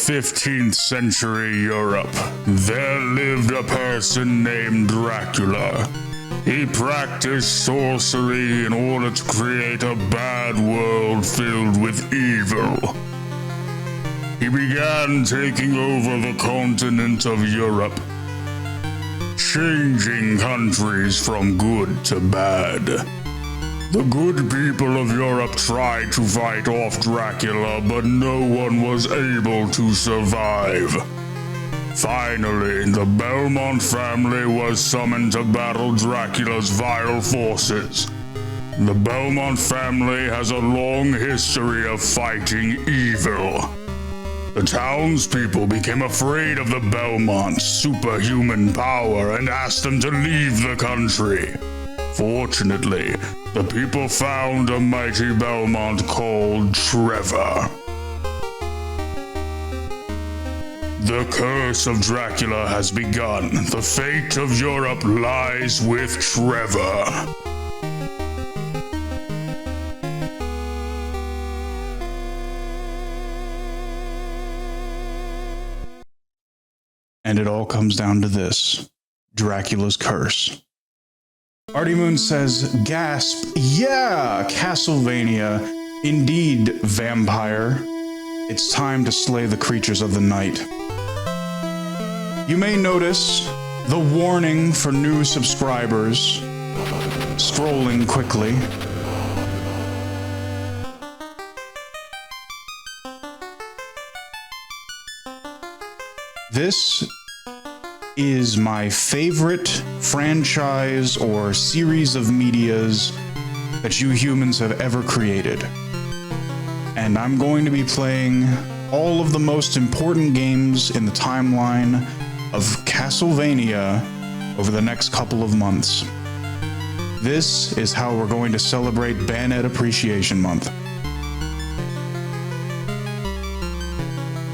15th century Europe, there lived a person named Dracula. He practiced sorcery in order to create a bad world filled with evil. He began taking over the continent of Europe, changing countries from good to bad. The good people of Europe tried to fight off Dracula, but no one was able to survive. Finally, the Belmont family was summoned to battle Dracula's vile forces. The Belmont family has a long history of fighting evil. The townspeople became afraid of the Belmont's superhuman power and asked them to leave the country. Fortunately, the people found a mighty Belmont called Trevor. The curse of Dracula has begun. The fate of Europe lies with Trevor. And it all comes down to this: Dracula's curse. Artie Moon says, gasp, yeah, Castlevania, indeed, vampire. It's time to slay the creatures of the night. You may notice the warning for new subscribers. Scrolling quickly. This is my favorite franchise or series of medias that you humans have ever created. And I'm going to be playing all of the most important games in the timeline of Castlevania over the next couple of months. This is how we're going to celebrate Bayonet Appreciation Month.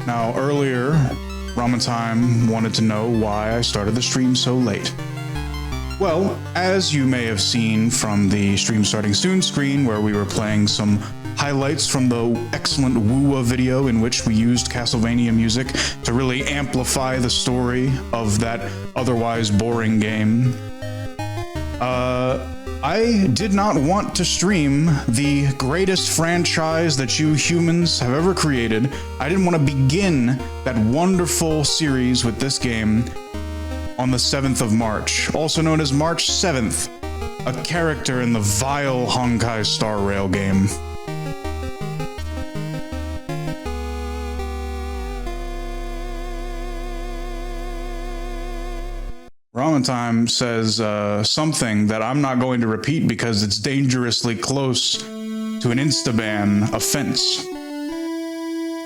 Now, earlier, Ramatime wanted to know why I started the stream so late. Well, as you may have seen from the Stream Starting Soon screen, where we were playing some highlights from the excellent Woowa video in which we used Castlevania music to really amplify the story of that otherwise boring game, I did not want to stream the greatest franchise that you humans have ever created. I didn't want to begin that wonderful series with this game on the 7th of March, also known as March 7th, a character in the vile Honkai Star Rail game. Ramatime says something that I'm not going to repeat because it's dangerously close to an Instaban offense.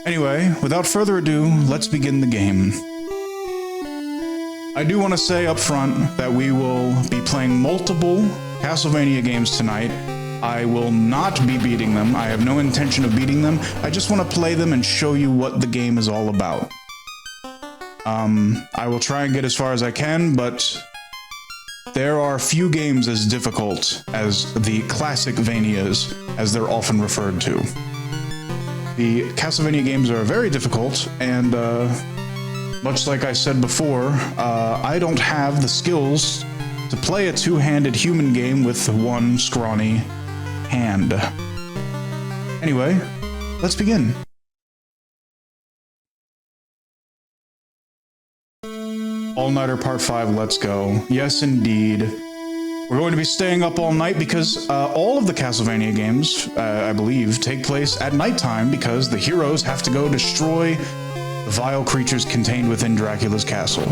Anyway, without further ado, let's begin the game. I do want to say up front that we will be playing multiple Castlevania games tonight. I will not be beating them. I have no intention of beating them. I just want to play them and show you what the game is all about. I will try and get as far as I can, but there are few games as difficult as the classic Vanias, as they're often referred to. The Castlevania games are very difficult, and much like I said before, I don't have the skills to play a two-handed human game with one scrawny hand. Anyway, let's begin. All-Nighter Part 5, let's go. Yes, indeed. We're going to be staying up all night because all of the Castlevania games, I believe, take place at nighttime because the heroes have to go destroy the vile creatures contained within Dracula's castle.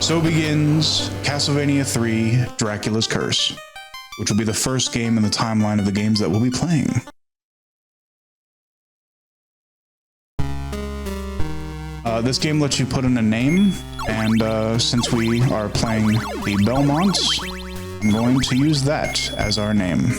So begins Castlevania 3, Dracula's Curse, which will be the first game in the timeline of the games that we'll be playing. This game lets you put in a name, and since we are playing the Belmonts, I'm going to use that as our name.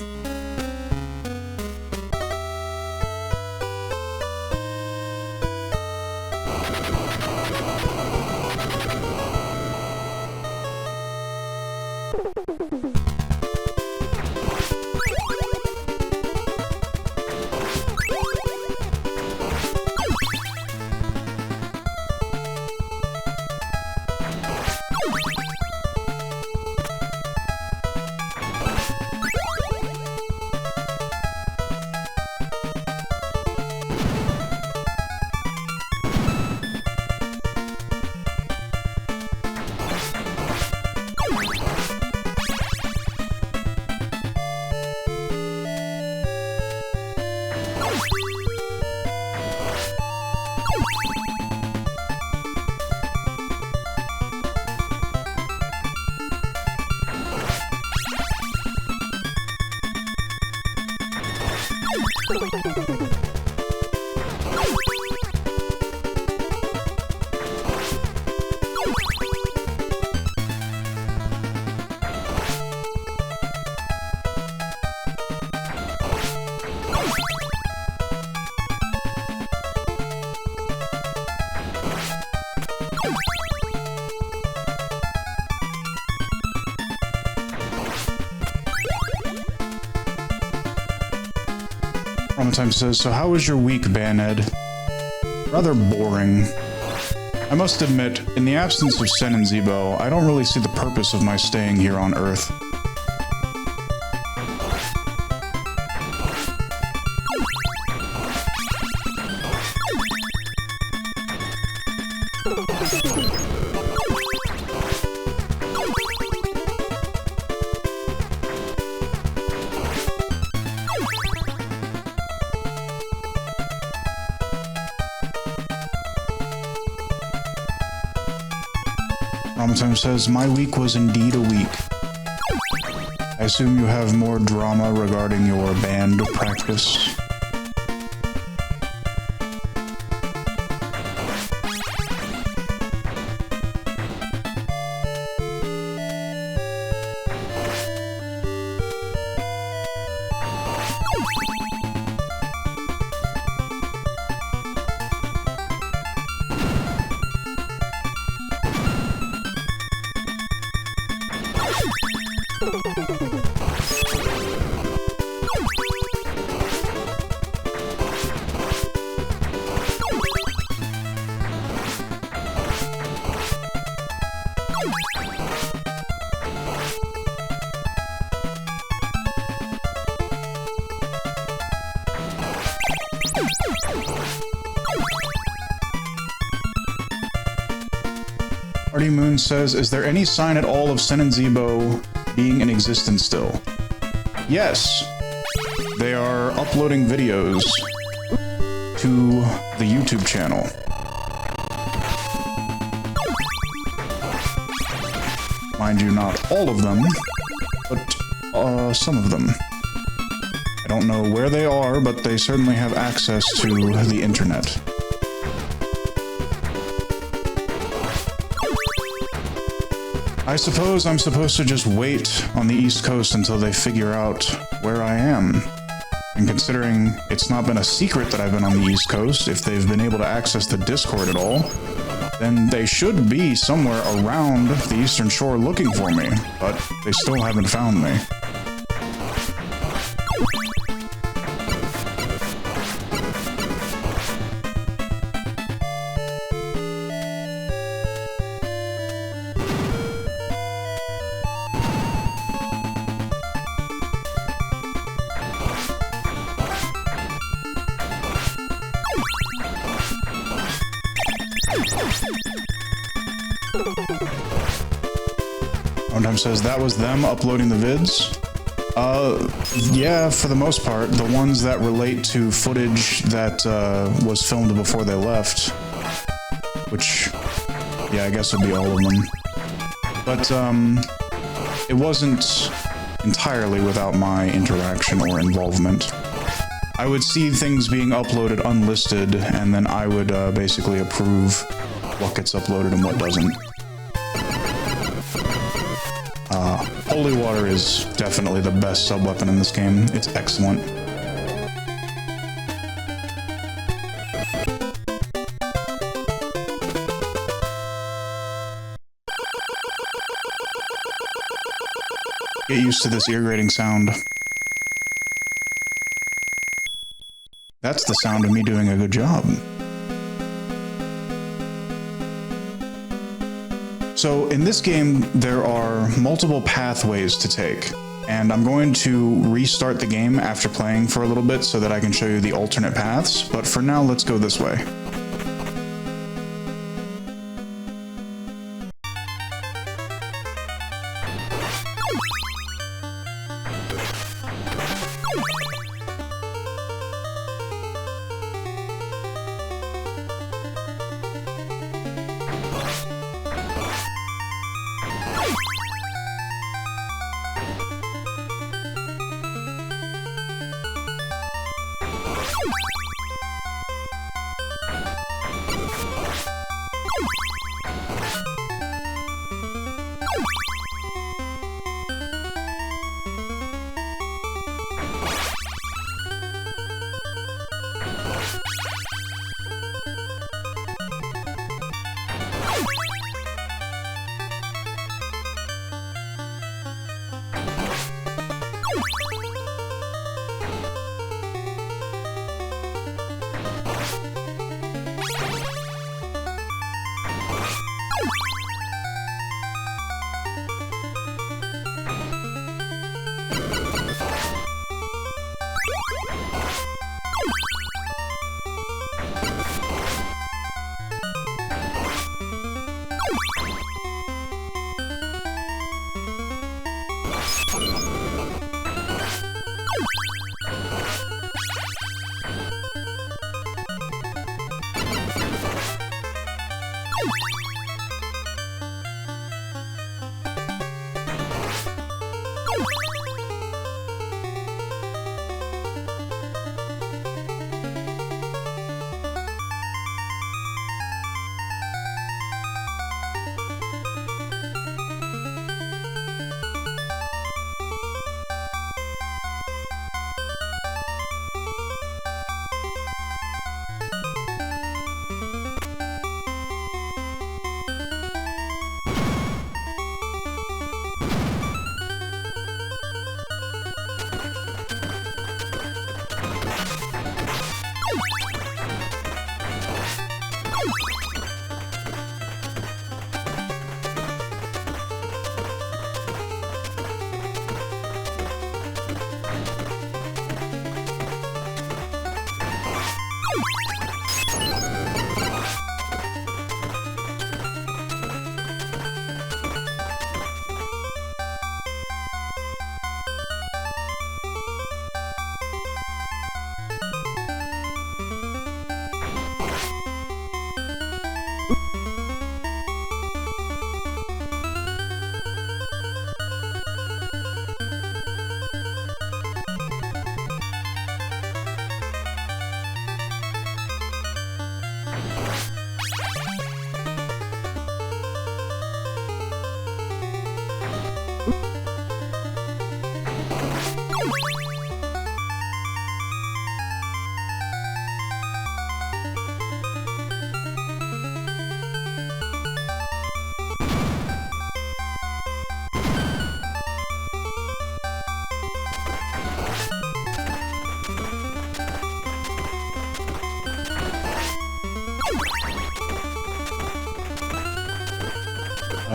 Time says, so how was your week, Baned? Rather boring. I must admit, in the absence of Sen and Zebo, I don't really see the purpose of my staying here on Earth. Time says, my week was indeed a week. I assume you have more drama regarding your band practice. Artie Moon says, is there any sign at all of Sen and Zebo being in existence still? Yes. They are uploading videos to the YouTube channel. Mind you, not all of them, but some of them. I don't know where they are, but they certainly have access to the internet. I suppose I'm supposed to just wait on the East Coast until they figure out where I am. And considering it's not been a secret that I've been on the East Coast, if they've been able to access the Discord at all, then they should be somewhere around the Eastern Shore looking for me, but they still haven't found me. One time says that was them uploading the vids. Yeah, for the most part, the ones that relate to footage that was filmed before they left, which, yeah, I guess would be all of them. But it wasn't entirely without my interaction or involvement. I would see things being uploaded unlisted, and then I would basically approve what gets uploaded and what doesn't. Holy Water is definitely the best sub-weapon in this game. It's excellent. Get used to this ear-grating sound. That's the sound of me doing a good job. So in this game, there are multiple pathways to take, and I'm going to restart the game after playing for a little bit so that I can show you the alternate paths, but for now, let's go this way.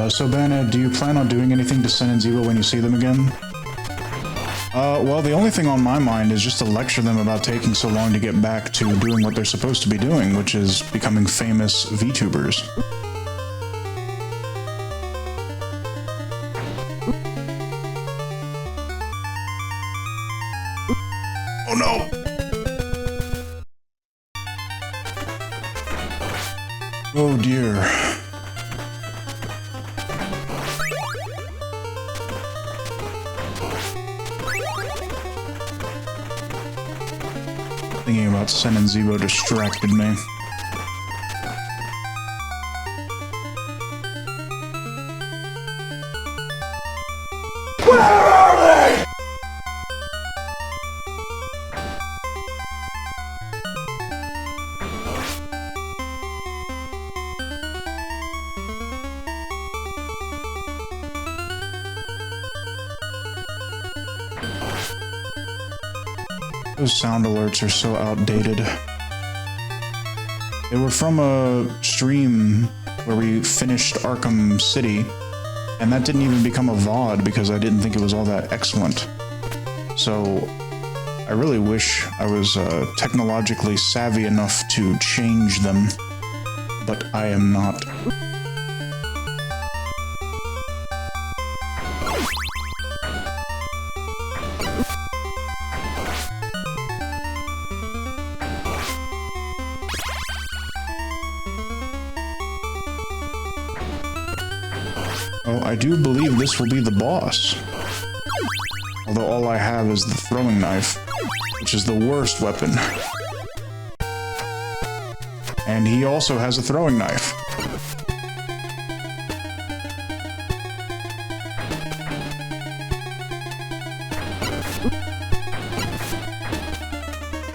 So Banna, do you plan on doing anything to Sen and Zebo when you see them again? Well, the only thing on my mind is just to lecture them about taking so long to get back to doing what they're supposed to be doing, which is becoming famous VTubers. Oh no! Oh dear. Thinking about Sen and Zebo distracted me. Where are they? Those sound alerts are so outdated. They were from a stream where we finished Arkham City, and that didn't even become a VOD because I didn't think it was all that excellent. So, I really wish I was technologically savvy enough to change them, but I am not. Oh, I do believe this will be the boss. Although all I have is the throwing knife, which is the worst weapon. And he also has a throwing knife.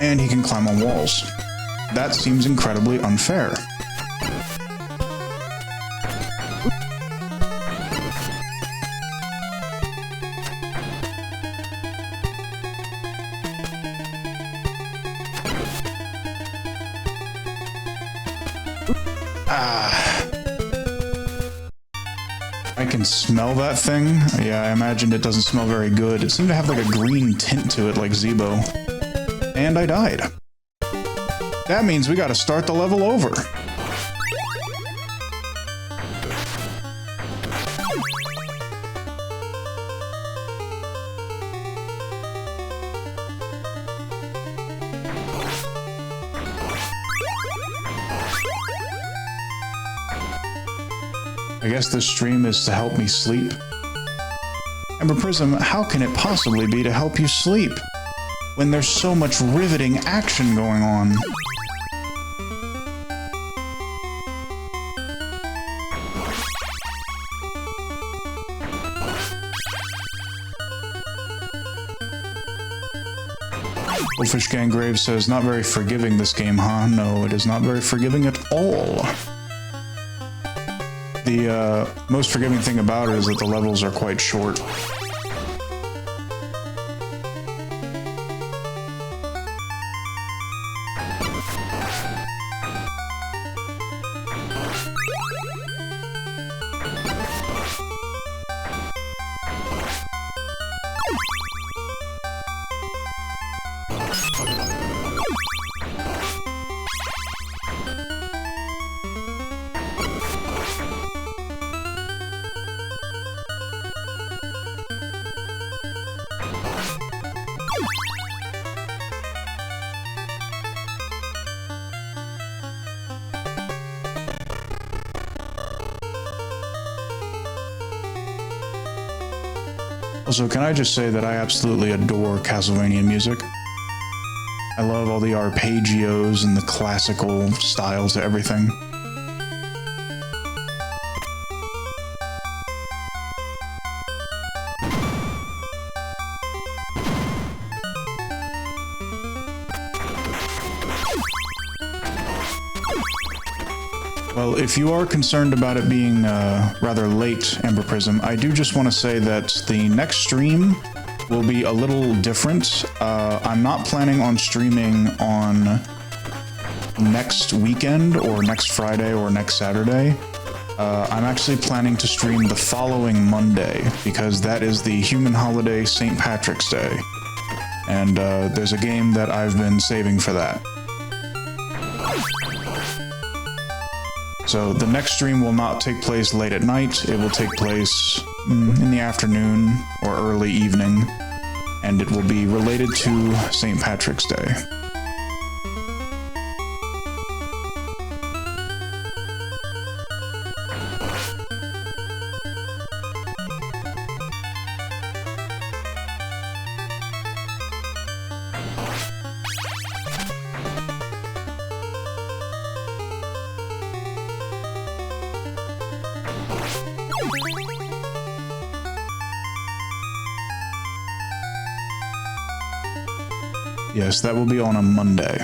And he can climb on walls. That seems incredibly unfair. I can smell that thing. Yeah, I imagined it doesn't smell very good. It seemed to have like a green tint to it like Zebo. And I died. That means we gotta start the level over. I guess this stream is to help me sleep. Ember Prism, how can it possibly be to help you sleep when there's so much riveting action going on? Wolfish Gangrave says, not very forgiving this game, huh? No, it is not very forgiving at all. The most forgiving thing about it is that the levels are quite short. Also, can I just say that I absolutely adore Castlevania music? I love all the arpeggios and the classical style to everything. Well, if you are concerned about it being rather late, Ember Prism, I do just want to say that the next stream will be a little different. I'm not planning on streaming on next weekend or next Friday or next Saturday. I'm actually planning to stream the following Monday because that is the human holiday St. Patrick's Day. And there's a game that I've been saving for that. So the next stream will not take place late at night, it will take place in the afternoon or early evening, and it will be related to St. Patrick's Day. Yes, that will be on a Monday.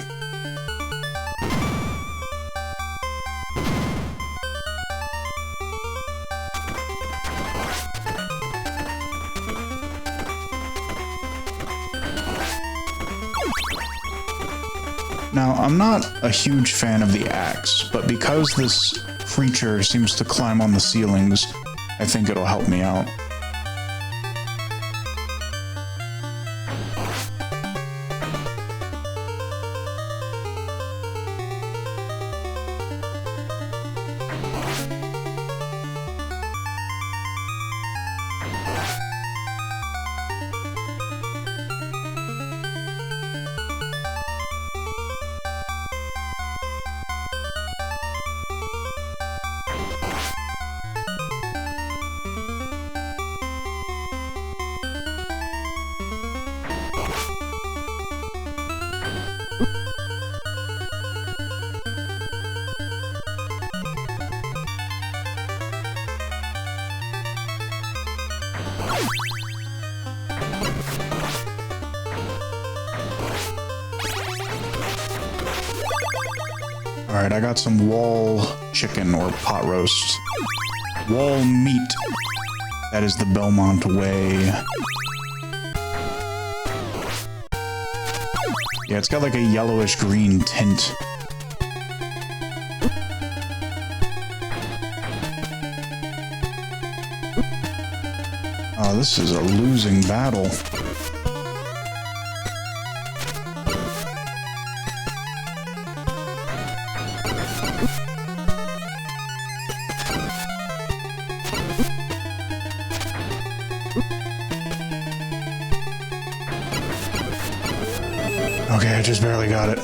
Now, I'm not a huge fan of the axe, but because this creature seems to climb on the ceilings, I think it'll help me out. Alright, I got some wall chicken or pot roast. Wall meat. That is the Belmont way. Yeah, it's got like a yellowish green tint. Oh, this is a losing battle. Okay, I just barely got it.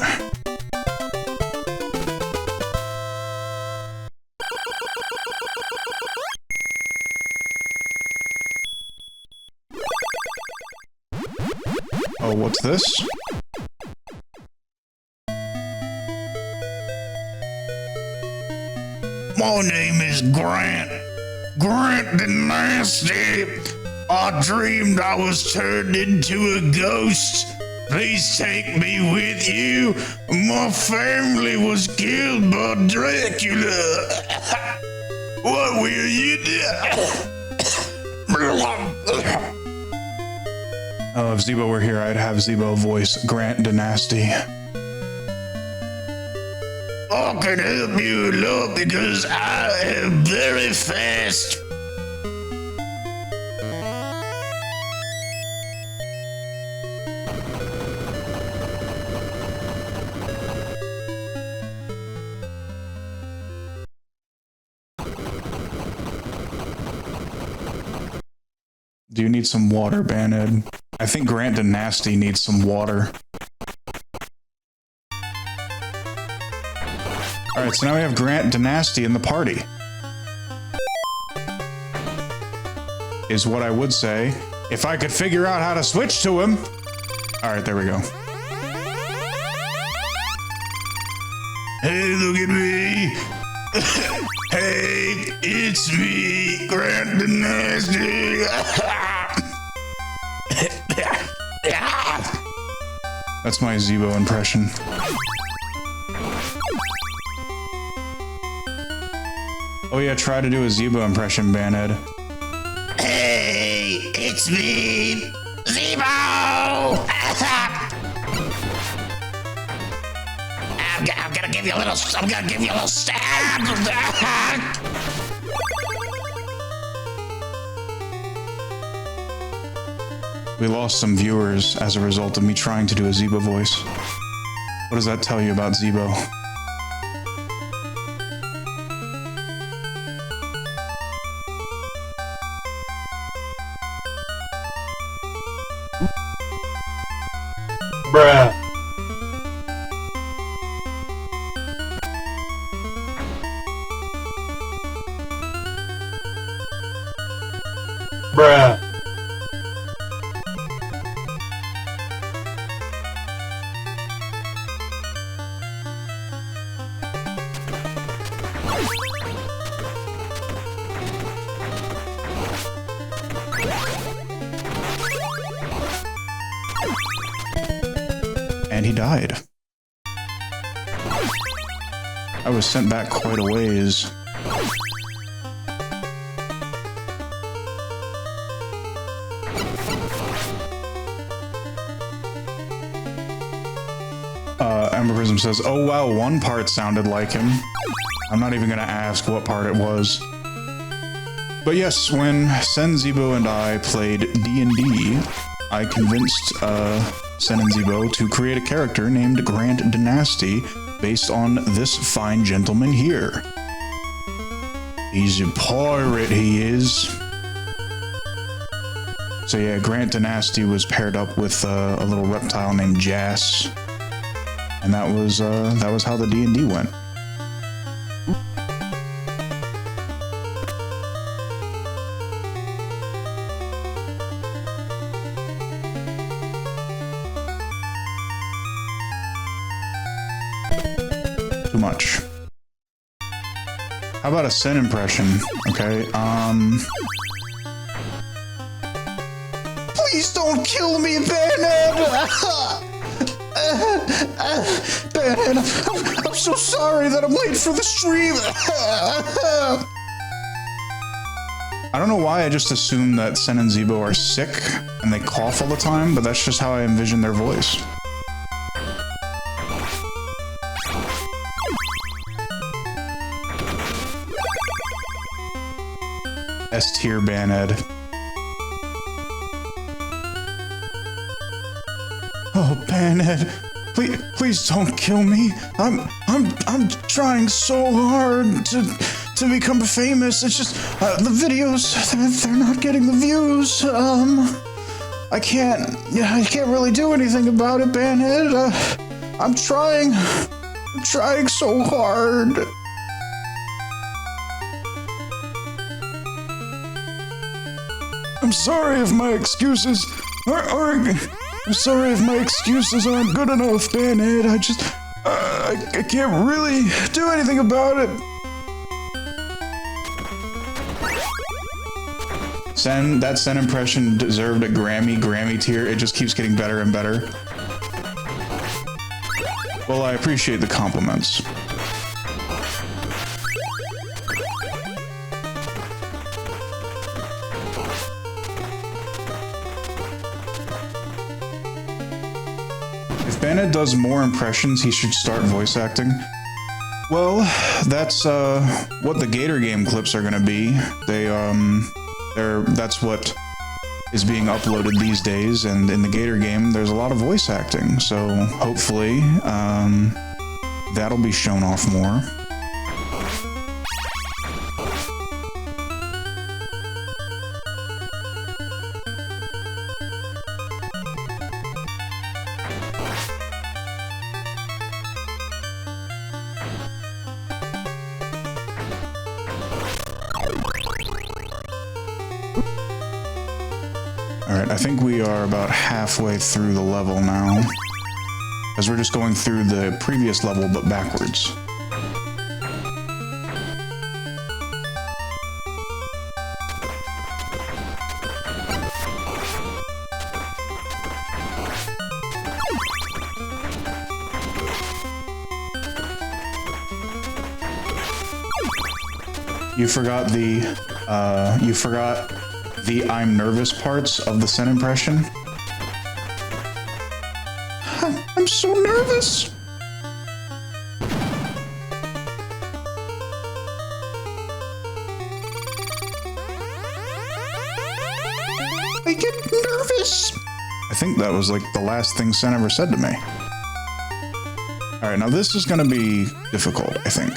Oh, what's this? My name is Grant. Grant the Nasty. I dreamed I was turned into a ghost. Please take me with you. My family was killed by Dracula. What will you do? Oh, if Zebo were here, I'd have Zebo voice Grant the Nasty. I can help you a lot because I am very fast. Do you need some water, Banhead? I think Grant the Nasty needs some water. Alright, so now we have Grant the Nasty in the party. Is what I would say. If I could figure out how to switch to him. Alright, there we go. Hey, look at me. Hey, it's me, Grant the Nasty. That's my Zebo impression. Oh yeah, try to do a Zebo impression, Banhead. Hey, it's me, Zebo. I'm gonna give you a little stab. We lost some viewers as a result of me trying to do a Zebo voice. What does that tell you about Zebo? Bruh. Bruh. And he died. I was sent back quite a ways. Ember Prism says, oh wow, one part sounded like him. I'm not even gonna ask what part it was. But yes, when Sen, Zebo, and I played D&D, I convinced Sen and Zebo to create a character named Grant Dynasty based on this fine gentleman here. He's a pirate, he is. So yeah, Grant Dynasty was paired up with a little reptile named Jas. And that was how the D&D went. Too much. How about a Sen impression? Okay, please don't kill me, Banhead! Banhead, I'm so sorry that I'm late for the stream. I don't know why I just assume that Sen and Zebo are sick and they cough all the time, but that's just how I envision their voice. S tier Banhead. Oh, Banhead, please don't kill me. I'm trying so hard to become famous. It's just the videos they're not getting the views. I can't really do anything about it, Banhead. I'm trying so hard. I'm sorry if my excuses aren't I'm sorry if my excuses aren't good enough, Bennett. I just... I can't really do anything about it. That Sen impression deserved a Grammy tier. It just keeps getting better and better. Well, I appreciate the compliments. If Bennett does more impressions, he should start voice acting. Well, that's what the Gator game clips are gonna be. That's what is being uploaded these days, and in the Gator game, there's a lot of voice acting. So hopefully, that'll be shown off more. Alright, I think we are about halfway through the level now. As we're just going through the previous level, but backwards. You forgot the I'm nervous parts of the Sen impression. I'm so nervous. I get nervous. I think that was like the last thing Sen ever said to me. All right, now this is gonna be difficult, I think.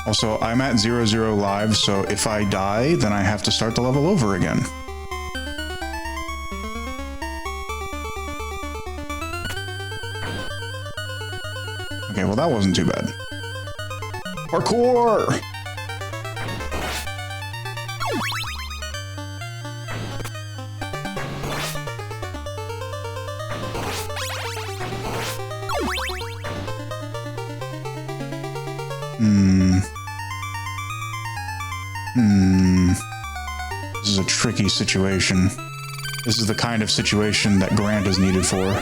Also, I'm at 0-0 live, so if I die, then I have to start the level over again. Okay, well that wasn't too bad. Parkour! This is a tricky situation. This is the kind of situation that Grant is needed for.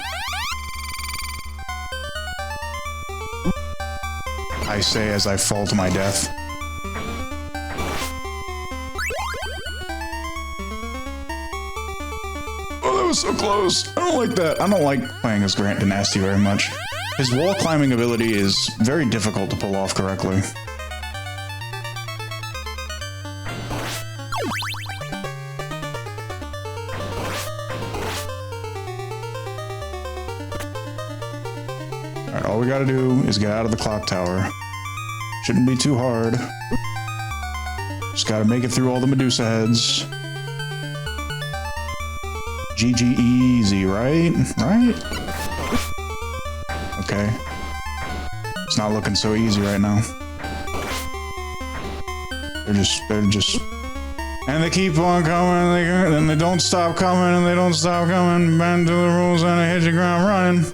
I say as I fall to my death. Oh, that was so close. I don't like that. I don't like playing as Grant Dynasty very much. His wall climbing ability is very difficult to pull off correctly. Alright, all we gotta do is get out of the clock tower. Shouldn't be too hard. Just gotta make it through all the Medusa heads. GG easy, right? Right? Okay. It's not looking so easy right now. They're just... And they keep on coming, and they don't stop coming, and they don't stop coming. Bend to the rules, and they hit the ground running.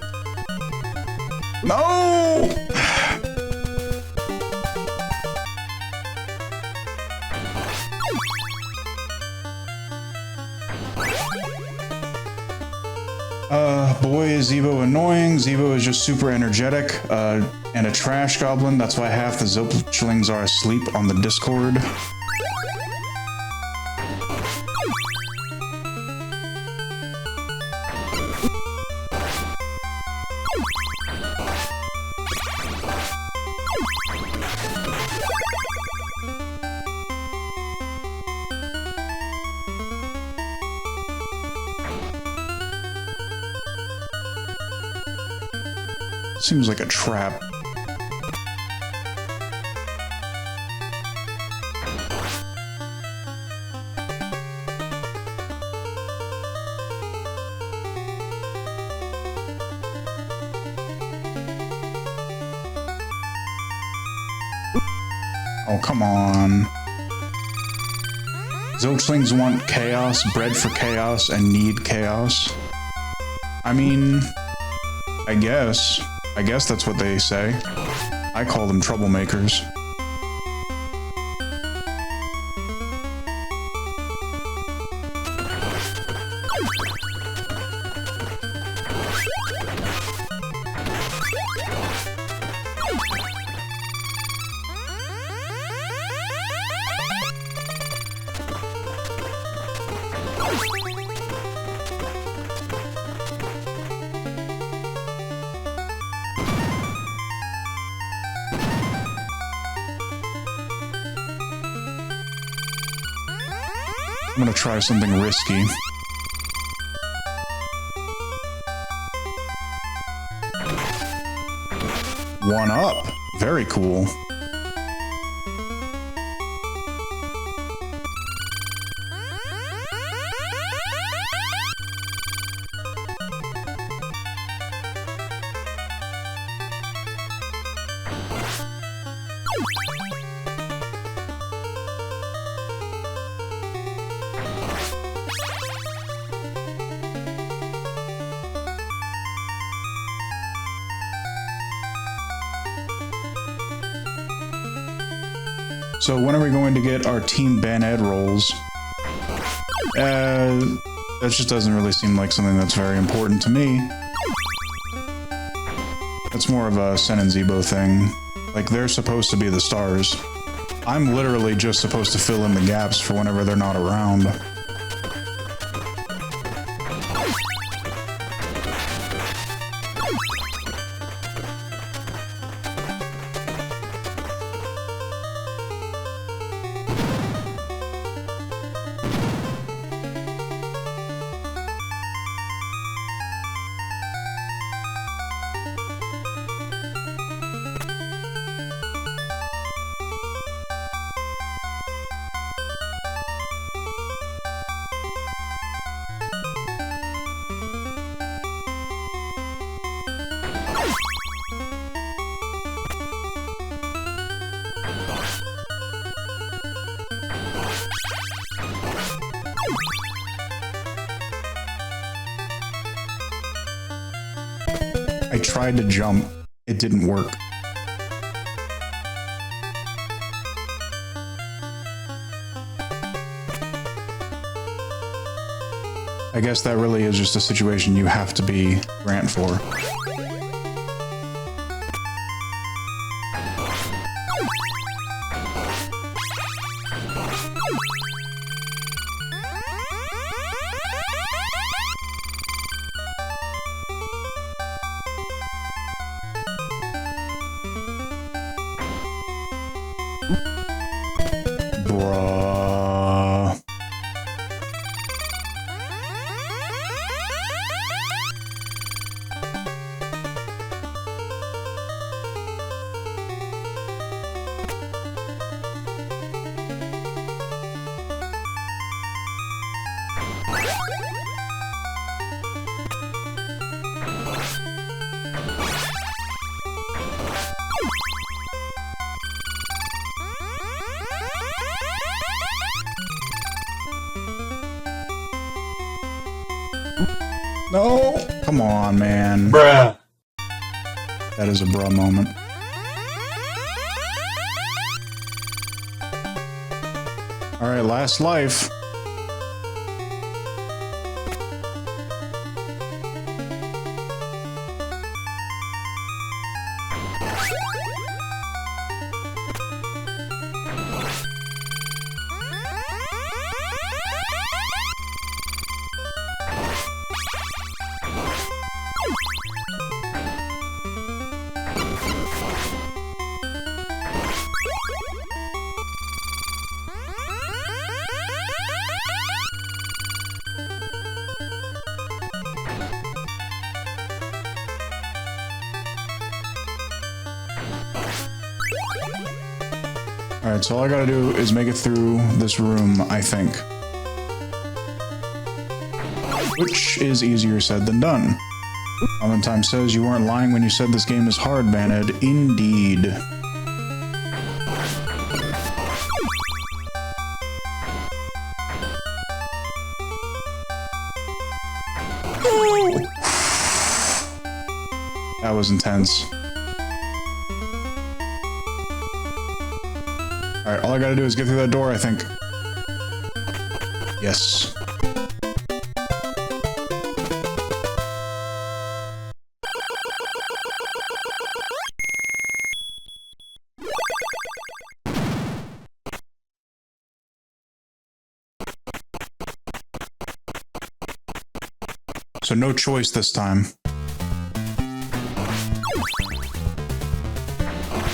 No! Boy, is Zeebo annoying. Zeebo is just super energetic, and a trash goblin. That's why half the Zilchlings are asleep on the Discord. Seems like a trap. Oh, come on. Zilchlings want chaos, bred for chaos, and need chaos. I mean, I guess that's what they say. I call them troublemakers. I'm gonna try something risky. One up. Very cool. So when are we going to get our Team Band rolls? That just doesn't really seem like something that's very important to me. That's more of a Sen and Zebo thing. Like, they're supposed to be the stars. I'm literally just supposed to fill in the gaps for whenever they're not around. I tried to jump. It didn't work. I guess that really is just a situation you have to be Grant for. Bruh. No! Come on, man. Bruh. That is a bruh moment. Alright, last life. Alright, so all I gotta do is make it through this room, I think. Which is easier said than done. Valentine says you weren't lying when you said this game is hard, Baned. Indeed. That was intense. Alright, all I gotta do is get through that door, I think. Yes. So no choice this time.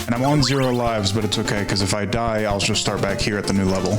And I'm on 0 lives, but it's okay, because if I die, I'll just start back here at the new level.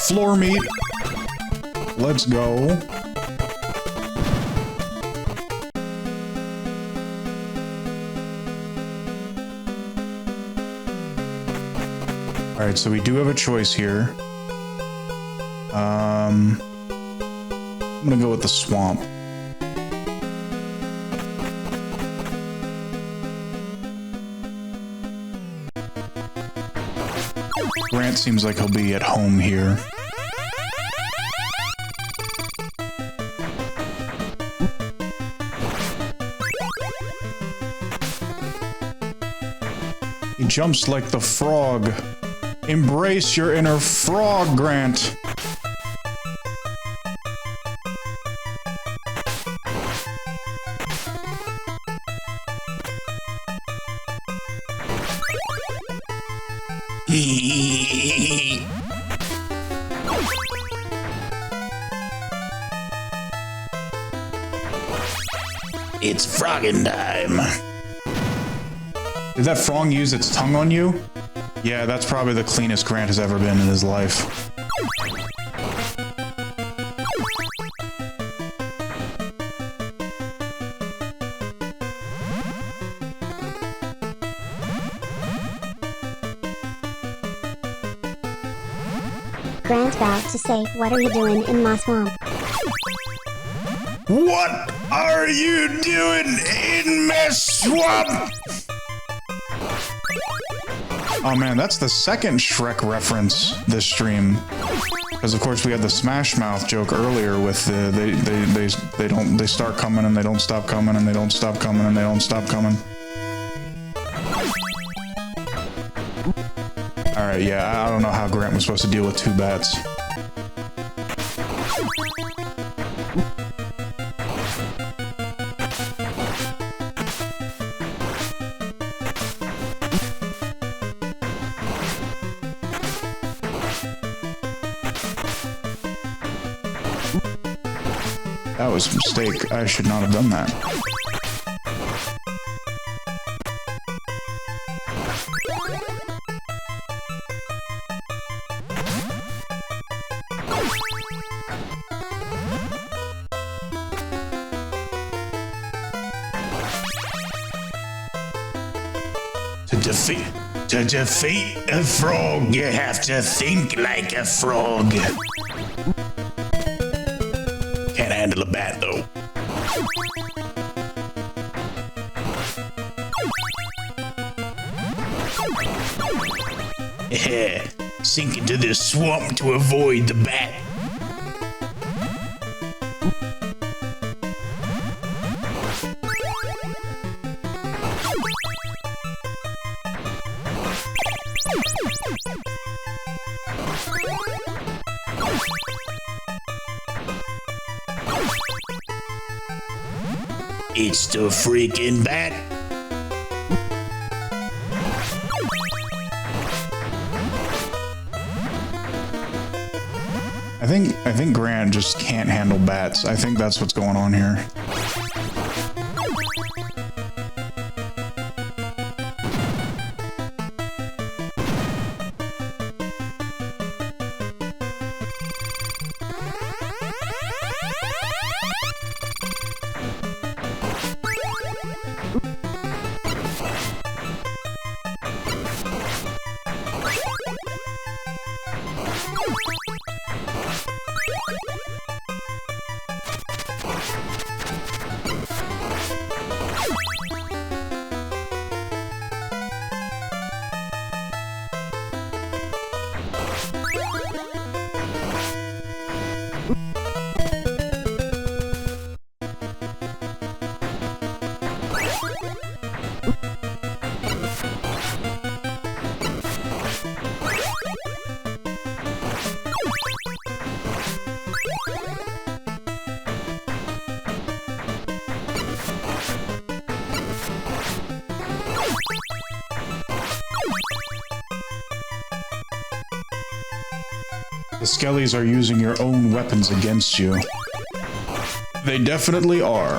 Floor meat. Let's go. All right, so we do have a choice here. I'm gonna go with the swamp. Grant seems like he'll be at home here. He jumps like the frog. Embrace your inner frog, Grant. It's frogging time. Did that frog use its tongue on you? Yeah, that's probably the cleanest Grant has ever been in his life. Grant about to say, what are you doing in my swamp? What are you doing in my swamp? Oh man, that's the second Shrek reference this stream. Because of course we had the Smash Mouth joke earlier with the they start coming and they don't stop coming and they don't stop coming and they don't stop coming. Alright, yeah, I don't know how Grant was supposed to deal with 2 bats. That was a mistake. I should not have done that. To defeat a frog, you have to think like a frog. Sink into this swamp to avoid the bat. It's the freaking bat. I think Grant just can't handle bats. I think that's what's going on here. The Skellies are using your own weapons against you. They definitely are.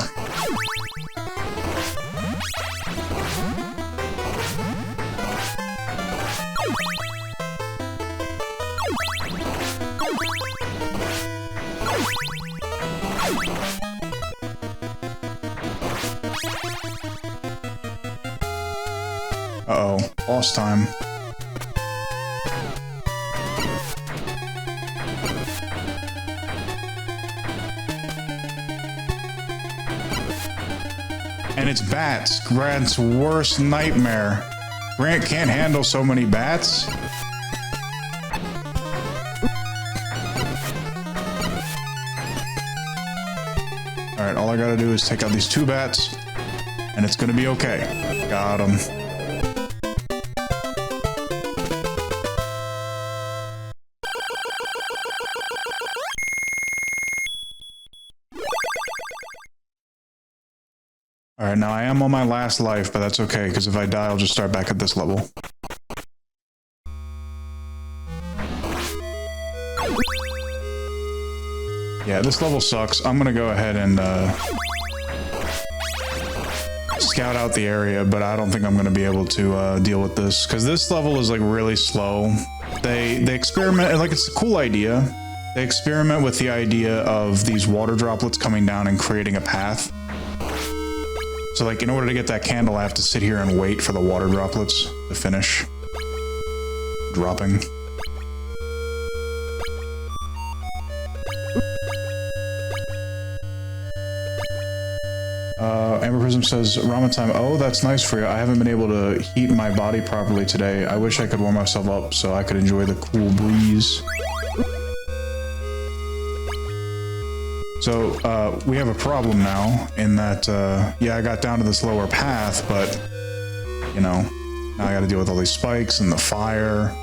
Uh-oh, boss time. And it's bats, Grant's worst nightmare. Grant can't handle so many bats. Alright, all I gotta do is take out these two bats, and it's gonna be okay. Got him. Alright, now I am on my last life, but that's okay, because if I die, I'll just start back at this level. Yeah, this level sucks. I'm gonna go ahead and scout out the area, but I don't think I'm gonna be able to deal with this, because this level is like really slow. They experiment, like it's a cool idea. They experiment with the idea of these water droplets coming down and creating a path. So like in order to get that candle, I have to sit here and wait for the water droplets to finish dropping. Amber Prism says, ramen time. Oh, that's nice for you. I haven't been able to heat my body properly today. I wish I could warm myself up so I could enjoy the cool breeze. So, we have a problem now in that, yeah, I got down to this lower path, but, you know, now I gotta deal with all these spikes and the fire.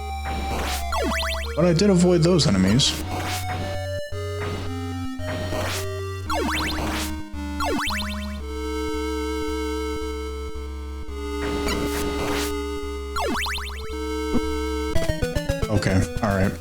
But I did avoid those enemies. Okay, alright.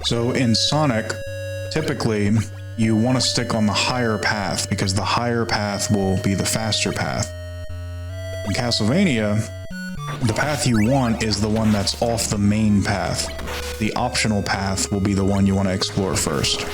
So in Sonic, typically you want to stick on the higher path because the higher path will be the faster path. In Castlevania, the path you want is the one that's off the main path. The optional path will be the one you want to explore first.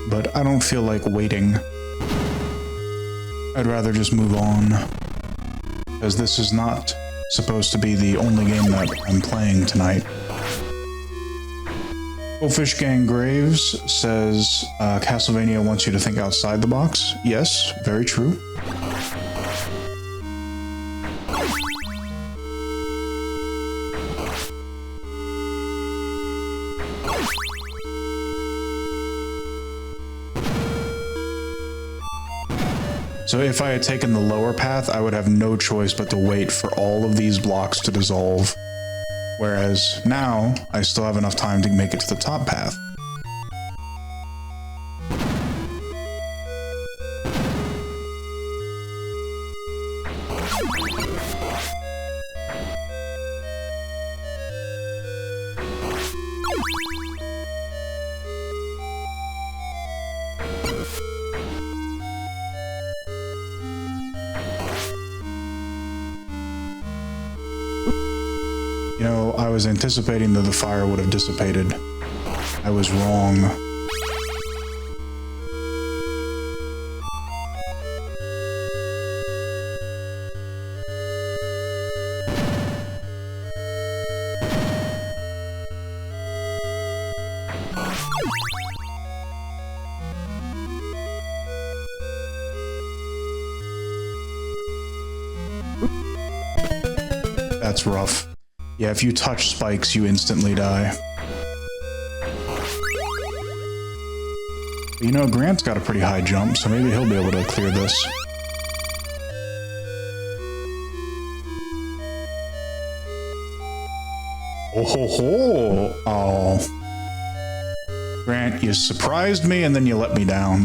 But I don't feel like waiting. I'd rather just move on, because this is not supposed to be the only game that I'm playing tonight. Goldfish Gang Graves says, Castlevania wants you to think outside the box. Yes, very true. So if I had taken the lower path, I would have no choice but to wait for all of these blocks to dissolve. Whereas now, I still have enough time to make it to the top path. You know, I was anticipating that the fire would have dissipated. I was wrong. That's rough. Yeah, if you touch spikes, you instantly die. But you know, Grant's got a pretty high jump, so maybe he'll be able to clear this. Oh ho ho! Oh. Grant, you surprised me and then you let me down.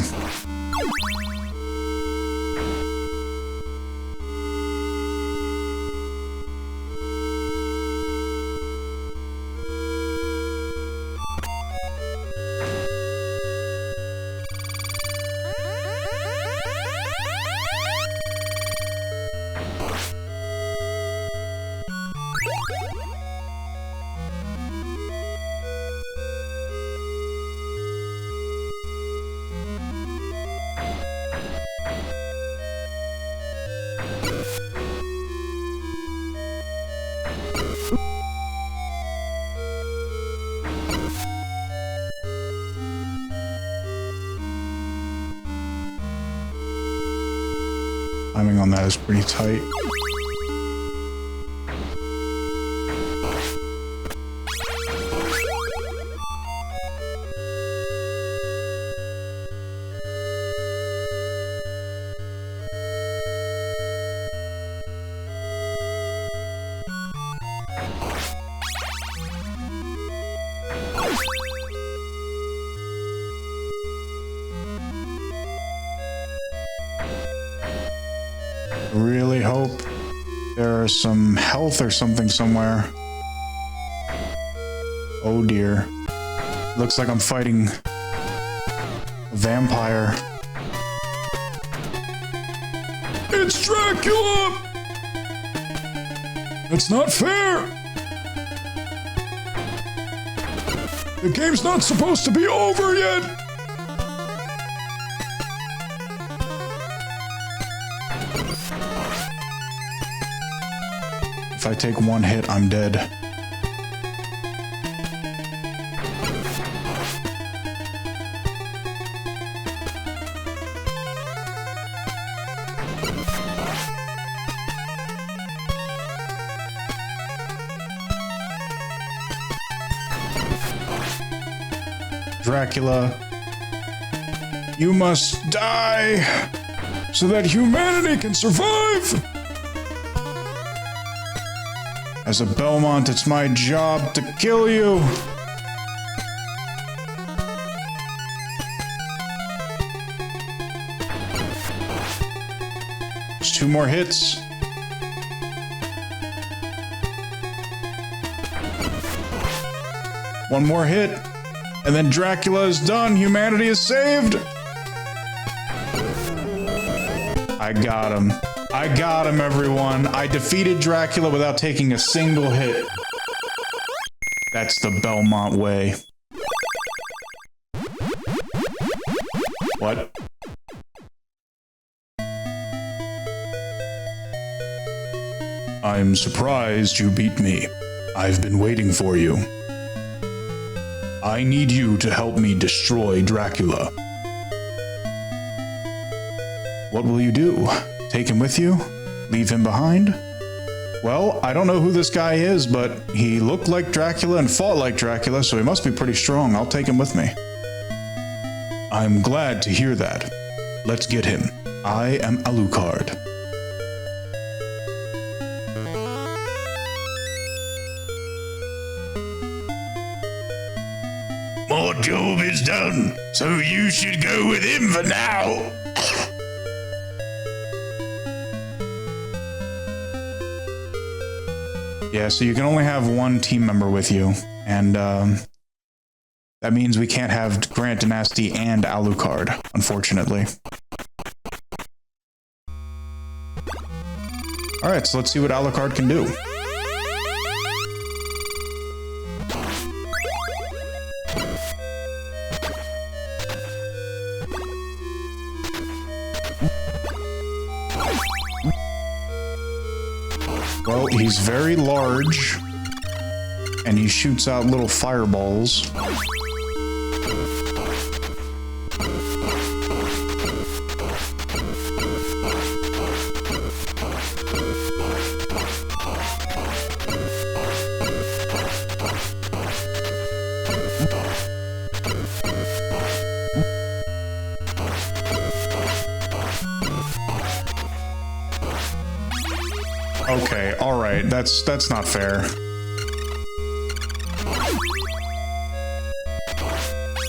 Timing on that is pretty tight. Really hope there is some health or something somewhere. Oh dear. Looks like I'm fighting a vampire. It's Dracula! That's not fair! The game's not supposed to be over yet! If I take one hit, I'm dead. Dracula. You must die so that humanity can survive. As a Belmont, it's my job to kill you. Just 2 more hits. One more hit, and then Dracula is done. Humanity is saved. I got him. I got him, everyone. I defeated Dracula without taking a single hit. That's the Belmont way. What? I'm surprised you beat me. I've been waiting for you. I need you to help me destroy Dracula. What will you do? Take him with you? Leave him behind? Well, I don't know who this guy is, but he looked like Dracula and fought like Dracula, so he must be pretty strong. I'll take him with me. I'm glad to hear that. Let's get him. I am Alucard. My job is done, so you should go with him for now. Yeah, so you can only have one team member with you, and that means we can't have Grant Dynasty and Alucard, unfortunately. Alright, so let's see what Alucard can do. Well, he's very large, and he shoots out little fireballs. Okay, alright, that's not fair.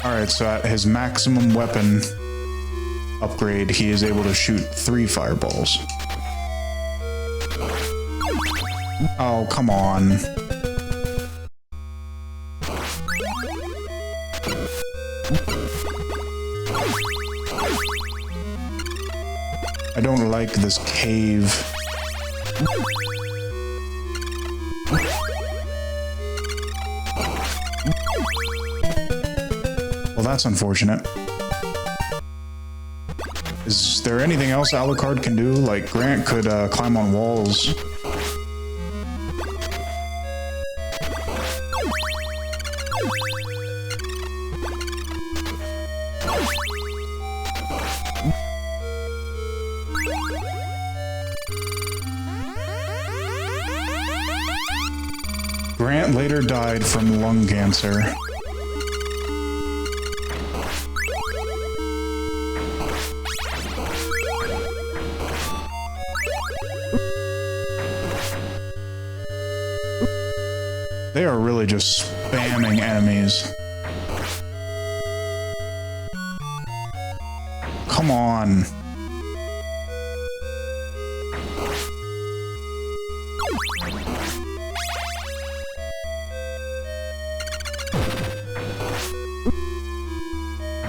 Alright, so at his maximum weapon upgrade, he is able to shoot 3 fireballs. Oh, come on. I don't like this cave. Well, that's unfortunate. Is there anything else Alucard can do? Like, Grant could climb on walls. Grant later died from lung cancer. They are really just spamming enemies. Come on.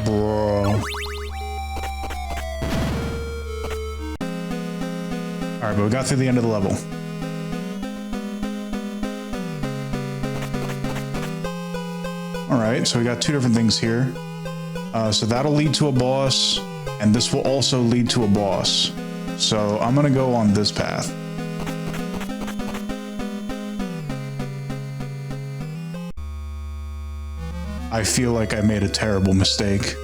Bro. Alright, but we got through the end of the level. Alright, so we got 2 different things here. So that'll lead to a boss, and this will also lead to a boss. So I'm gonna go on this path. I feel like I made a terrible mistake.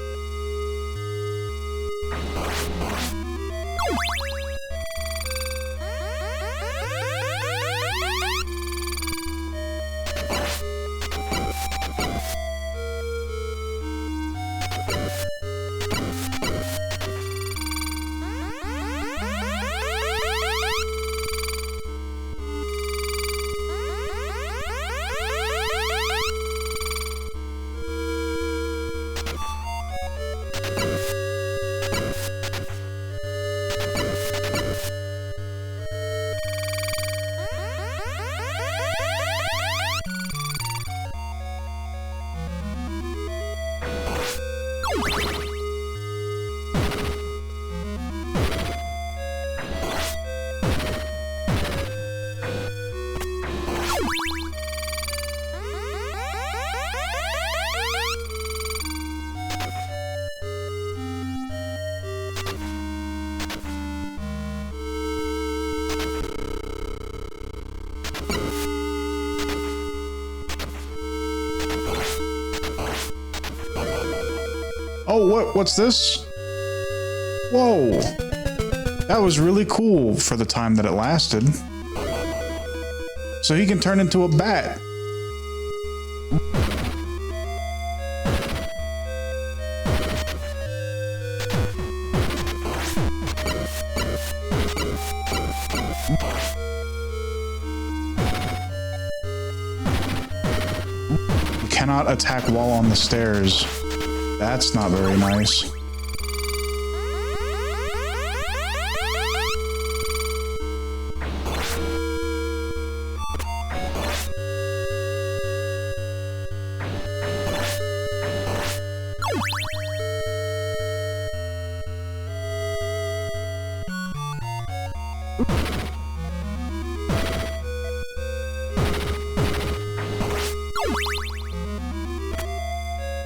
Oh, what's this? Whoa. That was really cool for the time that it lasted. So he can turn into a bat. You cannot attack while on the stairs. That's not very nice.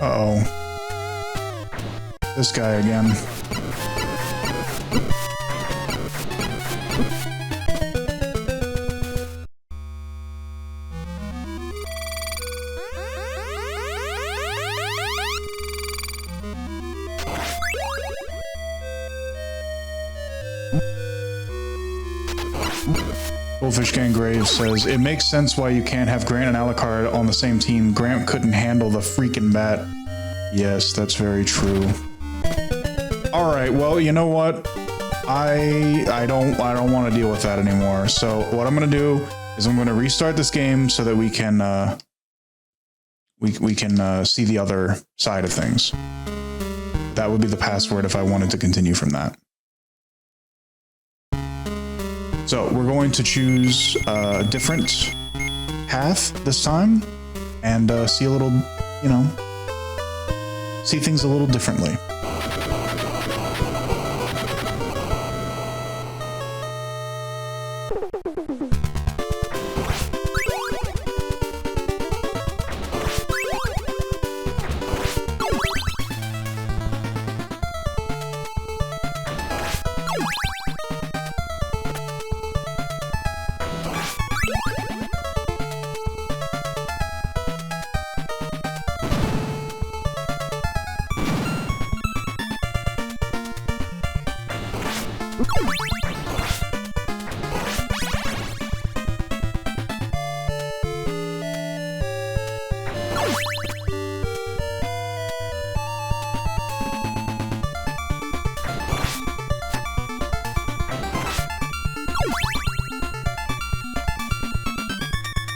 Uh-oh. This guy again. Goldfish Gang Graves says, it makes sense why you can't have Grant and Alucard on the same team. Grant couldn't handle the freaking bat. Yes, that's very true. Alright, well, you know what? I don't want to deal with that anymore. So what I'm gonna do is I'm gonna restart this game so that we can see the other side of things. That would be the password if I wanted to continue from that. So we're going to choose a different path this time and see a little, you know, see things a little differently.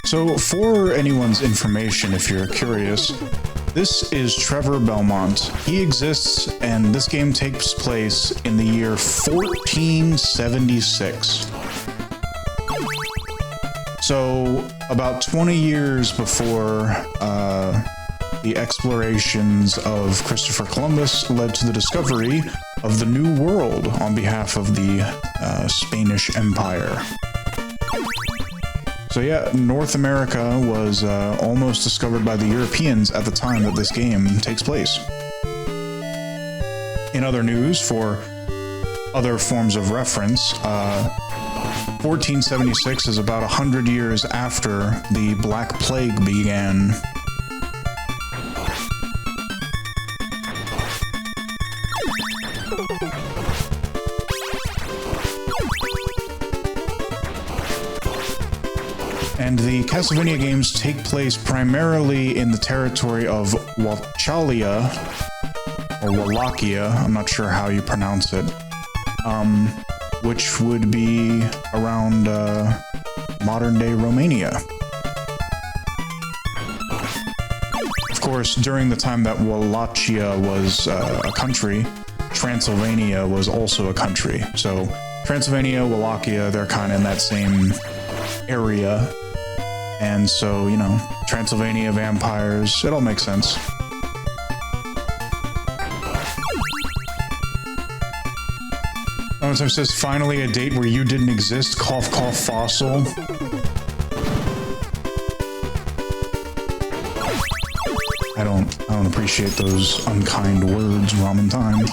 So, for anyone's information, if you're curious, this is Trevor Belmont. He exists, and this game takes place in the year 1476. So, about 20 years before the explorations of Christopher Columbus led to the discovery of the New World on behalf of the Spanish Empire. So yeah, North America was almost discovered by the Europeans at the time that this game takes place. In other news, for other forms of reference, 1476 is about 100 years after the Black Plague began. And the Castlevania games take place primarily in the territory of Wallachia, or Wallachia, I'm not sure how you pronounce it, which would be around modern-day Romania. Of course, during the time that Wallachia was a country, Transylvania was also a country. So Transylvania, Wallachia, they're kind of in that same area. And so, you know, Transylvania, vampires, it all makes sense. Time says, finally a date where you didn't exist, cough, cough, fossil. I don't appreciate those unkind words, Ramen Time.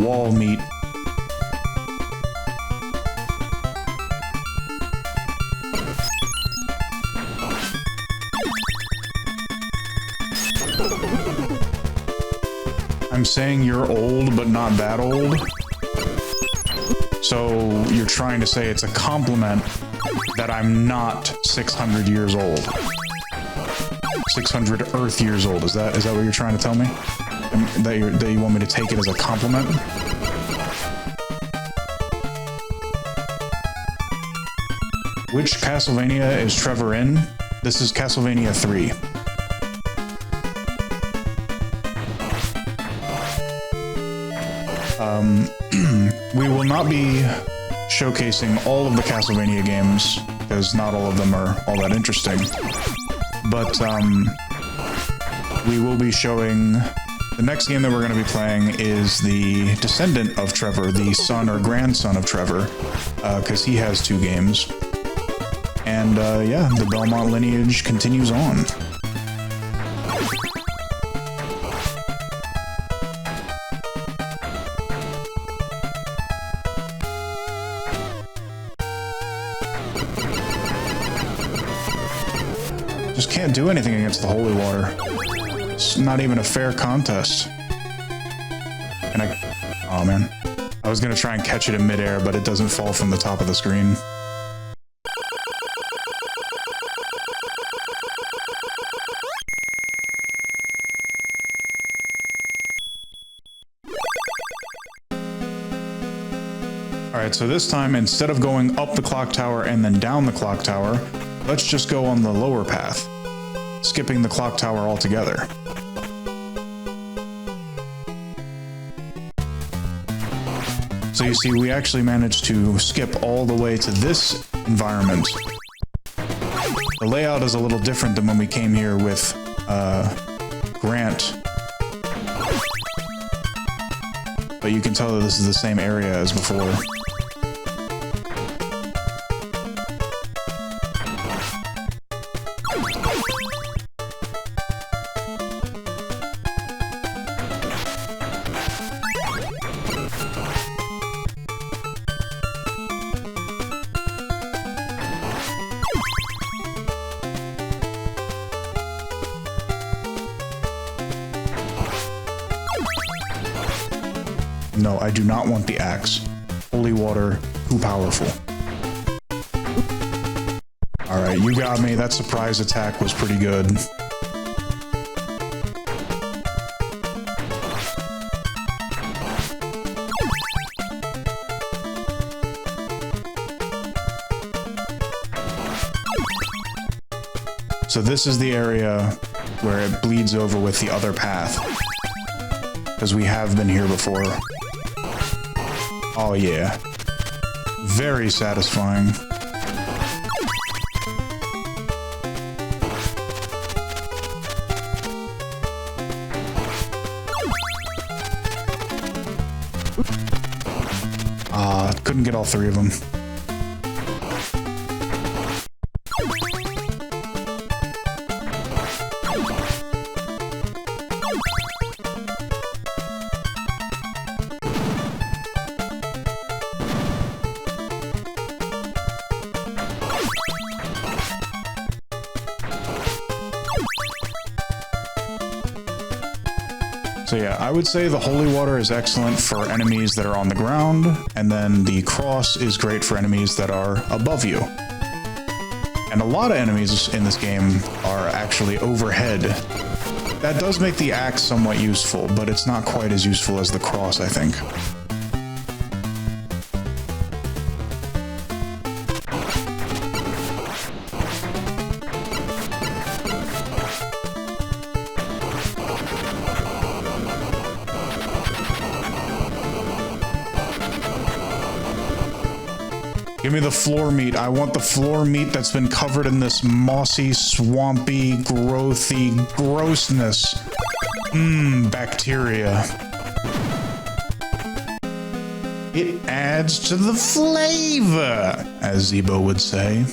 wall meat. I'm saying you're old, but not that old. So you're trying to say it's a compliment that I'm not 600 years old. 600 Earth years old. Is that what you're trying to tell me? That you want me to take it as a compliment? Which Castlevania is Trevor in? This is Castlevania 3. We will not be showcasing all of the Castlevania games, because not all of them are all that interesting. But we will be showing... The next game that we're going to be playing is the descendant of Trevor, the son or grandson of Trevor, because he has 2 games. And yeah, the Belmont lineage continues on. Just can't do anything against the holy water. It's not even a fair contest. And oh man. I was gonna try and catch it in midair, but it doesn't fall from the top of the screen. Alright, so this time, instead of going up the clock tower and then down the clock tower, let's just go on the lower path, skipping the clock tower altogether. So you see, we actually managed to skip all the way to this environment. The layout is a little different than when we came here with Grant. But you can tell that this is the same area as before. No, I do not want the axe. Holy water, too powerful. Alright, you got me. That surprise attack was pretty good. So this is the area where it bleeds over with the other path. Because we have been here before. Oh yeah. Very satisfying. Couldn't get all 3 of them. So yeah, I would say the holy water is excellent for enemies that are on the ground, and then the cross is great for enemies that are above you. And a lot of enemies in this game are actually overhead. That does make the axe somewhat useful, but it's not quite as useful as the cross, I think. Give me the floor meat. I want the floor meat that's been covered in this mossy, swampy, growthy grossness. Bacteria. It adds to the flavor, as Zebo would say.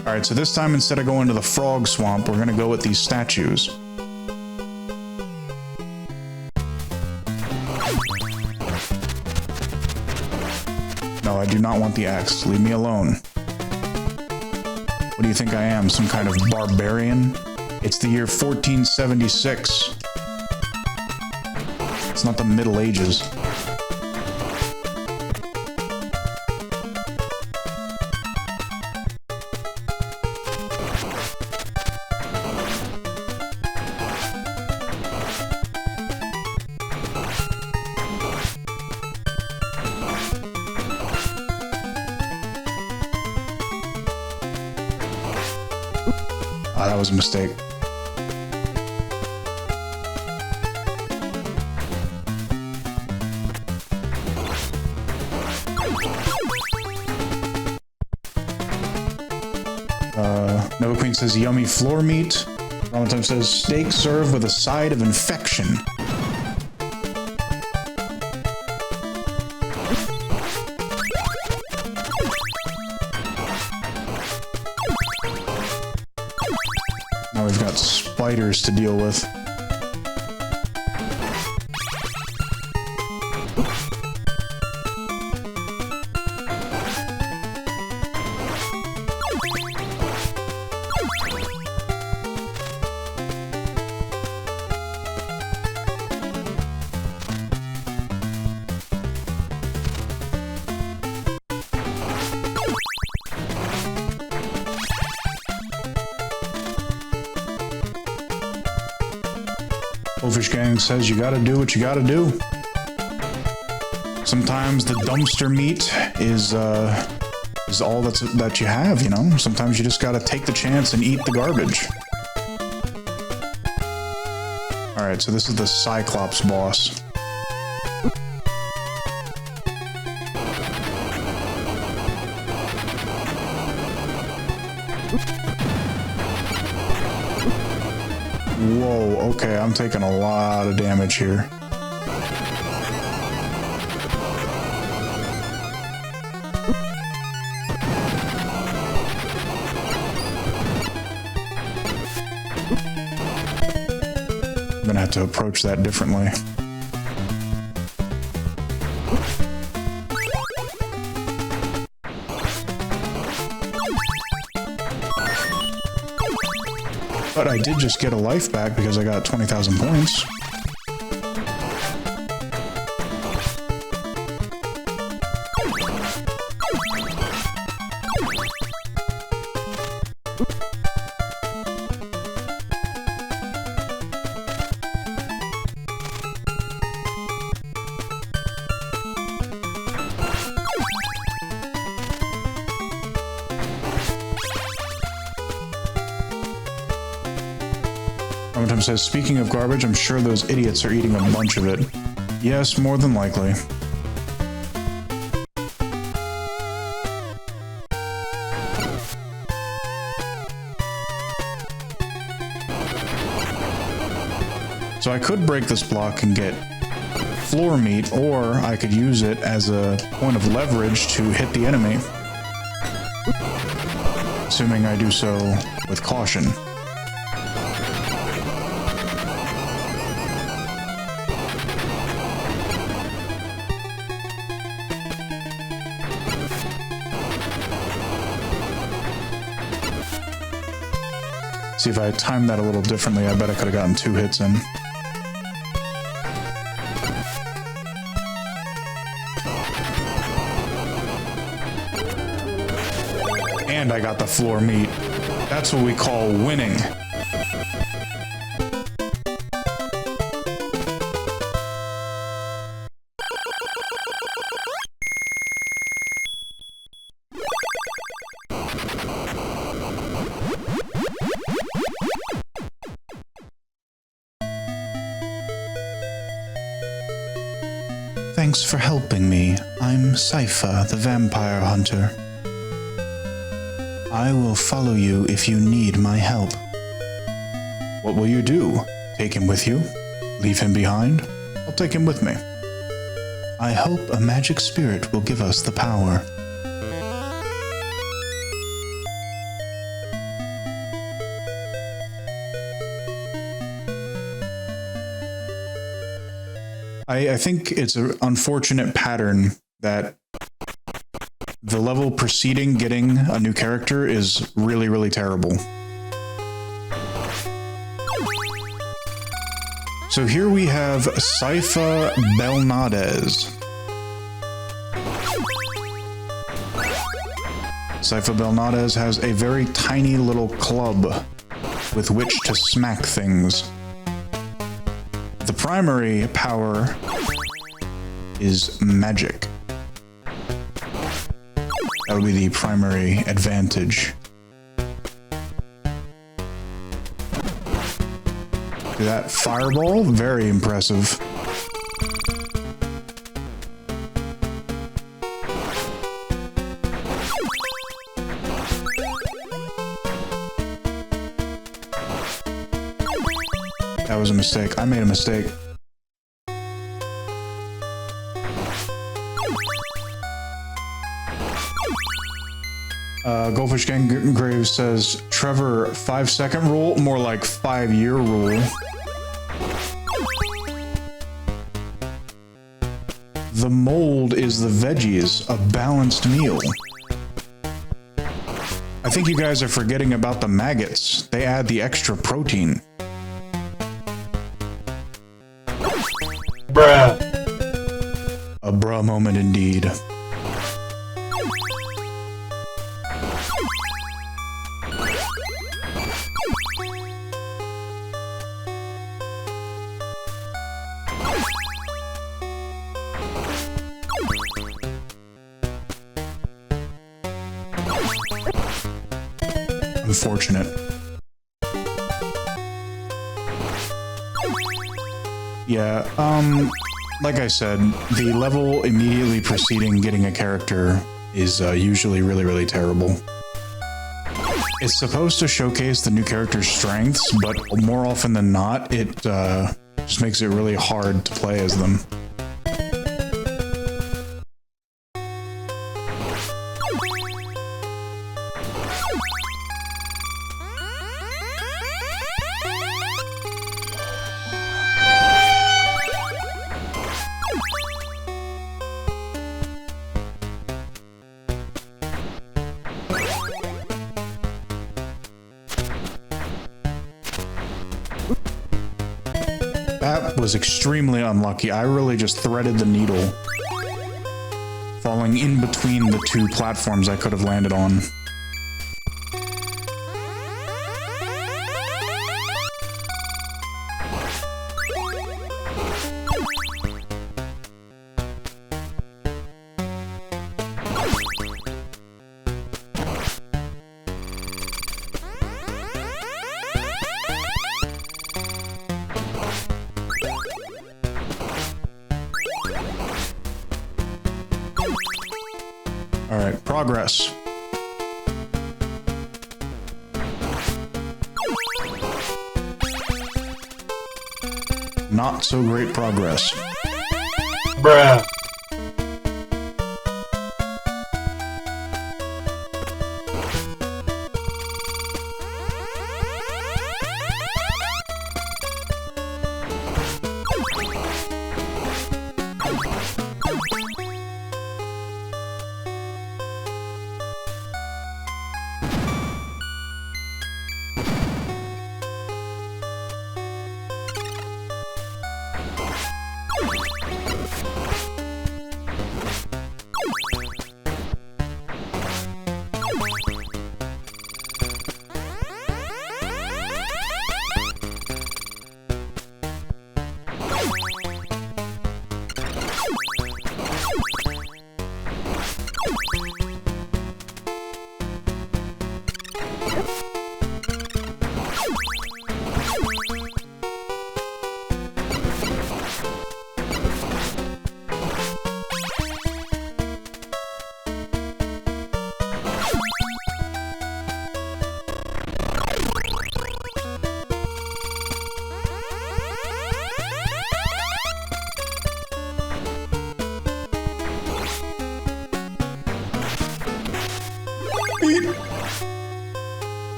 Alright, so this time instead of going to the frog swamp, we're gonna go with these statues. do not want the axe. Leave me alone. What do you think I am? Some kind of barbarian? It's the year 1476. It's not the Middle Ages. Ah, that was a mistake. Nova Queen says yummy floor meat. Ramatime says steak served with a side of infection. Now we've got spiders to deal with. Wolfish Gang says you gotta do what you gotta do. Sometimes the dumpster meat is all that you have, you know? Sometimes you just gotta take the chance and eat the garbage. Alright, so this is the Cyclops boss. Whoa, okay, I'm taking a lot of damage here. I'm gonna have to approach that differently. But I did just get a life back because I got 20,000 points. Ramatime says, speaking of garbage, I'm sure those idiots are eating a bunch of it. Yes, more than likely. So I could break this block and get floor meat, or I could use it as a point of leverage to hit the enemy. Assuming I do so with caution. See, if I had timed that a little differently, I bet I could have gotten 2 hits in. And I got the floor meat. That's what we call winning. Thanks for helping me. I'm Cypher, the vampire hunter. I will follow you if you need my help. What will you do? Take him with you? Leave him behind? I'll take him with me. I hope a magic spirit will give us the power. I think it's an unfortunate pattern that the level preceding getting a new character is really, really terrible. So here we have Saifa Belnades. Saifa Belnades has a very tiny little club with which to smack things. The primary power is magic. That would be the primary advantage. That fireball, very impressive. That was a mistake. I made a mistake. Goldfish Gang Grave says, Trevor, 5-second rule, more like 5-year rule. The mold is the veggies, a balanced meal. I think you guys are forgetting about the maggots. They add the extra protein. Bruh. A bruh moment indeed. Unfortunate. Yeah, like I said, the level immediately preceding getting a character is usually really, really terrible. It's supposed to showcase the new character's strengths, but more often than not, it just makes it really hard to play as them. That was extremely unlucky. I really just threaded the needle, falling in between the two platforms I could have landed on. All right, progress. Not so great progress. Bruh.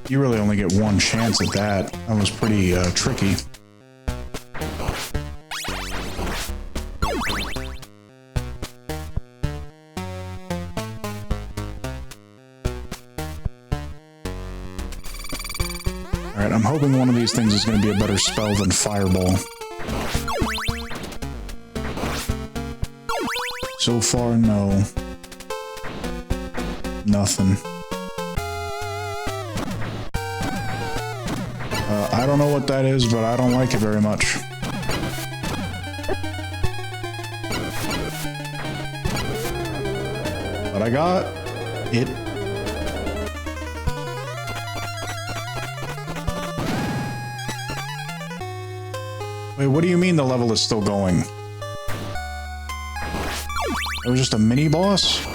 You really only get one chance at that. That was pretty tricky. Alright, I'm hoping one of these things is going to be a better spell than Fireball. So far, no. Nothing. I don't know what that is, but I don't like it very much. But I got it. Wait, what do you mean the level is still going? It was just a mini boss?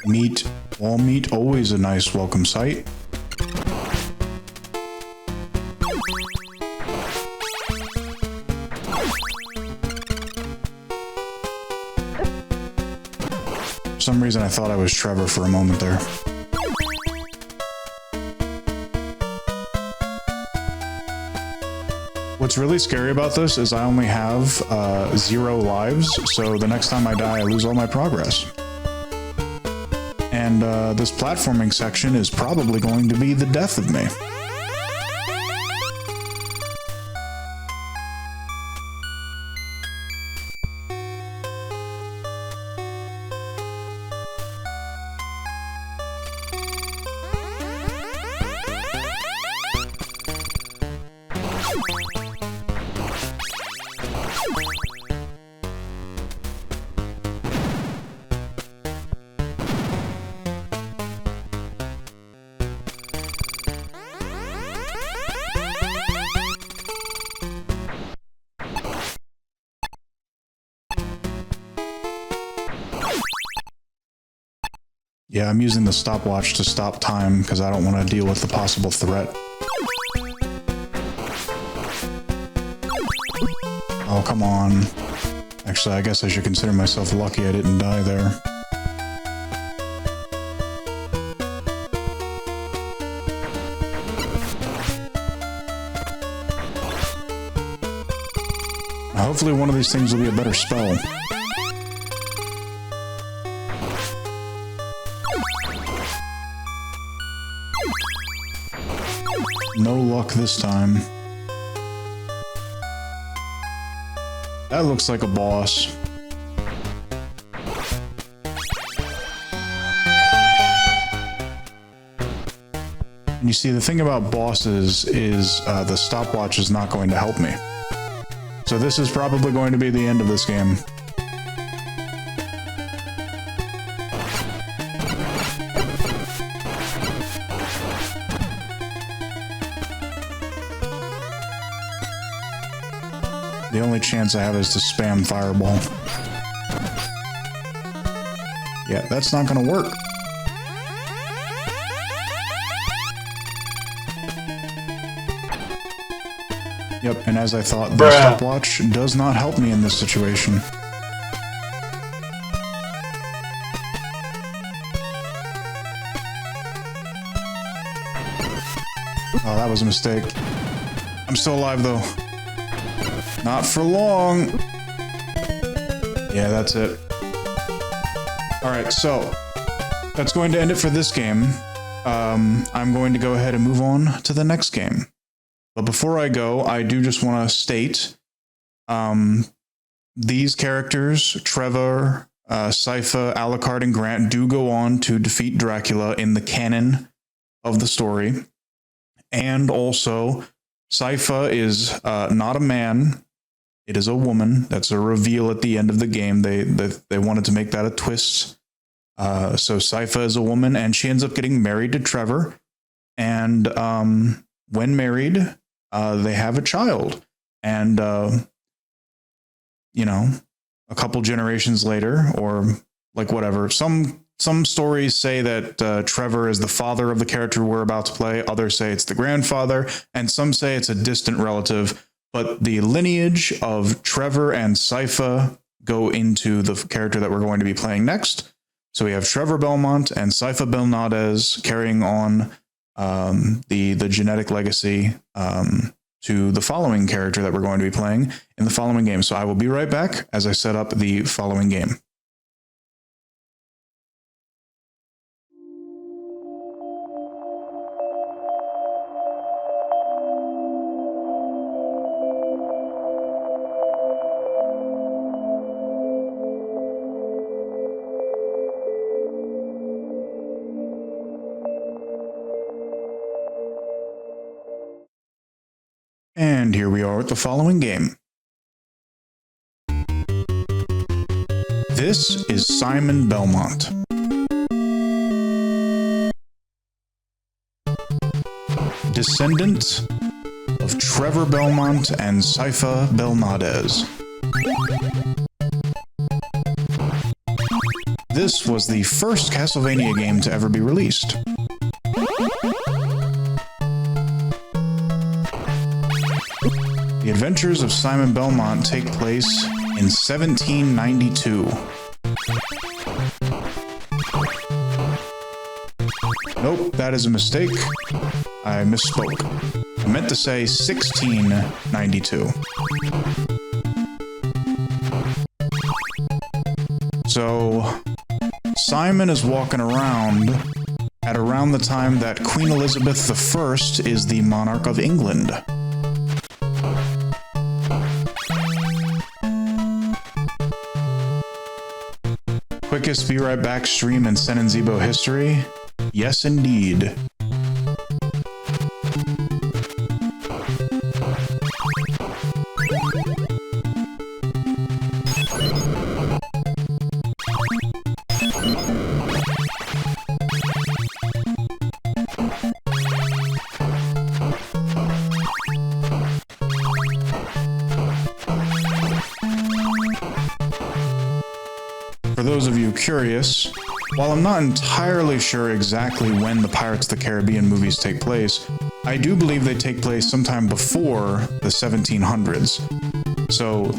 Meat. All meat, always a nice welcome sight. For some reason I thought I was Trevor for a moment there. What's really scary about this is I only have 0 lives, so the next time I die I lose all my progress. And this platforming section is probably going to be the death of me. Yeah, I'm using the stopwatch to stop time because I don't want to deal with the possible threat. Oh, come on. Actually, I guess I should consider myself lucky I didn't die there. Hopefully one of these things will be a better spell. No luck this time. That looks like a boss. And you see, the thing about bosses is the stopwatch is not going to help me. So this is probably going to be the end of this game. The only chance I have is to spam Fireball. Yeah, that's not gonna work. Yep, and as I thought, the stopwatch does not help me in this situation. Oh, that was a mistake. I'm still alive though. Not for long. Yeah, that's it. Alright, so that's going to end it for this game. I'm going to go ahead and move on to the next game. But before I go, I do just want to state these characters, Trevor, Sypha, Alucard, and Grant, do go on to defeat Dracula in the canon of the story. And also, Sypha is not a man. It is a woman. That's a reveal at the end of the game. They wanted to make that a twist. So Sypha is a woman, and she ends up getting married to Trevor. And when married, they have a child. And, you know, a couple generations later, or like whatever. Some stories say that Trevor is the father of the character we're about to play. Others say it's the grandfather, and some say it's a distant relative. But the lineage of Trevor and Sypha go into the character that we're going to be playing next. So we have Trevor Belmont and Sypha Belnades carrying on the genetic legacy to the following character that we're going to be playing in the following game. So I will be right back as I set up the following game. And here we are with the following game. This is Simon Belmont. Descendant of Trevor Belmont and Sypha Belnades. This was the first Castlevania game to ever be released. The adventures of Simon Belmont take place in 1792. Nope, that is a mistake. I misspoke. I meant to say 1692. So, Simon is walking around at around the time that Queen Elizabeth I is the monarch of England. Quickest Be Right Back stream in Sen and Zebo history? Yes, indeed. For those of you curious, while I'm not entirely sure exactly when the Pirates of the Caribbean movies take place, I do believe they take place sometime before the 1700s. So,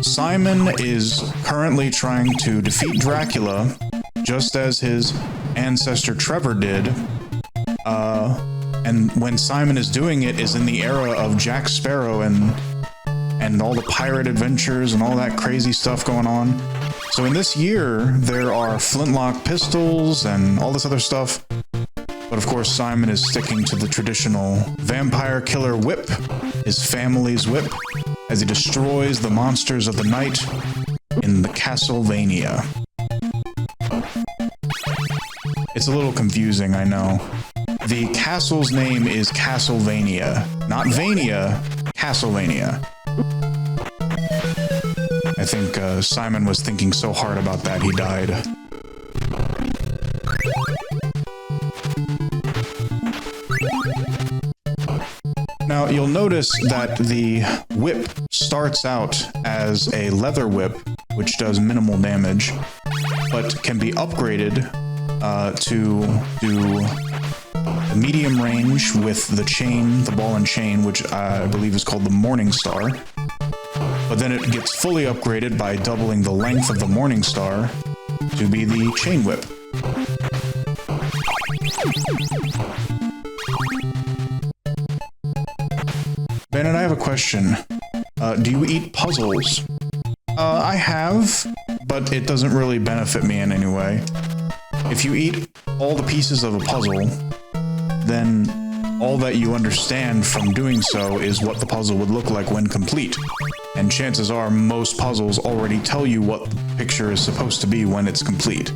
Simon is currently trying to defeat Dracula, just as his ancestor Trevor did, and when Simon is doing it is in the era of Jack Sparrow and all the pirate adventures and all that crazy stuff going on. So in this year, there are flintlock pistols and all this other stuff. But of course, Simon is sticking to the traditional vampire killer whip, his family's whip, as he destroys the monsters of the night in the Castlevania. It's a little confusing, I know. The castle's name is Castlevania, not Vania, Castlevania. I think Simon was thinking so hard about that he died. Now, you'll notice that the whip starts out as a leather whip, which does minimal damage, but can be upgraded to do medium range with the chain, the ball and chain, which I believe is called the Morning Star. But then it gets fully upgraded by doubling the length of the Morning Star to be the chain whip. Bennett, I have a question. Do you eat puzzles? I have, but it doesn't really benefit me in any way. If you eat all the pieces of a puzzle, then all that you understand from doing so is what the puzzle would look like when complete. And chances are most puzzles already tell you what the picture is supposed to be when it's complete.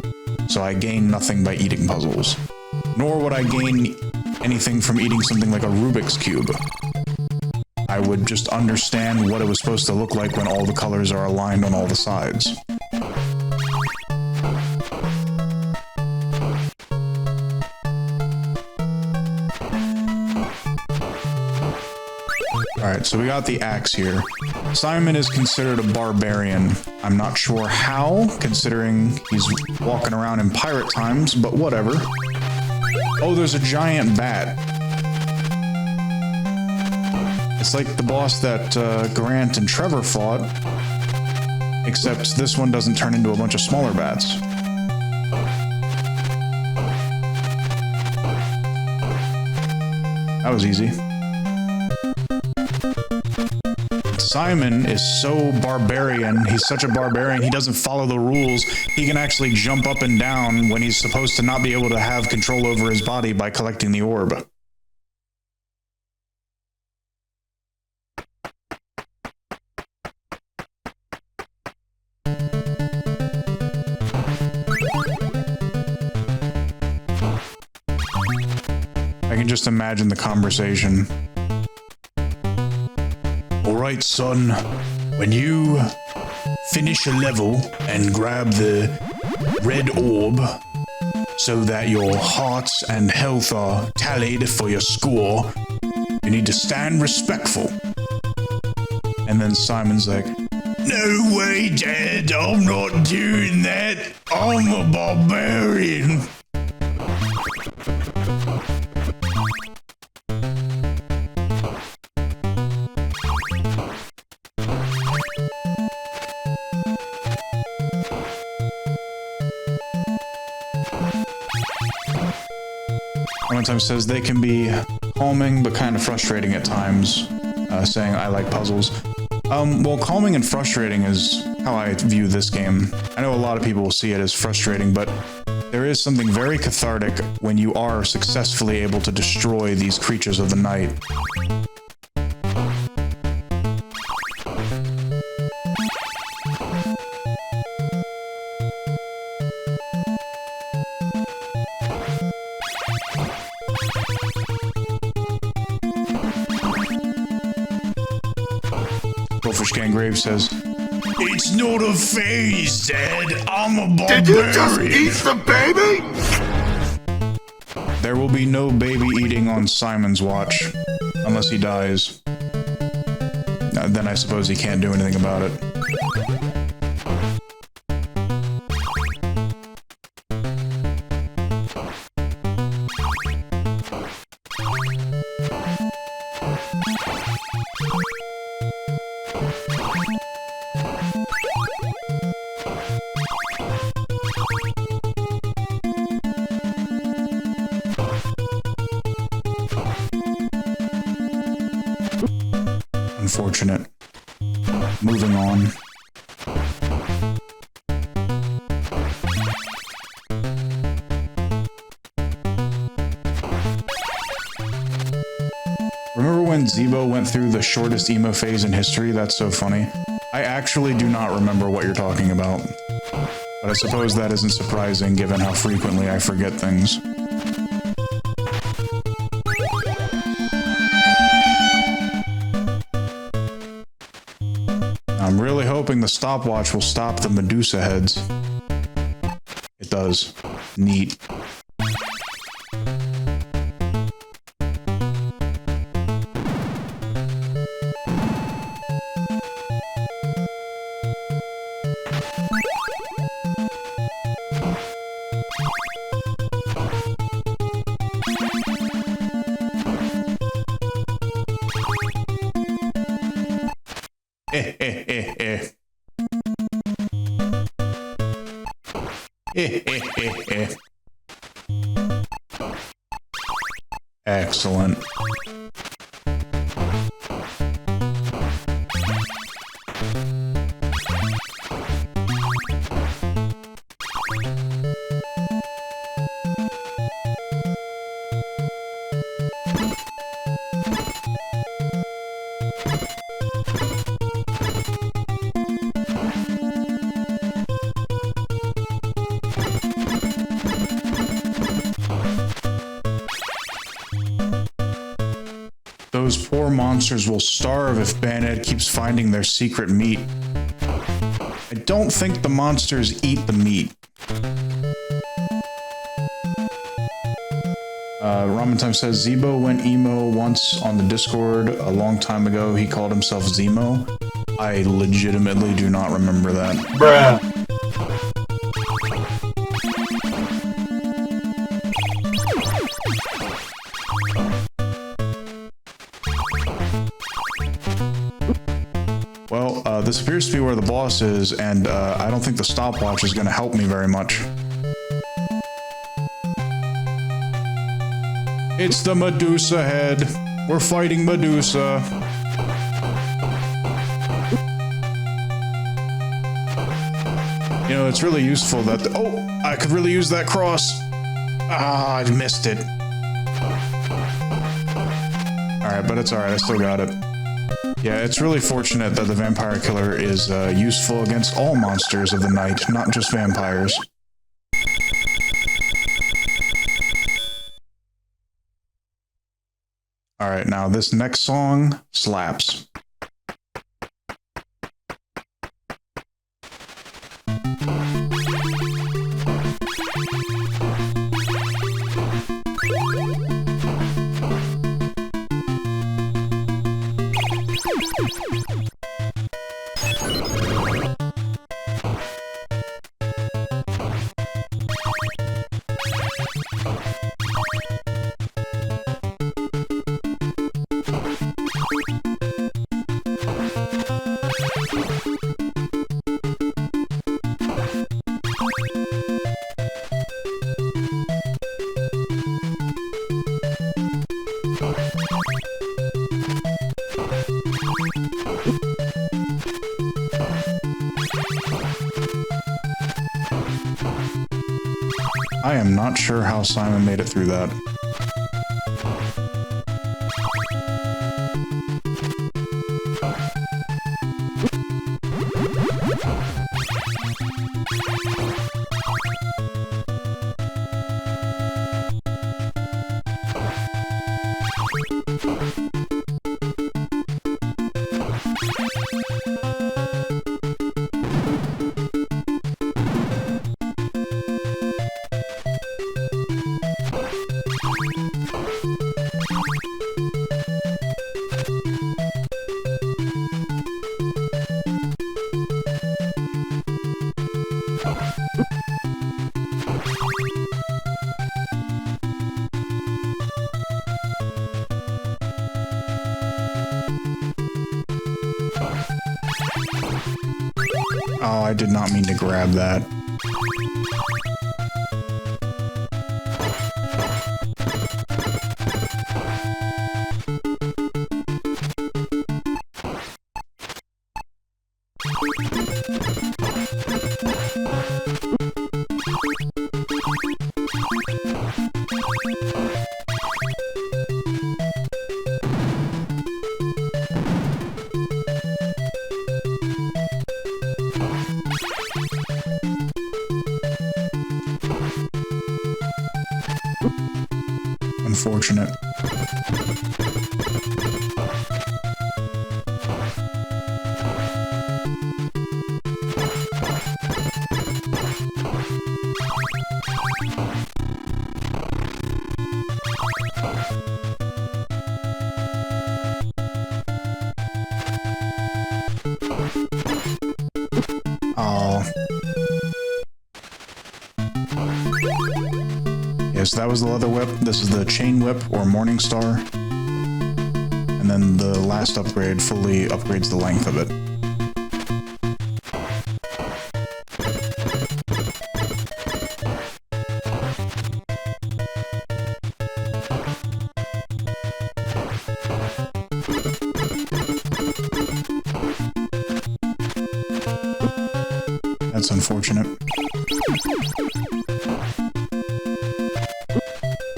So I gain nothing by eating puzzles. Nor would I gain anything from eating something like a Rubik's Cube. I would just understand what it was supposed to look like when all the colors are aligned on all the sides. Alright, Alright, so we got the axe here. Simon is considered a barbarian. I'm not sure how, considering he's walking around in pirate times, but whatever. Oh, there's a giant bat. It's like the boss that Grant and Trevor fought, except this one doesn't turn into a bunch of smaller bats. That was easy. Simon is so barbarian, he's such a barbarian, he doesn't follow the rules. He can actually jump up and down when he's supposed to not be able to have control over his body by collecting the orb. I can just imagine the conversation. Alright, son, when you finish a level and grab the red orb so that your hearts and health are tallied for your score, you need to stand respectful. And then Simon's like, No way, Dad, I'm not doing that. I'm a barbarian. one time says they can be calming but kind of frustrating at times, saying I like puzzles. Well, calming and frustrating is how I view this game. I know a lot of people will see it as frustrating, but there is something very cathartic when you are successfully able to destroy these creatures of the night. Wolfish Gangrave says, It's not a phase, Dad. I'm a barbarian. Did you just eat the baby? there will be no baby eating on Simon's watch, unless he dies. Then I suppose he can't do anything about it. Unfortunate. Moving on. Remember when Zebo went through the shortest emo phase in history? That's so funny. I actually do not remember what you're talking about. But I suppose that isn't surprising given how frequently I forget things. I'm really hoping the stopwatch will stop the Medusa heads. It does. Neat. Excellent. Those poor monsters will starve if Bayonet keeps finding their secret meat. I don't think the monsters eat the meat. Ramen Time says, Zebo went emo once on the Discord a long time ago. He called himself Zemo. I legitimately do not remember that. Bruh. Well, this appears to be where the boss is, and I don't think the stopwatch is going to help me very much. It's the Medusa head. We're fighting Medusa. You know, it's really useful that... oh, I could really use that cross. Ah, I missed it. Alright, but it's alright. I still got it. Yeah, it's really fortunate that the Vampire Killer is useful against all monsters of the night, not just vampires. Alright, now this next song slaps. I am not sure how Simon made it through that. Oh, I did not mean to grab that. Unfortunate. Oh. Yes, that was the leather whip. This is the chain whip or morning star. And then the last upgrade fully upgrades the length of it. That's unfortunate.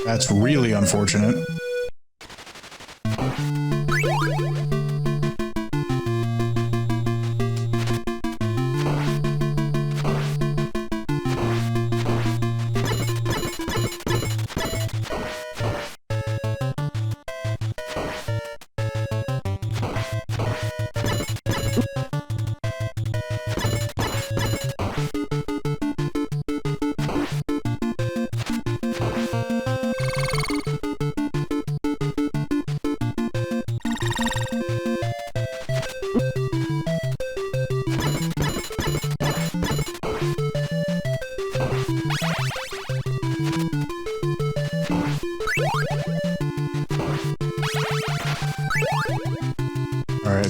That's really unfortunate.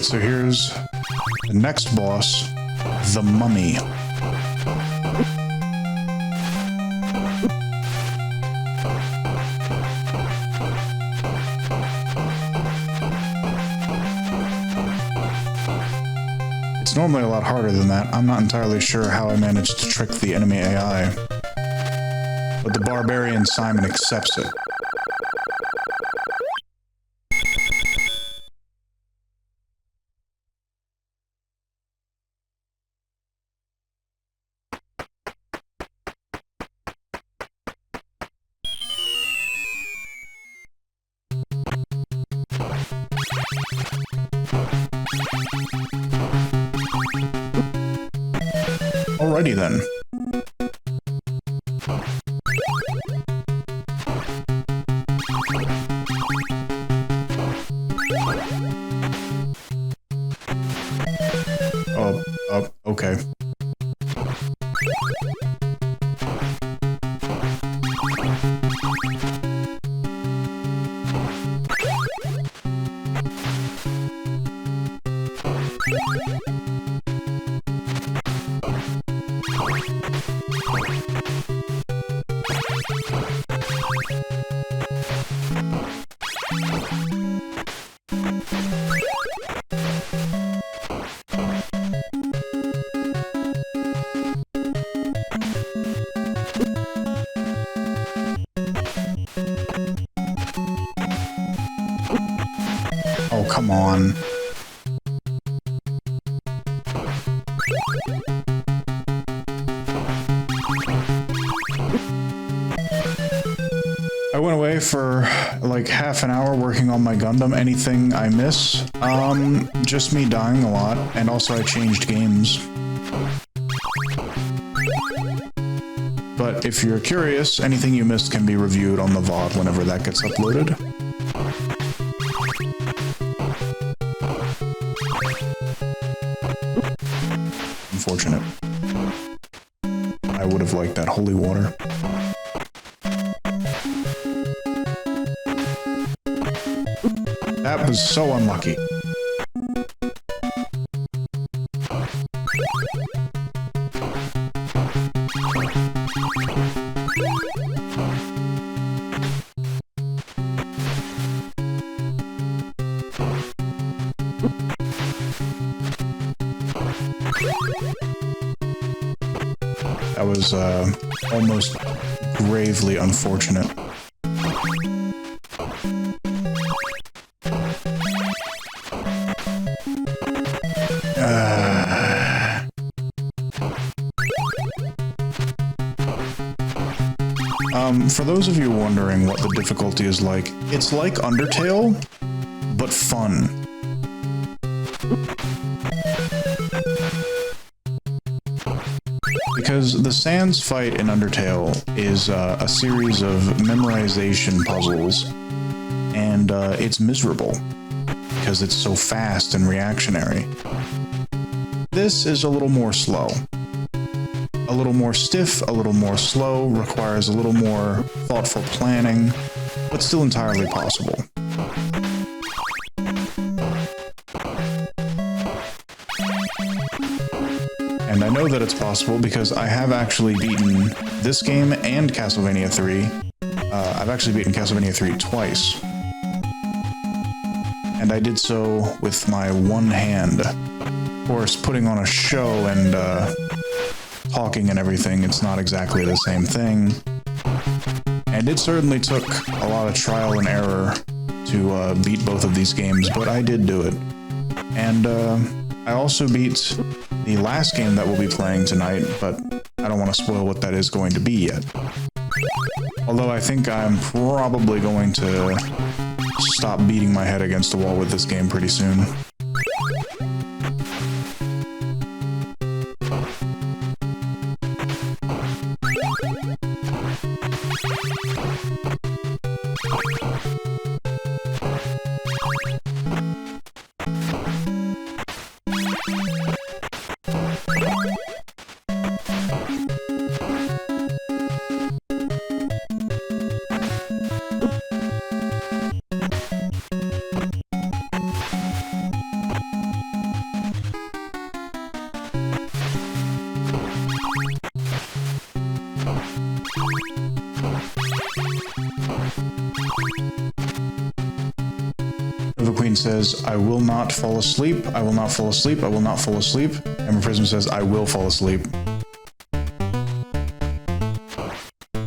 Alright, so here's the next boss, the Mummy. It's normally a lot harder than that. I'm not entirely sure how I managed to trick the enemy AI. But the barbarian Simon accepts it. Alrighty then. Okay. Oh, come on. I went away for like half an hour working on my Gundam. Anything I miss? Just me dying a lot, and also I changed games. But if you're curious, anything you missed can be reviewed on the VOD whenever that gets uploaded. Unfortunate. I would have liked that holy water. That was so unlucky. That was almost gravely unfortunate. For those of you wondering what the difficulty is like, it's like Undertale, but fun. Because the Sans fight in Undertale is a series of memorization puzzles, and it's miserable, because it's so fast and reactionary. This is a little more slow. A little more stiff, a little more slow, requires a little more thoughtful planning, but still entirely possible. And I know that it's possible because I have actually beaten this game and Castlevania 3. I've actually beaten Castlevania 3 twice. And I did so with my one hand. Of course, putting on a show and talking and everything, it's not exactly the same thing. And it certainly took a lot of trial and error to beat both of these games, but I did do it. And I also beat the last game that we'll be playing tonight, but I don't want to spoil what that is going to be yet. Although I think I'm probably going to stop beating my head against the wall with this game pretty soon. Nova Queen says, I will not fall asleep. I will not fall asleep. I will not fall asleep. Ember Prism says, I will fall asleep.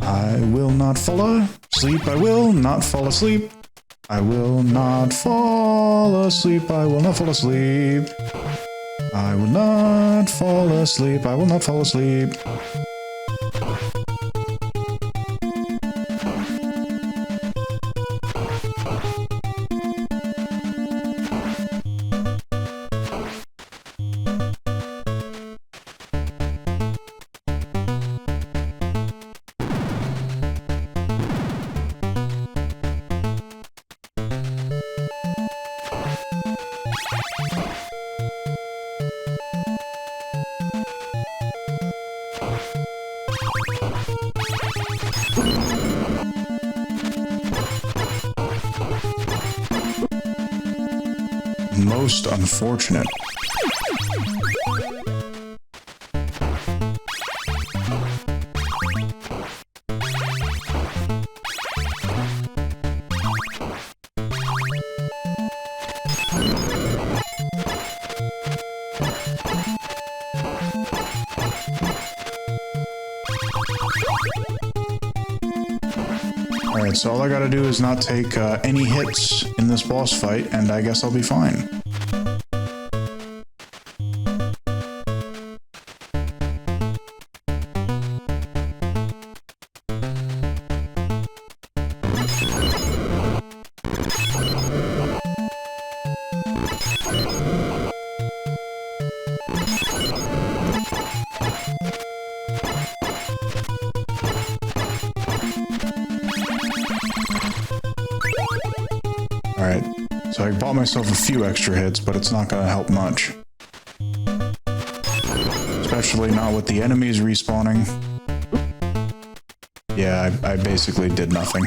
I will not fall asleep. I will not fall asleep. I will not fall asleep. I will not fall asleep. I will not fall asleep. I will not fall asleep. Most unfortunate. Alright, so all I gotta do is not take any hits in this boss fight, and I guess I'll be fine. Alright, so I bought myself a few extra hits, but it's not gonna help much. Especially not with the enemies respawning. Yeah, I basically did nothing.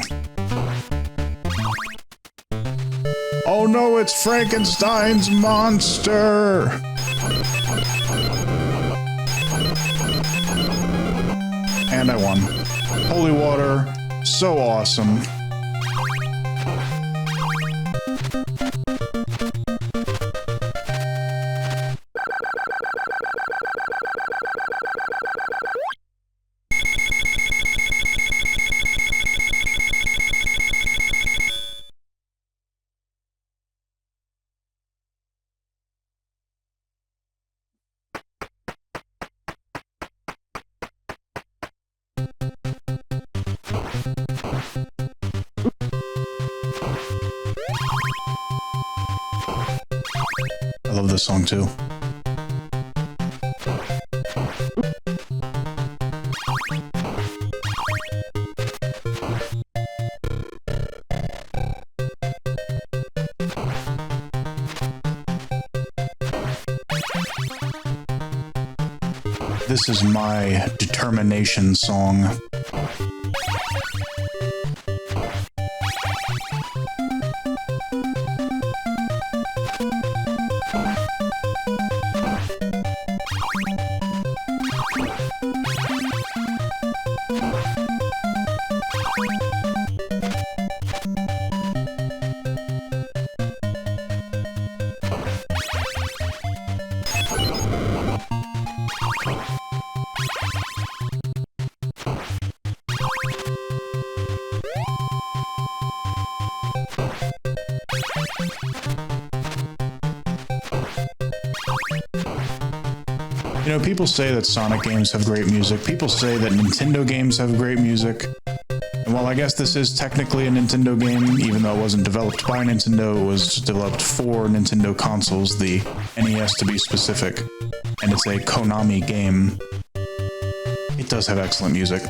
Oh no, it's Frankenstein's monster! And I won. Holy water, so awesome. I love this song too. This is my determination song. You know, people say that Sonic games have great music. People say that Nintendo games have great music. And while I guess this is technically a Nintendo game, even though it wasn't developed by Nintendo, it was developed for Nintendo consoles, the NES to be specific. And it's a Konami game. It does have excellent music.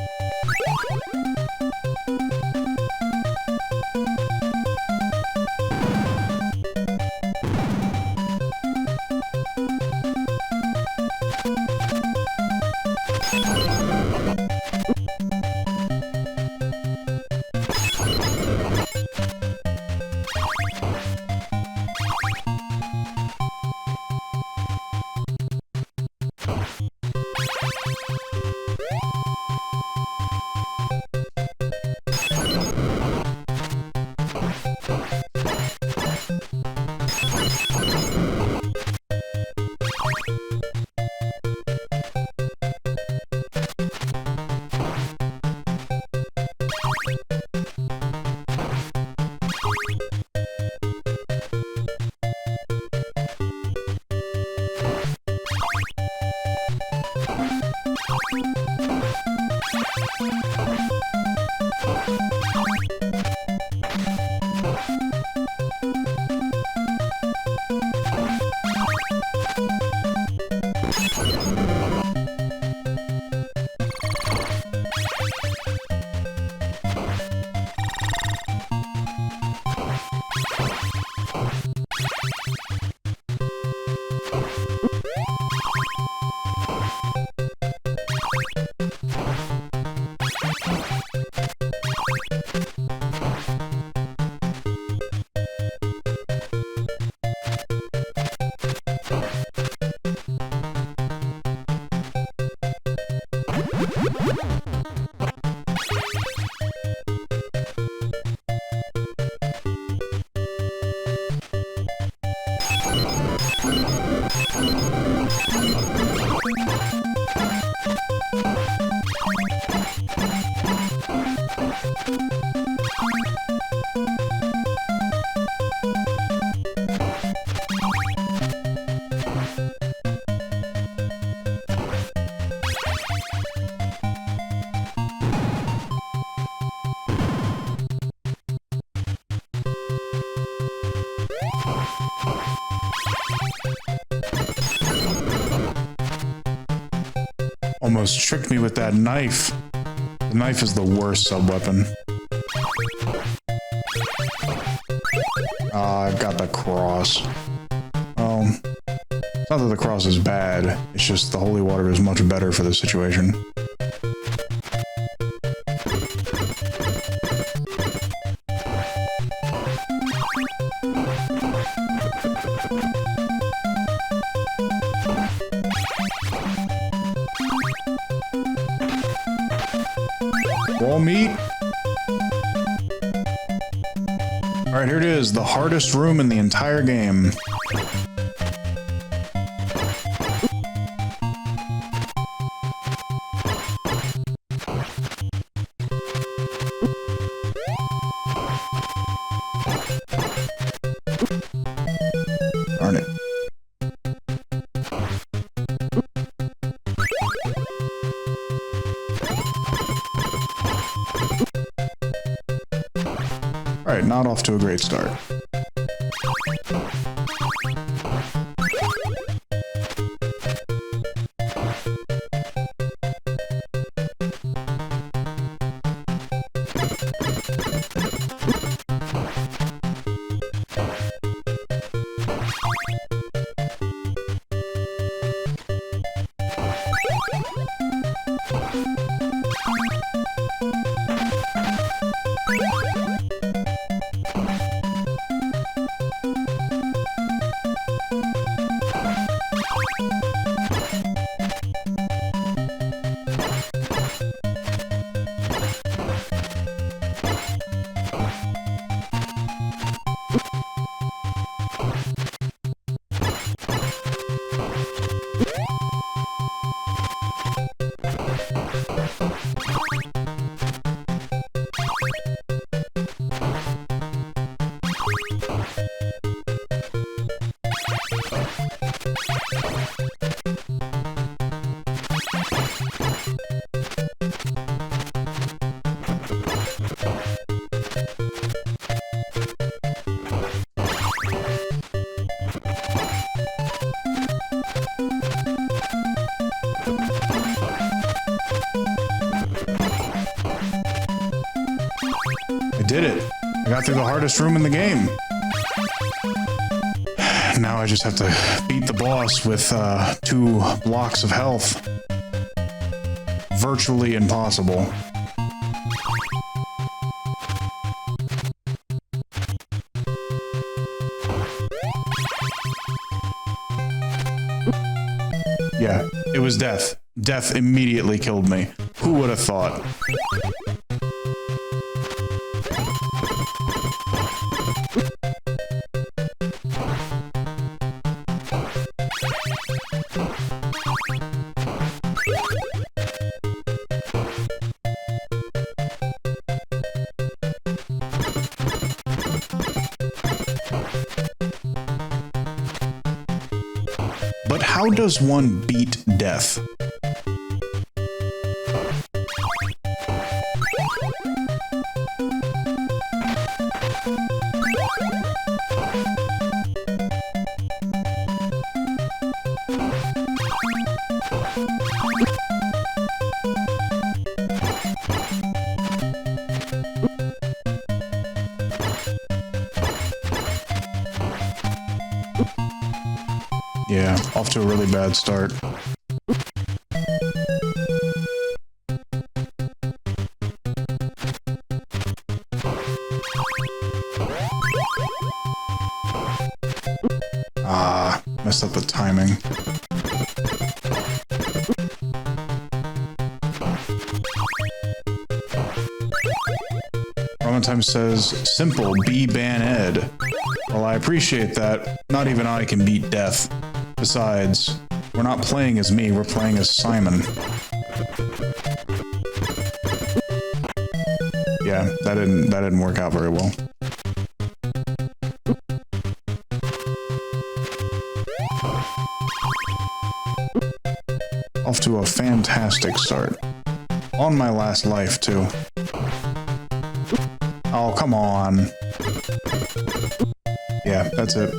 Almost tricked me with that knife. The knife is the worst sub-weapon. Ah, I've got the cross. It's not that the cross is bad, it's just the holy water is much better for this situation. Raw meat. Alright, here it is, the hardest room in the entire game. Darn it. Alright, not off to a great start. I did it. I got through the hardest room in the game. Now I just have to beat the boss with 2 blocks of health. Virtually impossible. Yeah, it was death. Death immediately killed me. Who would have thought? But how does one beat death? off to a really bad start. Ah, messed up the timing. Time says, simple, B ban Ed. Well, I appreciate that. Not even I can beat death. Besides, we're not playing as me, we're playing as Simon. Yeah, that didn't work out very well. Off to a fantastic start. On my last life, too. Oh, come on. Yeah, that's it.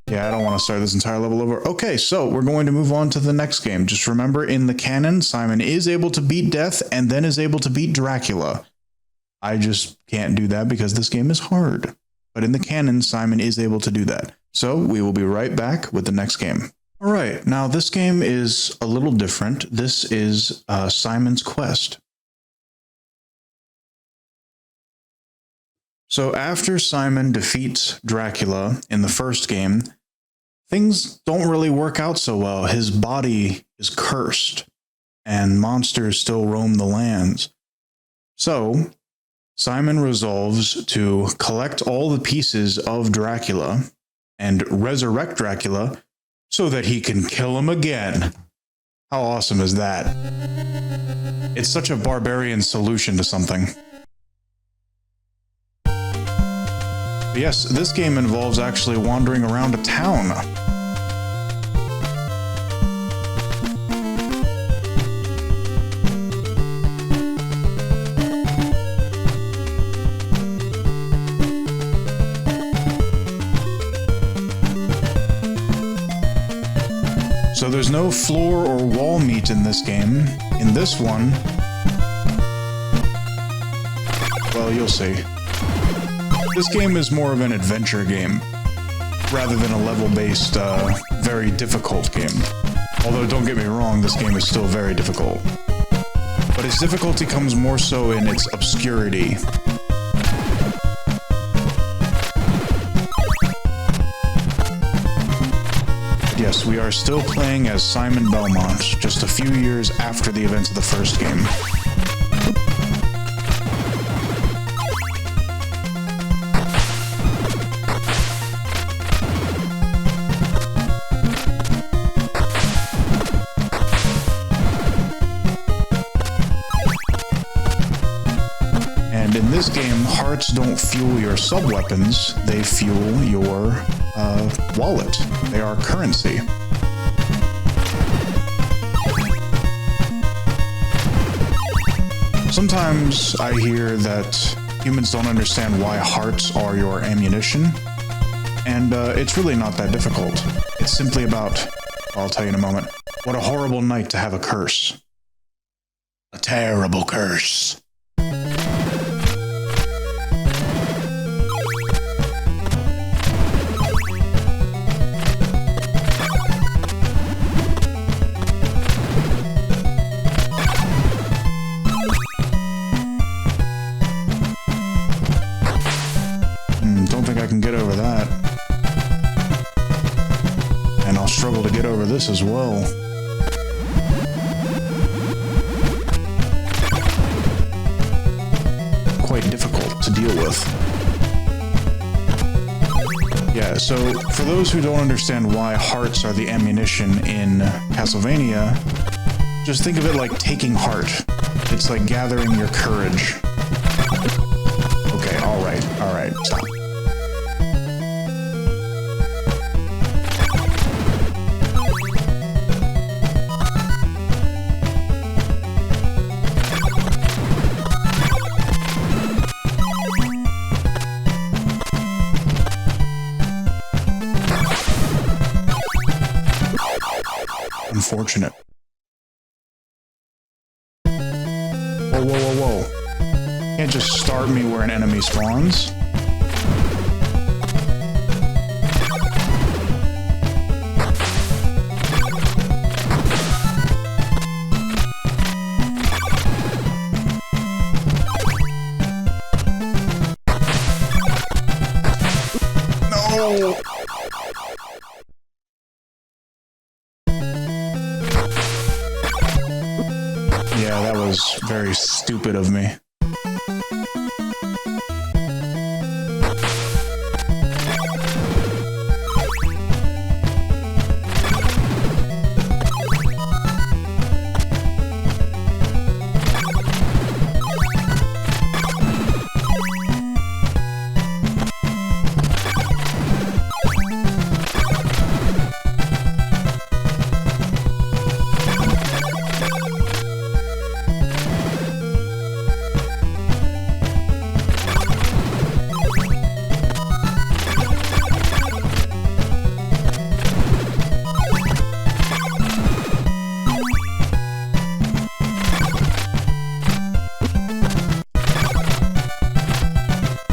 Yeah, I don't want to start this entire level over. Okay, so we're going to move on to the next game. Just remember, in the canon, Simon is able to beat Death and then is able to beat Dracula. I just can't do that because this game is hard. But in the canon, Simon is able to do that. So we will be right back with the next game. All right, now this game is a little different. This is Simon's Quest. So after Simon defeats Dracula in the first game, things don't really work out so well. His body is cursed, and monsters still roam the lands. So Simon resolves to collect all the pieces of Dracula and resurrect Dracula so that he can kill him again. How awesome is that? It's such a barbarian solution to something. Yes, this game involves actually wandering around a town. So there's no floor or wall meat in this game. In this one, well, you'll see. This game is more of an adventure game, rather than a level-based, very difficult game. Although, don't get me wrong, this game is still very difficult. But its difficulty comes more so in its obscurity. Yes, we are still playing as Simon Belmont, just a few years after the events of the first game. In this game, hearts don't fuel your sub-weapons, they fuel your wallet. They are currency. Sometimes I hear that humans don't understand why hearts are your ammunition, and it's really not that difficult. It's simply about, I'll tell you in a moment, what a horrible night to have a curse. A terrible curse. This as well. Quite difficult to deal with. Yeah, so for those who don't understand why hearts are the ammunition in Castlevania, just think of it like taking heart. It's like gathering your courage. Okay, alright, stop. Unfortunate. Whoa. Can't just start me where an enemy spawns. was very stupid of me.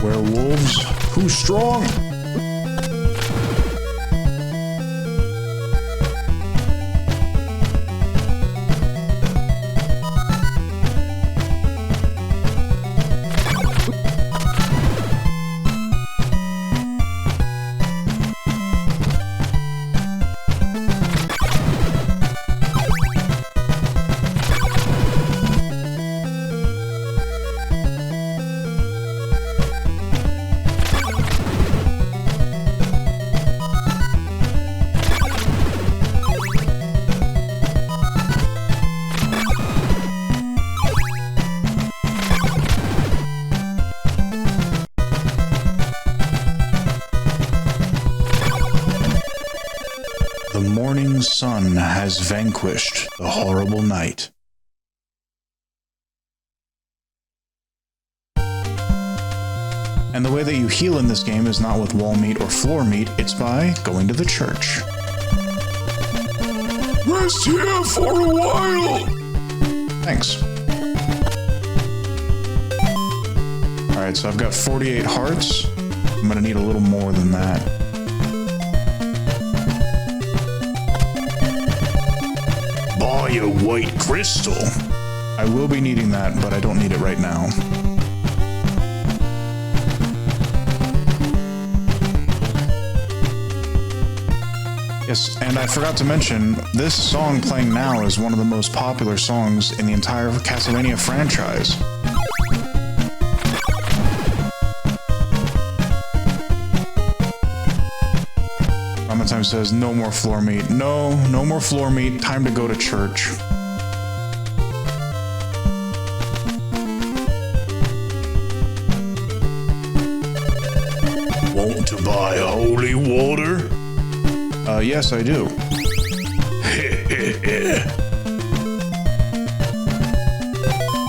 Werewolves, who's strong? The morning sun has vanquished the horrible night. And the way that you heal in this game is not with wall meat or floor meat, it's by going to the church. Rest here for a while. Thanks. Alright, so I've got 48 hearts. I'm gonna need a little more than that. Buy a white crystal. I will be needing that, but I don't need it right now. Yes, and I forgot to mention, this song playing now is one of the most popular songs in the entire Castlevania franchise. Time says no more floor meat. No more floor meat. Time to go to church. Want to buy holy water? Yes, I do.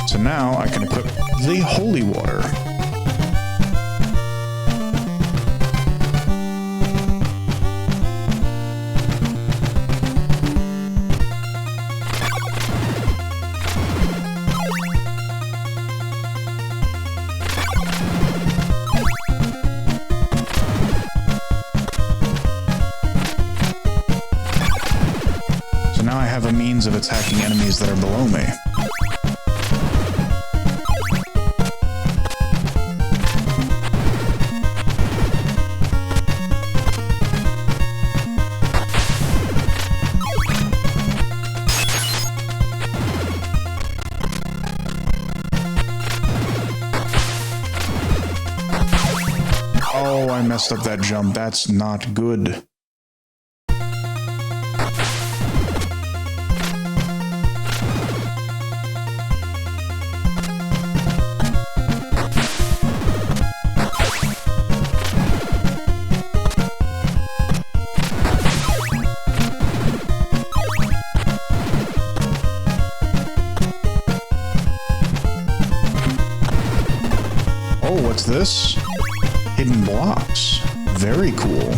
So now I can equip the holy water. Now I have a means of attacking enemies that are below me. Oh, I messed up that jump. That's not good. Oh, what's this? Hidden blocks. Very cool.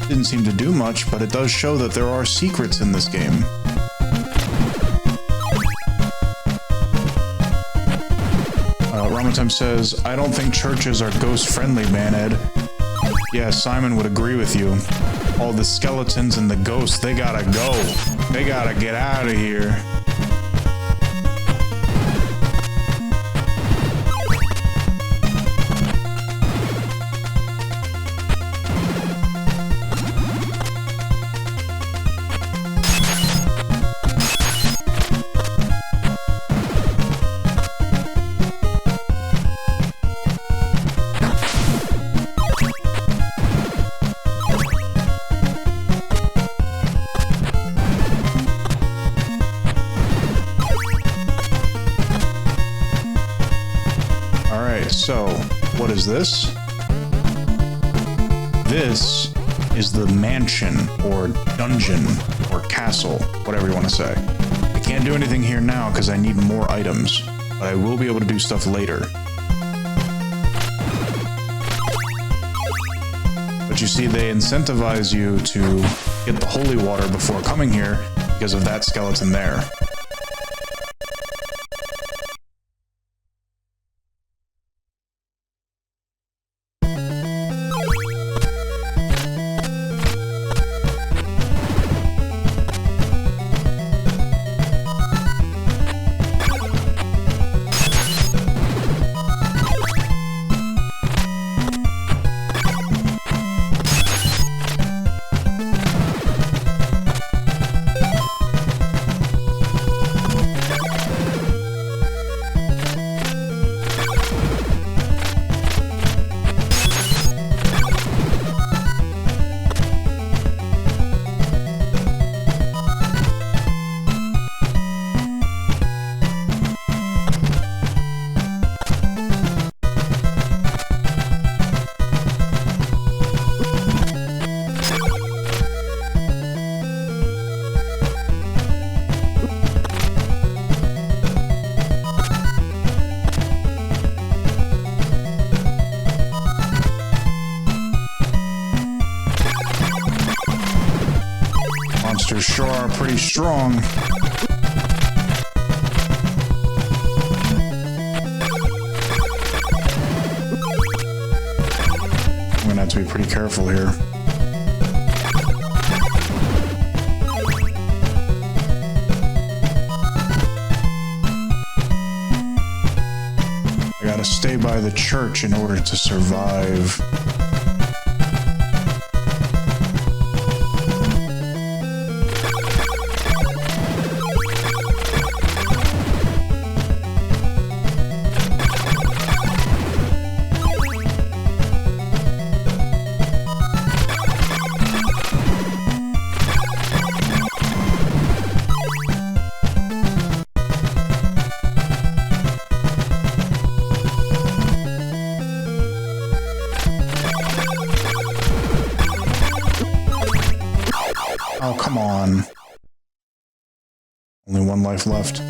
Didn't seem to do much, but it does show that there are secrets in this game. Ramatem says, I don't think churches are ghost-friendly, Banhead. Yeah, Simon would agree with you. All the skeletons and the ghosts, they gotta go. They gotta get out of here. what is this? This is the mansion, or dungeon, or castle, whatever you want to say. I can't do anything here now because I need more items, but I will be able to do stuff later. But you see, they incentivize you to get the holy water before coming here because of that skeleton there. Monsters sure are pretty strong. I'm gonna have to be pretty careful here. I gotta stay by the church in order to survive. Oh, come on. Only one life left.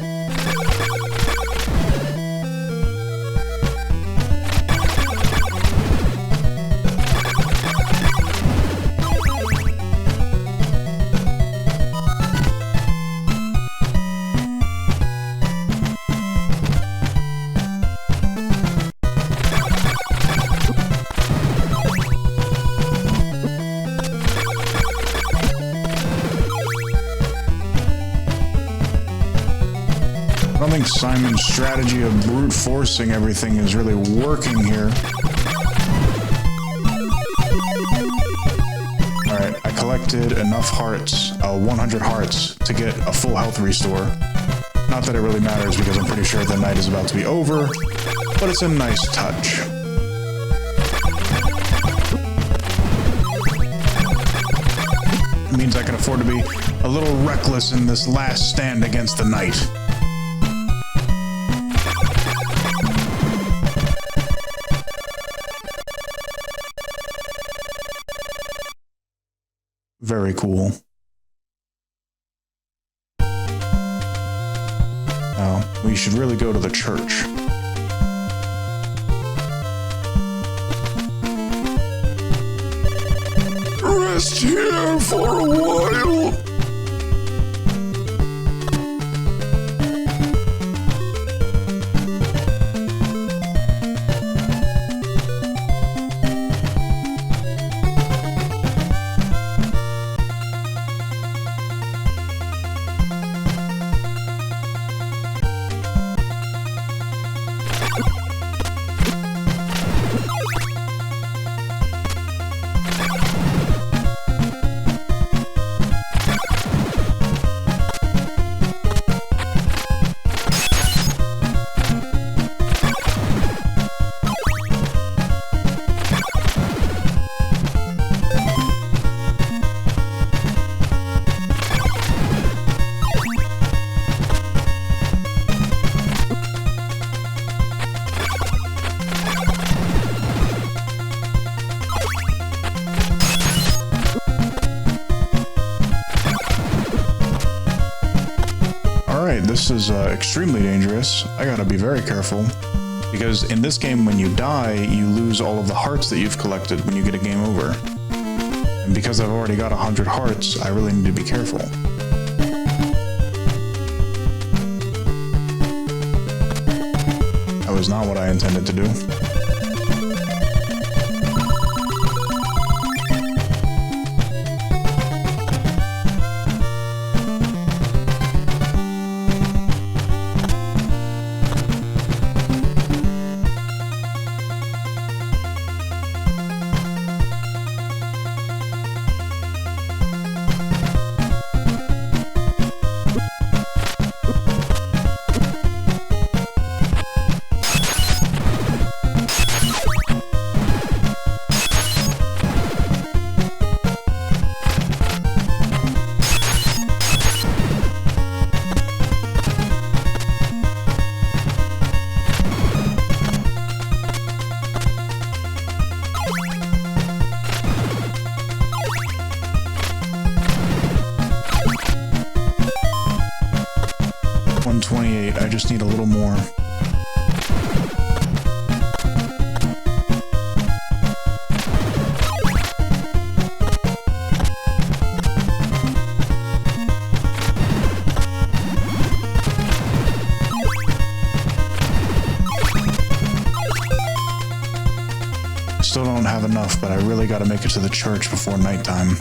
I don't think Simon's strategy of brute forcing everything is really working here. Alright, I collected enough hearts, 100 hearts, to get a full health restore. Not that it really matters because I'm pretty sure the night is about to be over, but it's a nice touch. It means I can afford to be a little reckless in this last stand against the night. Very cool. Now, we should really go to the church. Rest here for a while. Alright, this is extremely dangerous. I gotta be very careful. Because in this game, when you die, you lose all of the hearts that you've collected when you get a game over. And because I've already got 100 hearts, I really need to be careful. That was not what I intended to do. I just need a little more. Still don't have enough, but I really gotta make it to the church before nighttime.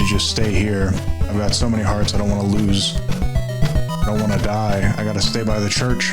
Just stay here. I've got so many hearts I don't want to lose. I don't want to die. I gotta stay by the church.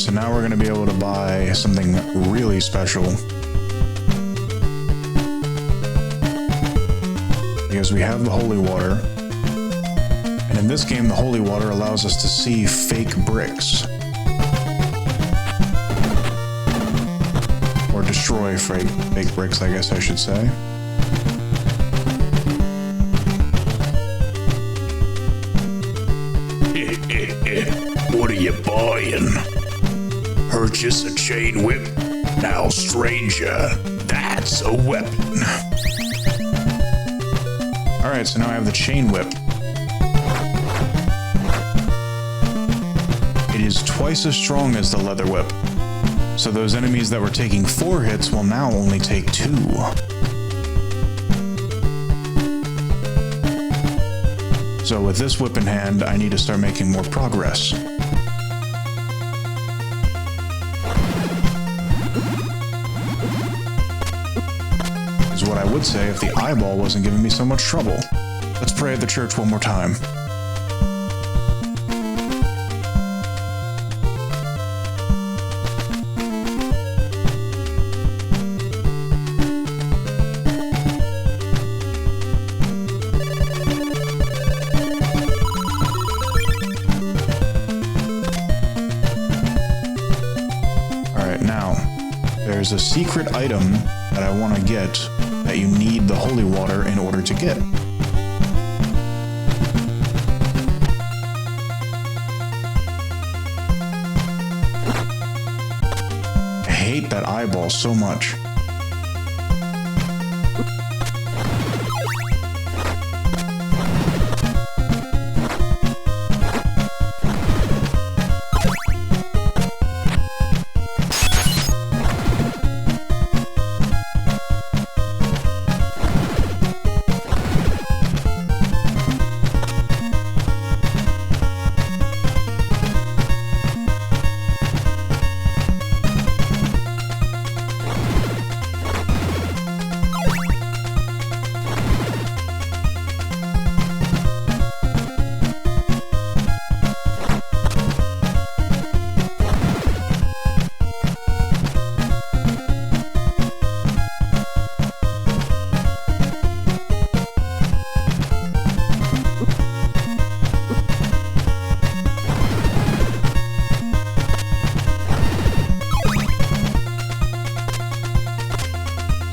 so now we're going to be able to buy something really special. Because we have the holy water. And in this game, the holy water allows us to see fake bricks. Or destroy fake bricks, I guess I should say. What are you buying? Purchase a chain whip? Now, stranger, that's a weapon. Alright, so now I have the chain whip. It is twice as strong as the leather whip. So those enemies that were taking 4 hits will now only take 2. So with this whip in hand, I need to start making more progress. Is what I would say if the eyeball wasn't giving me so much trouble. Let's pray at the church one more time. There's a secret item that I want to get that you need the holy water in order to get. I hate that eyeball so much.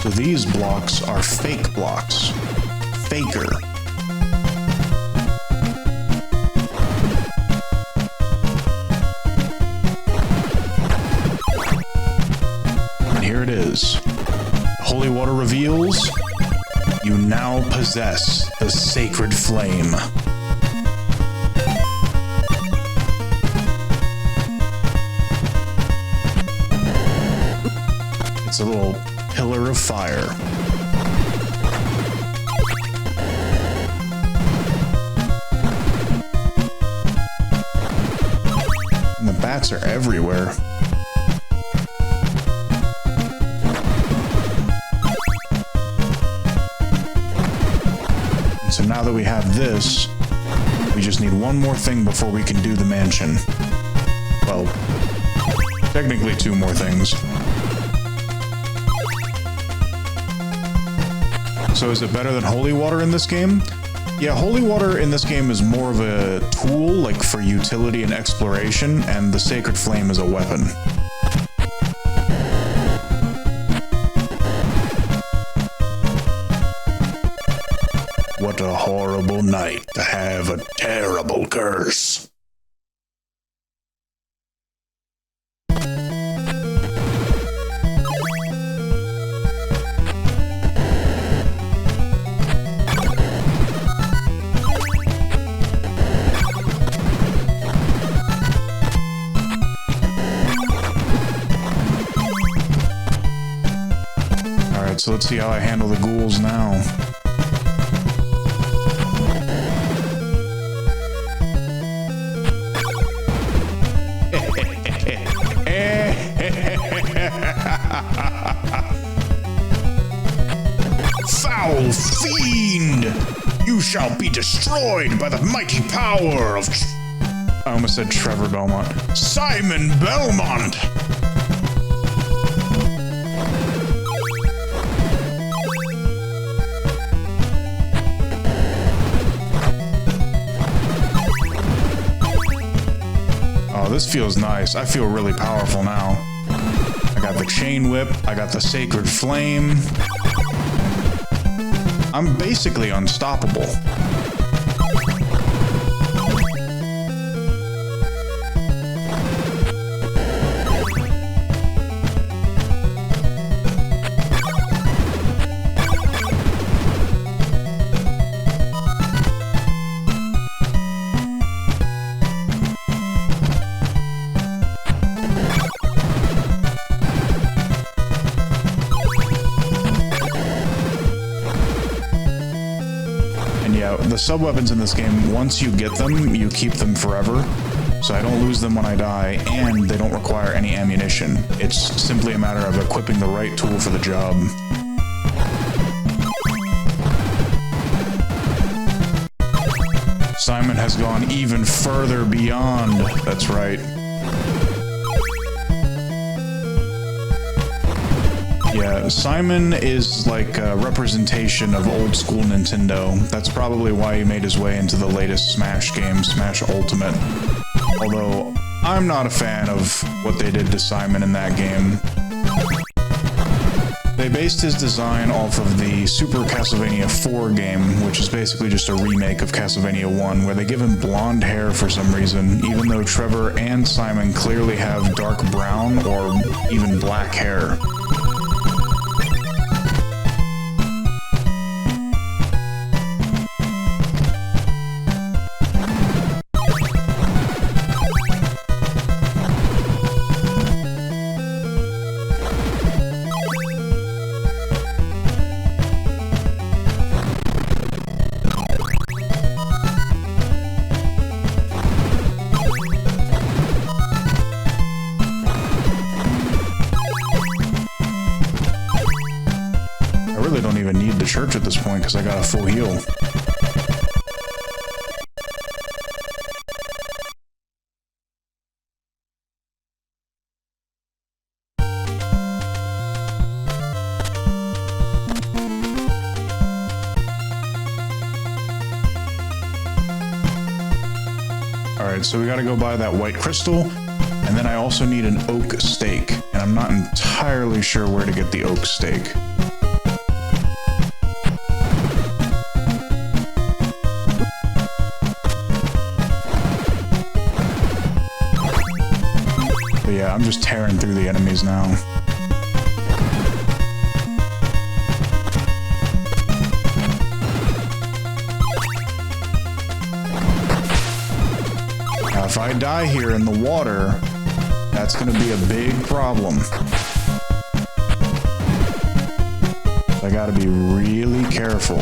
So these blocks are fake blocks. Faker. And here it is. Holy water reveals you now possess the sacred flame. It's a little pillar of fire. And the bats are everywhere. And so now that we have this, we just need one more thing before we can do the mansion. Well, technically 2 more things. So is it better than holy water in this game? Yeah, holy water in this game is more of a tool, like for utility and exploration, and the sacred flame is a weapon. What a horrible night to have a terrible curse. So let's see how I handle the ghouls now. Foul fiend! You shall be destroyed by the mighty power I almost said Trevor Belmont. Simon Belmont! Oh, this feels nice. I feel really powerful now. I got the chain whip. I got the sacred flame. I'm basically unstoppable. The sub-weapons in this game, once you get them, you keep them forever. So I don't lose them when I die, and they don't require any ammunition. It's simply a matter of equipping the right tool for the job. Simon has gone even further beyond. That's right. Yeah, Simon is like a representation of old school Nintendo. That's probably why he made his way into the latest Smash game, Smash Ultimate. Although, I'm not a fan of what they did to Simon in that game. They based his design off of the Super Castlevania 4 game, which is basically just a remake of Castlevania 1, where they give him blonde hair for some reason, even though Trevor and Simon clearly have dark brown or even black hair. Church at this point because I got a full heal. Alright, so we gotta go buy that white crystal, and then I also need an oak stake, and I'm not entirely sure where to get the oak stake. Yeah, I'm just tearing through the enemies now. Now, if I die here in the water, that's going to be a big problem. I got to be really careful.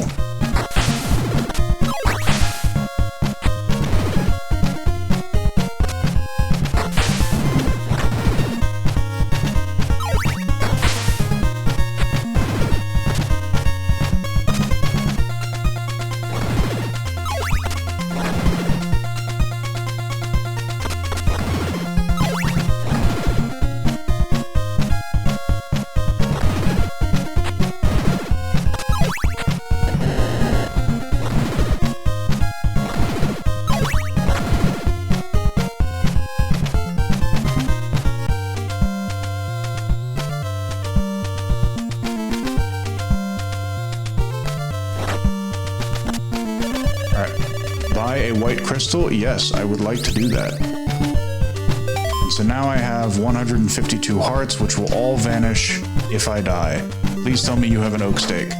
Buy a white crystal? Yes, I would like to do that. And so now I have 152 hearts, which will all vanish if I die. Please tell me you have an oak stake.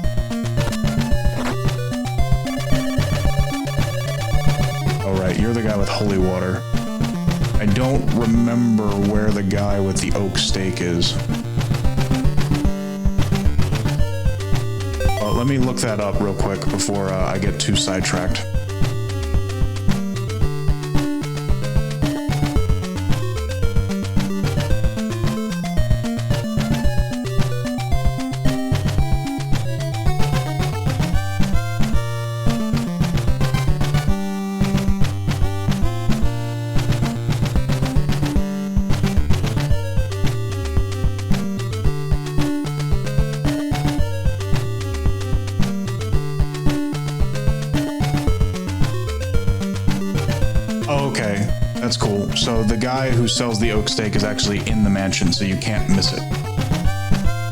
Alright, you're the guy with holy water. I don't remember where the guy with the oak stake is. Let me look that up real quick before I get too sidetracked. cool. So the guy who sells the oak steak is actually in the mansion, so you can't miss it.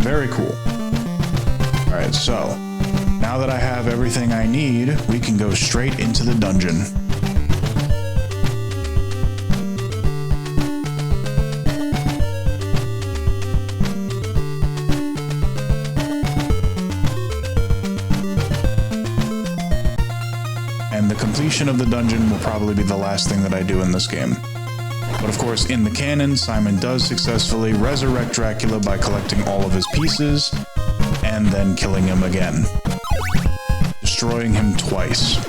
Very cool. All right, so now that I have everything I need, we can go straight into the dungeon. And the completion of the dungeon will probably be the last thing that I do in this game. But of course, in the canon, Simon does successfully resurrect Dracula by collecting all of his pieces and then killing him again, destroying him twice.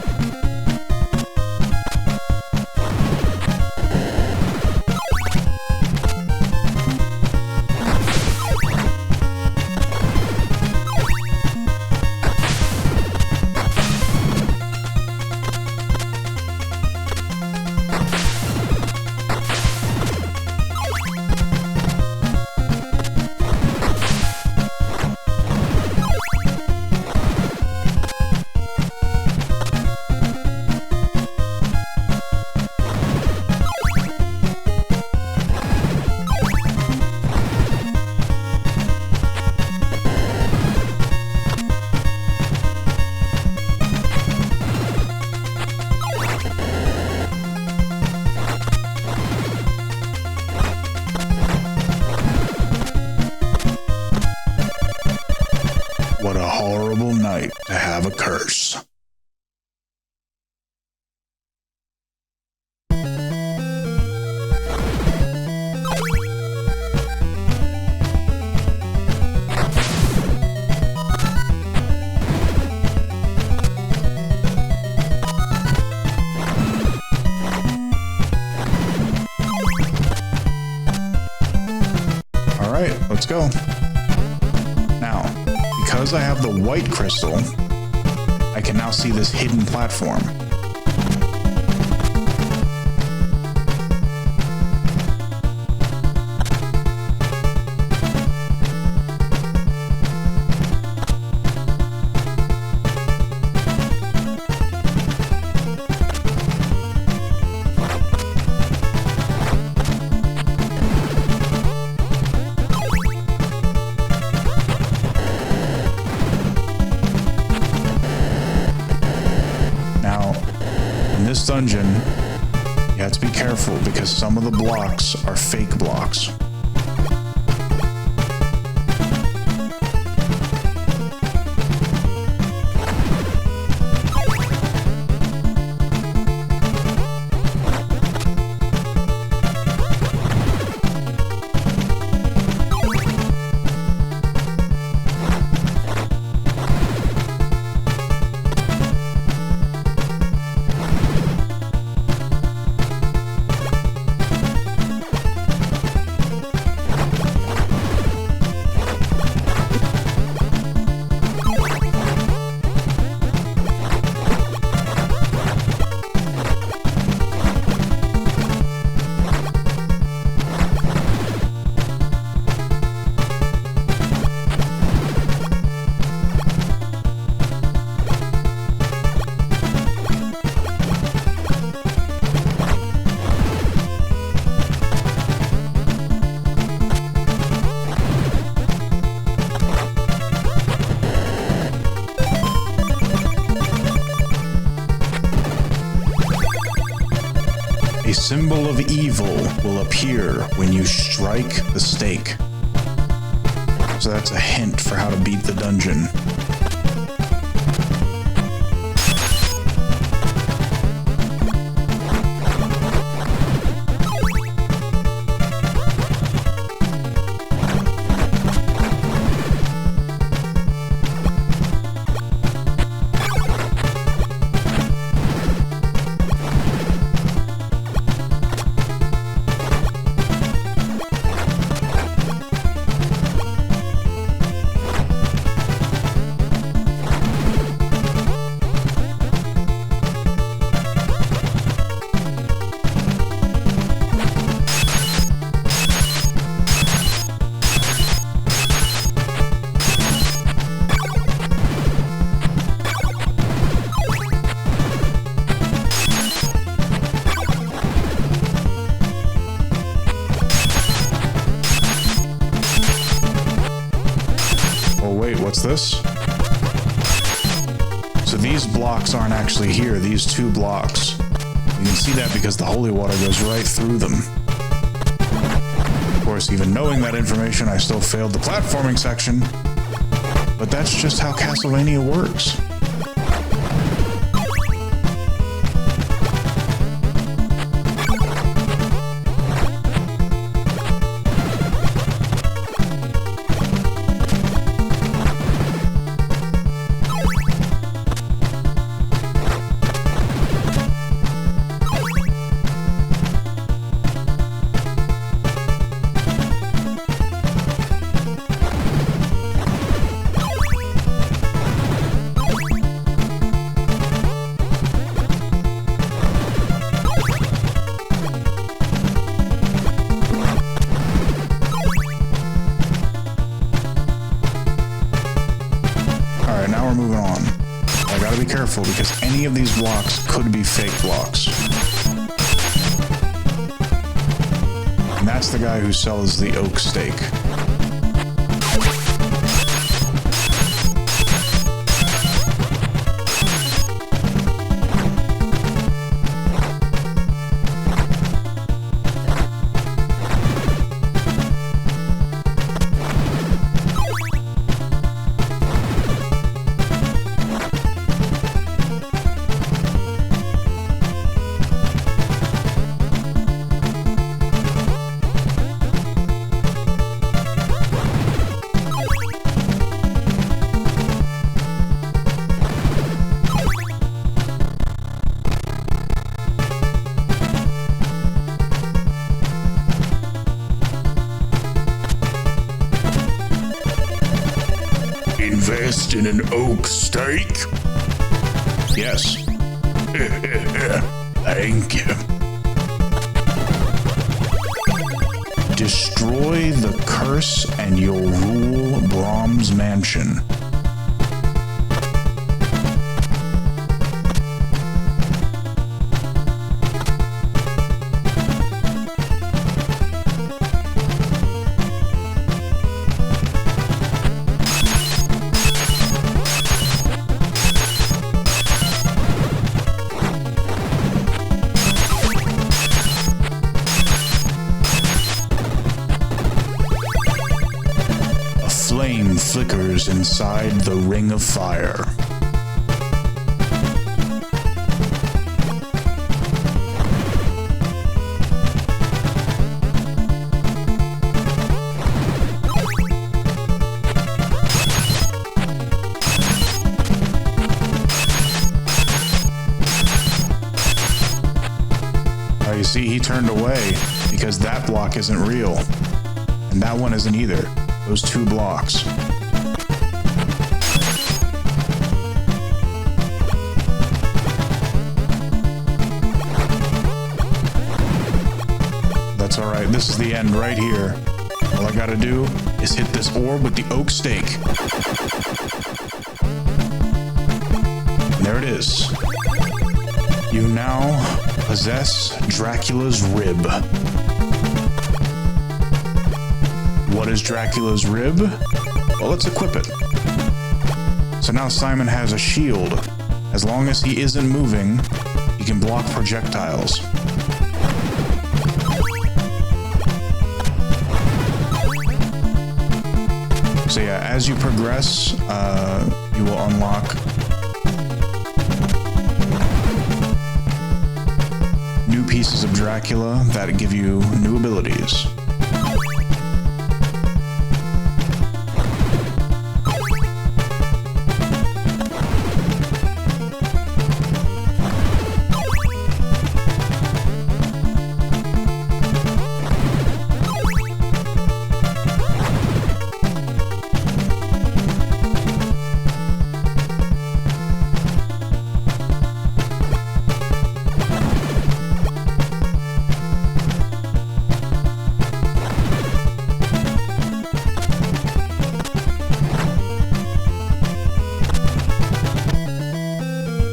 What a horrible night to have a curse. All right, let's go. Now, because I have the white crystal, I can now see this hidden platform. In this dungeon, you have to be careful because some of the blocks are fake blocks. A symbol of evil will appear when you strike the stake. So that's a hint for how to beat the dungeon. what's this? So these blocks aren't actually here, these 2 blocks. You can see that because the holy water goes right through them. Of course, even knowing that information, I still failed the platforming section. But that's just how Castlevania works. Careful, because any of these blocks could be fake blocks. And that's the guy who sells the oak steak. Invest in an oak steak? Yes. Thank you. Destroy the curse and you'll rule Brahm's mansion. Flame flickers inside the ring of fire. You see, he turned away because that block isn't real. And that one isn't either. Those 2 blocks. That's alright, this is the end right here. All I gotta do is hit this orb with the oak stake. And there it is. You now possess Dracula's rib. What is Dracula's rib? Well, let's equip it. So now Simon has a shield. As long as he isn't moving, he can block projectiles. So yeah, as you progress, you will unlock new pieces of Dracula that give you new abilities.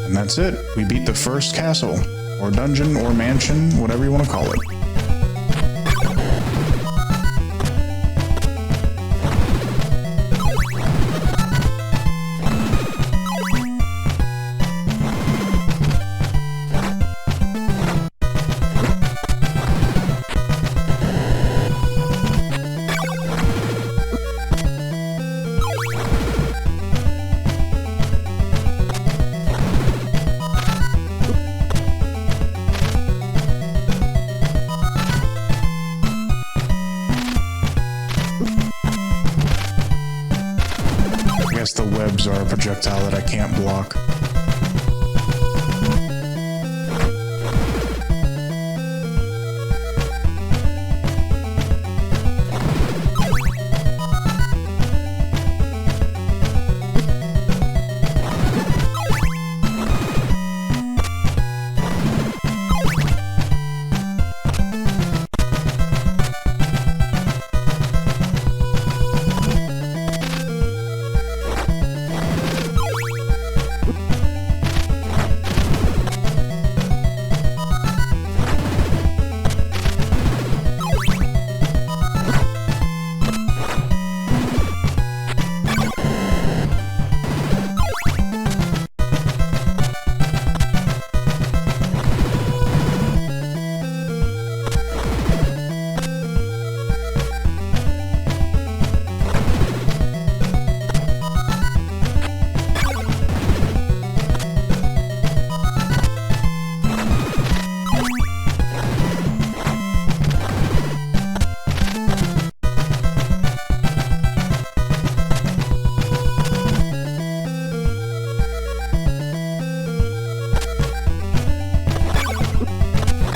And that's it. We beat the first castle, or dungeon, or mansion, whatever you want to call it. guess the webs are a projectile that I can't block.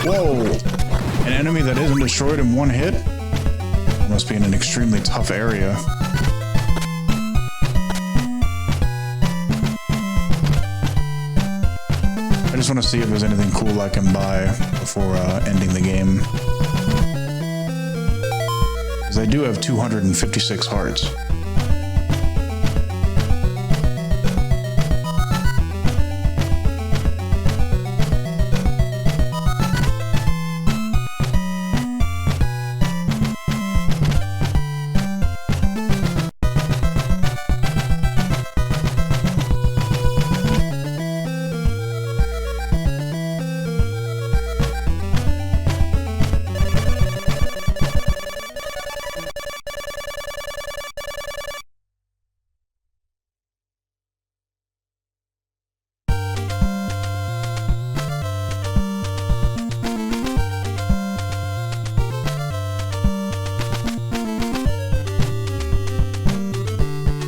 Whoa! An enemy that isn't destroyed in one hit? Must be in an extremely tough area. I just want to see if there's anything cool I can buy before ending the game. Because I do have 256 hearts.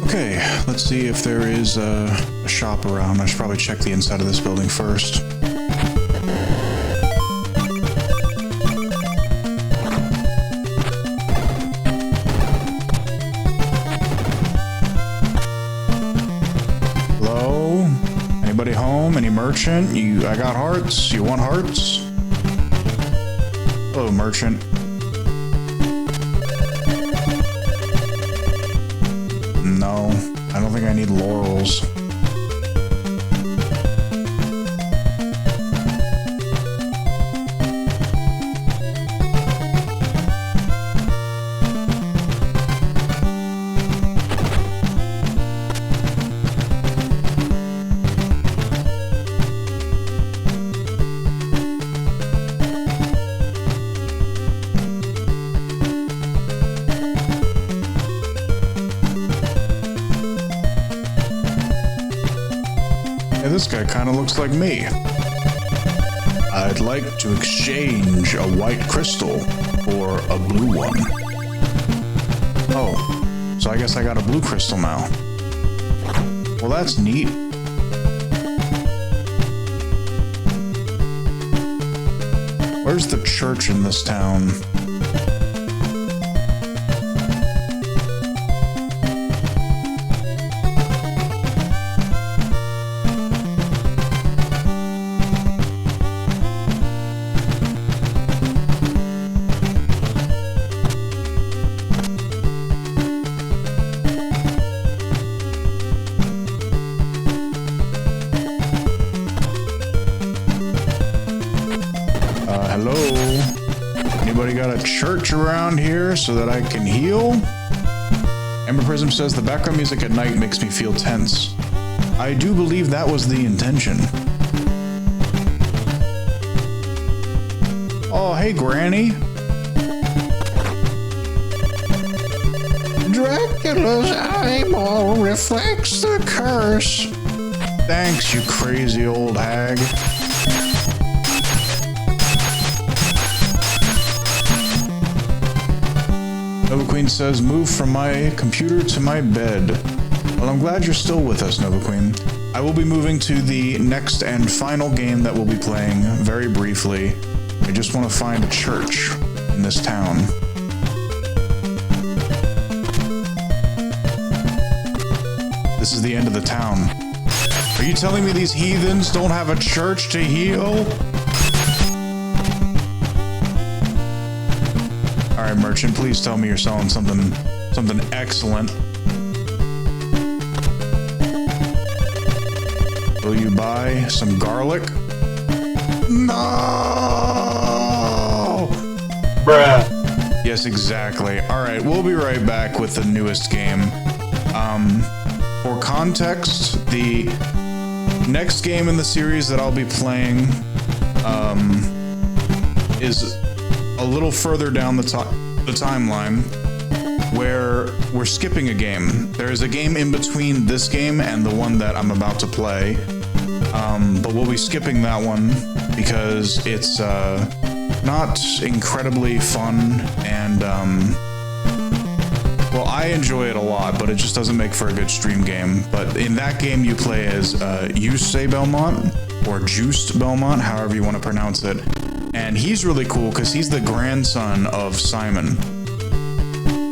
Okay, let's see if there is a shop around. I should probably check the inside of this building first. Hello? Anybody home? Any merchant? I got hearts. You want hearts? Hello, merchant. No, I don't think I need laurels. This guy kind of looks like me. I'd like to exchange a white crystal for a blue one. Oh, so I guess I got a blue crystal now. Well, that's neat. Where's the church in this town? Hello? Anybody got a church around here so that I can heal? Ember Prism says the background music at night makes me feel tense. I do believe that was the intention. Oh, hey, Granny. Dracula's eyeball reflects the curse. Thanks, you crazy old hag. Nova Queen says, move from my computer to my bed. Well, I'm glad you're still with us, Nova Queen. I will be moving to the next and final game that we'll be playing very briefly. I just want to find a church in this town. This is the end of the town. Are you telling me these heathens don't have a church to heal? All right, merchant, please tell me you're selling something excellent. Will you buy some garlic? No! Bruh. Yes, exactly. All right, we'll be right back with the newest game. For context, the next game in the series that I'll be playing is a little further down the timeline, where we're skipping a game. There is a game in between this game and the one that I'm about to play, but we'll be skipping that one because it's not incredibly fun, and well, I enjoy it a lot, but it just doesn't make for a good stream game. But in that game, you play as Jusce Belmont, or Juiced Belmont, however you want to pronounce it. And he's really cool because he's the grandson of Simon.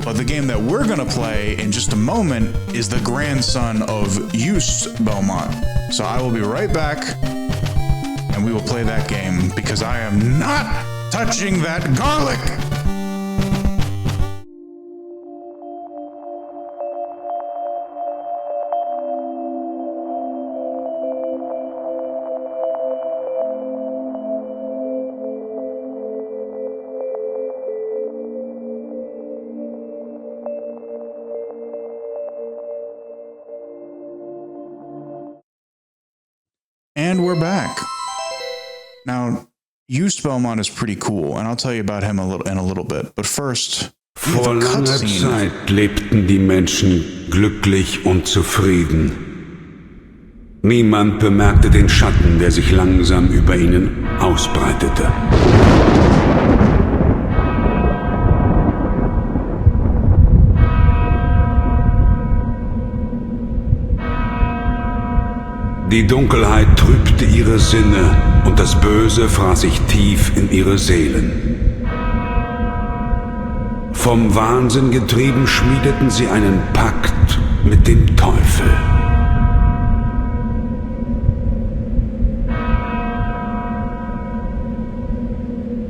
But the game that we're going to play in just a moment is the grandson of Jusce Belmont. So I will be right back, and we will play that game because I am not touching that garlic! And we're back. Now, Jusce Belmont is pretty cool, and I'll tell you about him in a little bit. But first, Vor langer Zeit lebten die Menschen glücklich und zufrieden. Niemand bemerkte den Schatten, der sich langsam über ihnen ausbreitete. Die Dunkelheit trübte ihre Sinne und das Böse fraß sich tief in ihre Seelen. Vom Wahnsinn getrieben schmiedeten sie einen Pakt mit dem Teufel.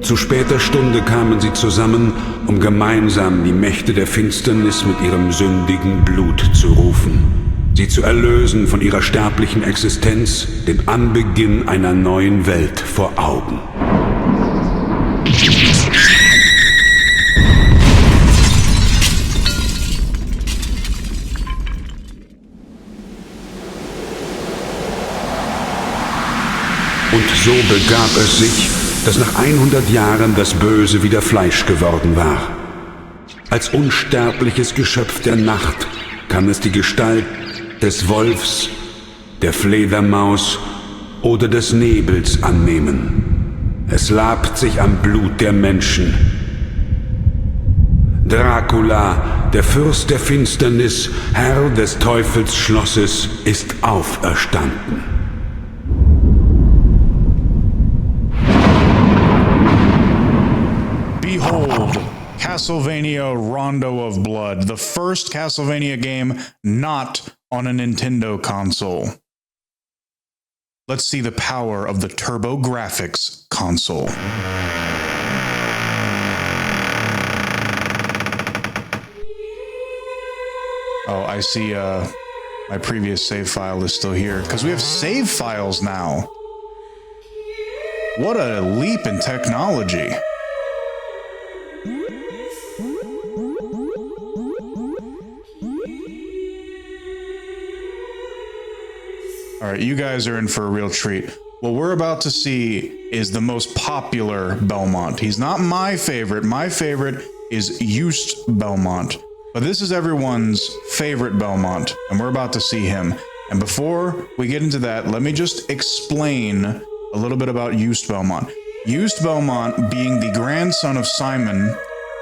Zu später Stunde kamen sie zusammen, um gemeinsam die Mächte der Finsternis mit ihrem sündigen Blut zu rufen. Sie zu erlösen von ihrer sterblichen Existenz, den Anbeginn einer neuen Welt vor Augen. Und so begab es sich, dass nach 100 Jahren das Böse wieder Fleisch geworden war. Als unsterbliches Geschöpf der Nacht kann es die Gestalt des Wolfs, der Fledermaus oder des Nebels annehmen. Es labt sich am Blut der Menschen. Dracula, der Fürst der Finsternis, Herr des Teufelsschlosses, ist auferstanden. Behold, Castlevania Rondo of Blood, the first Castlevania game not on a Nintendo console. Let's see the power of the TurboGrafx console. Oh, I see my previous save file is still here, because we have save files now. What a leap in technology. All right, you guys are in for a real treat. What we're about to see is the most popular Belmont. He's not my favorite. My favorite is Jusce Belmont. But this is everyone's favorite Belmont, and we're about to see him. And before we get into that, let me just explain a little bit about Jusce Belmont. Jusce Belmont being the grandson of Simon,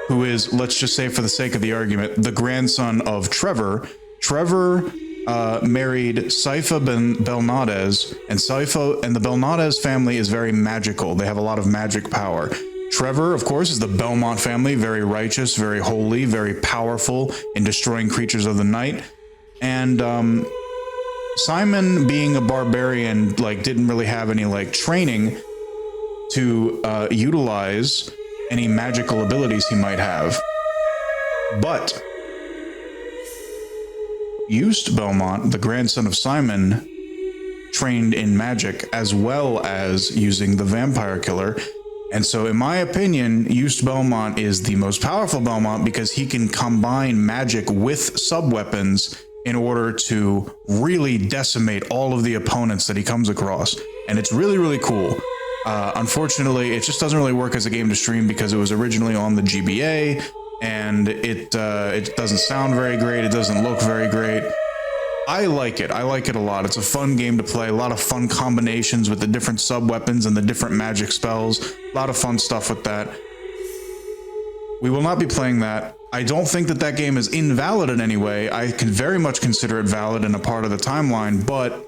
who is, let's just say for the sake of the argument, the grandson of Trevor. Trevor married Saifa Belnades, and Saifa and the Belnades family is very magical. They have a lot of magic power. Trevor, of course, is the Belmont family, very righteous, very holy, very powerful in destroying creatures of the night. And Simon, being a barbarian, like didn't really have any like training to utilize any magical abilities he might have. But Eustace Belmont, the grandson of Simon, trained in magic as well as using the vampire killer. And so, in my opinion, Eustace Belmont is the most powerful Belmont because he can combine magic with sub-weapons in order to really decimate all of the opponents that he comes across. And it's really, really cool. Unfortunately, it just doesn't really work as a game to stream because it was originally on the GBA, and it doesn't sound very great. It doesn't look very great. I like it. I like it a lot. It's a fun game to play. A lot of fun combinations with the different sub-weapons and the different magic spells. A lot of fun stuff with that. We will not be playing that. I don't think that that game is invalid in any way. I can very much consider it valid and a part of the timeline, but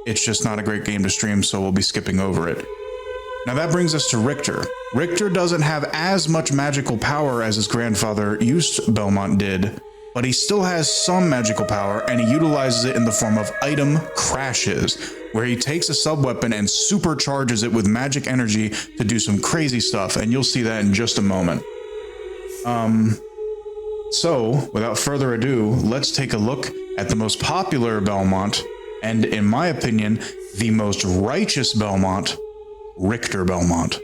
it's just not a great game to stream, so we'll be skipping over it. Now that brings us to Richter. Richter doesn't have as much magical power as his grandfather Eustace Belmont did, but he still has some magical power, and he utilizes it in the form of item crashes, where he takes a sub-weapon and supercharges it with magic energy to do some crazy stuff, and you'll see that in just a moment. So, without further ado, let's take a look at the most popular Belmont, and in my opinion, the most righteous Belmont, Richter Belmont.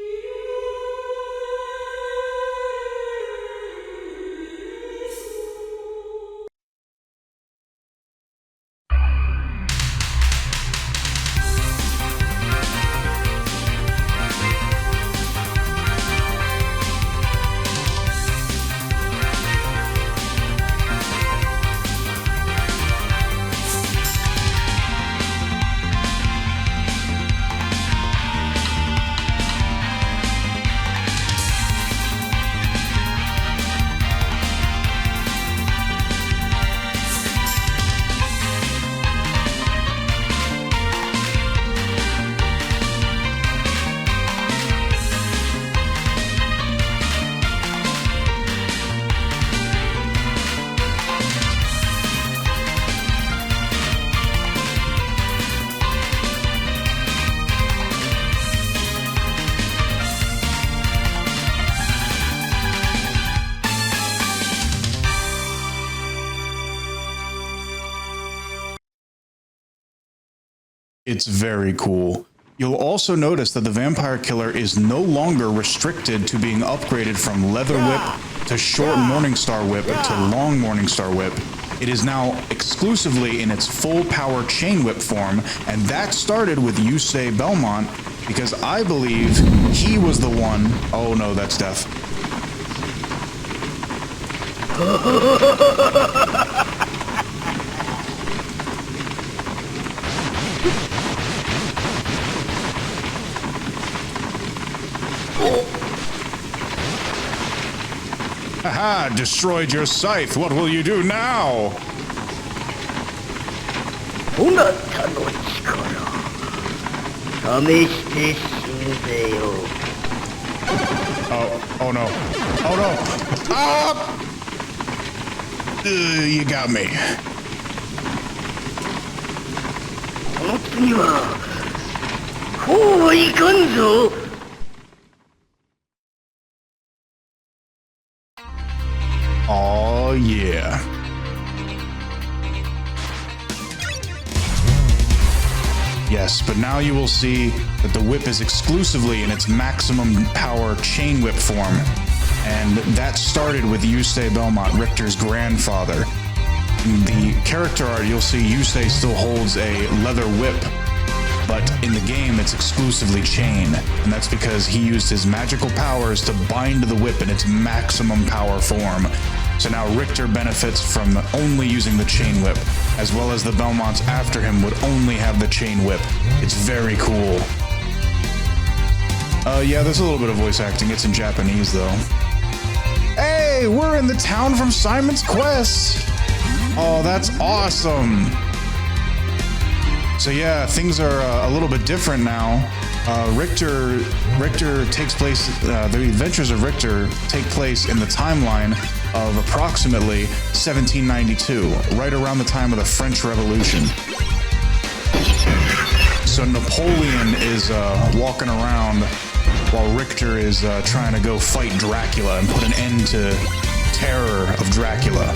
It's very cool. You'll also notice that the Vampire Killer is no longer restricted to being upgraded from Leather Whip to Short Morningstar Whip to Long Morningstar Whip. It is now exclusively in its full power Chain Whip form, and that started with Eustace Belmont because I believe he was the one. Oh no, that's death. Haha, destroyed your scythe. What will you do now? Oh no. Oh no. Ah! You got me. Oh yeah. Yes, but now you will see that the whip is exclusively in its maximum power Chain Whip form. And that started with Eustace Belmont, Richter's grandfather. In the character art, you'll see Eustace still holds a leather whip, but in the game, it's exclusively chain. And that's because he used his magical powers to bind the whip in its maximum power form. So now Richter benefits from only using the chain whip, as well as the Belmonts after him would only have the chain whip. It's very cool. Yeah, there's a little bit of voice acting. It's in Japanese, though. Hey, we're in the town from Simon's Quest! Oh, that's awesome! So yeah, things are a little bit different now. Richter takes place, the adventures of Richter take place in the timeline of approximately 1792, right around the time of the French Revolution. So Napoleon is walking around while Richter is trying to go fight Dracula and put an end to terror of Dracula.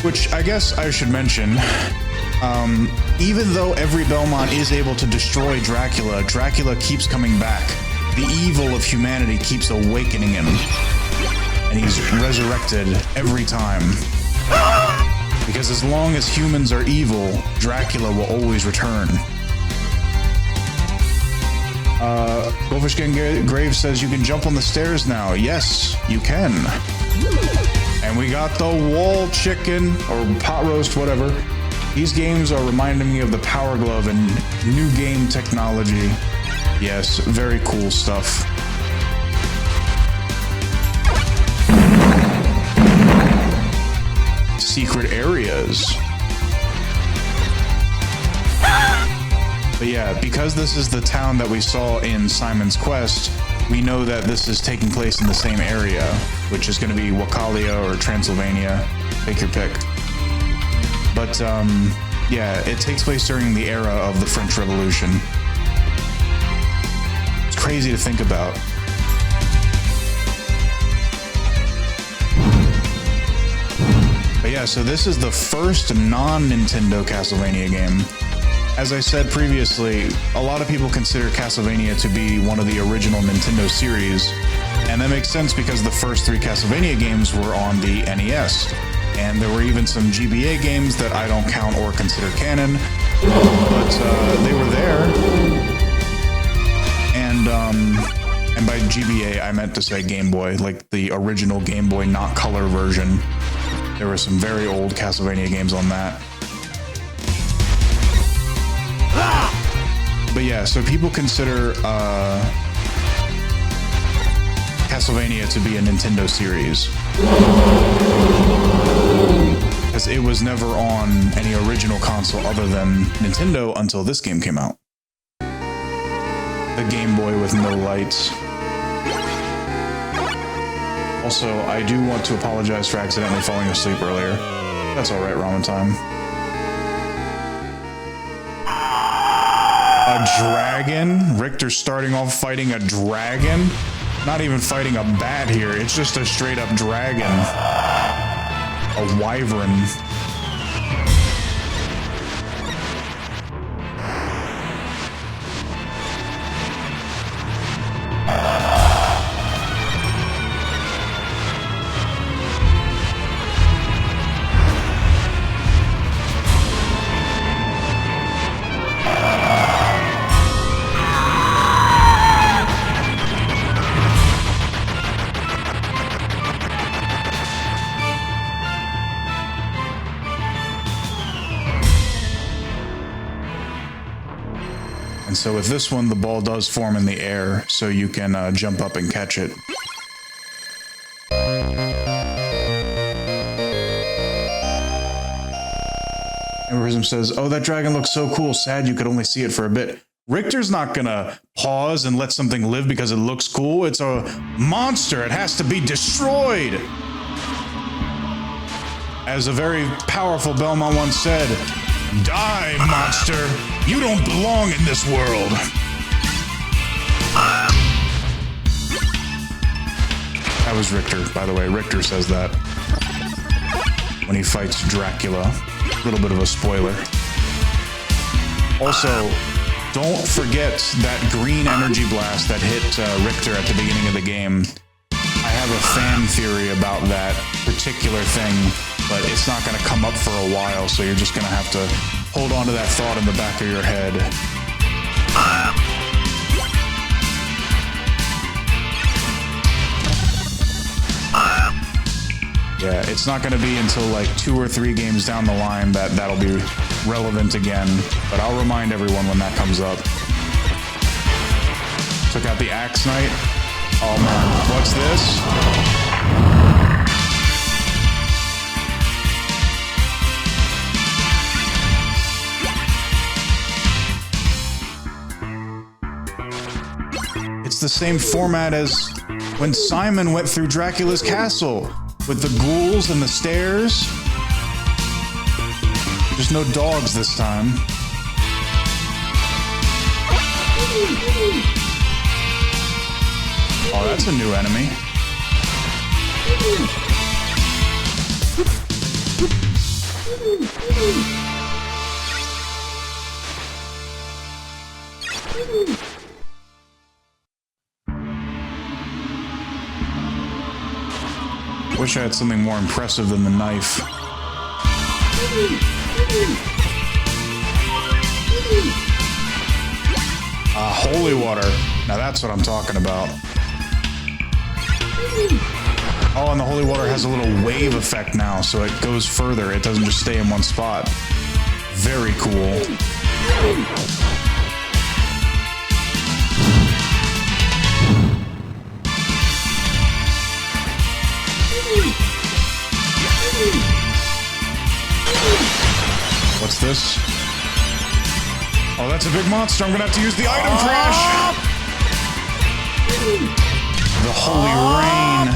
Which I guess I should mention, even though every Belmont is able to destroy Dracula, Dracula keeps coming back. The evil of humanity keeps awakening him. And he's resurrected every time. Because as long as humans are evil, Dracula will always return. Goldfish Gang Grave says you can jump on the stairs now. Yes, you can. And we got the wall chicken, or pot roast, whatever. These games are reminding me of the Power Glove and new game technology. Yes, very cool stuff. Secret areas. But yeah, because this is the town that we saw in Simon's Quest, we know that this is taking place in the same area, which is going to be Wakalia or Transylvania. Take your pick. But yeah, it takes place during the era of the French Revolution. It's crazy to think about. But yeah, so this is the first non-Nintendo Castlevania game. As I said previously, a lot of people consider Castlevania to be one of the original Nintendo series, and that makes sense because the first 3 Castlevania games were on the NES. And there were even some GBA games that I don't count or consider canon, but they were there. And by GBA, I meant to say Game Boy, like the original Game Boy, not color version. There were some very old Castlevania games on that. But yeah, so people consider Castlevania to be a Nintendo series. Because it was never on any original console other than Nintendo until this game came out. The Game Boy with no lights. Also, I do want to apologize for accidentally falling asleep earlier. That's alright, ramen time. A dragon? Richter's starting off fighting a dragon? Not even fighting a bat here, it's just a straight up dragon. A wyvern. And so with this one, the ball does form in the air, so you can jump up and catch it. Emperism says, oh, that dragon looks so cool. Sad you could only see it for a bit. Richter's not gonna pause and let something live because it looks cool. It's a monster. It has to be destroyed. As a very powerful Belmont once said, die, monster! You don't belong in this world! That was Richter, by the way. Richter says that when he fights Dracula. A little bit of a spoiler. Also, don't forget that green energy blast that hit Richter at the beginning of the game. I have a fan theory about that particular thing, but it's not going to come up for a while, so you're just going to have to hold on to that thought in the back of your head. Yeah, it's not going to be until like 2 or 3 games down the line that that'll be relevant again, but I'll remind everyone when that comes up. Took out the Axe Knight. Oh man, what's this? the same format as when Simon went through Dracula's castle with the ghouls and the stairs. Just no dogs this time. Oh, that's a new enemy. Wish I had something more impressive than the knife. Holy water. Now that's what I'm talking about. Oh, and the holy water has a little wave effect now, so it goes further. It doesn't just stay in one spot. Very cool. What's this? Oh, that's a big monster. I'm gonna have to use the item crash. The holy rain.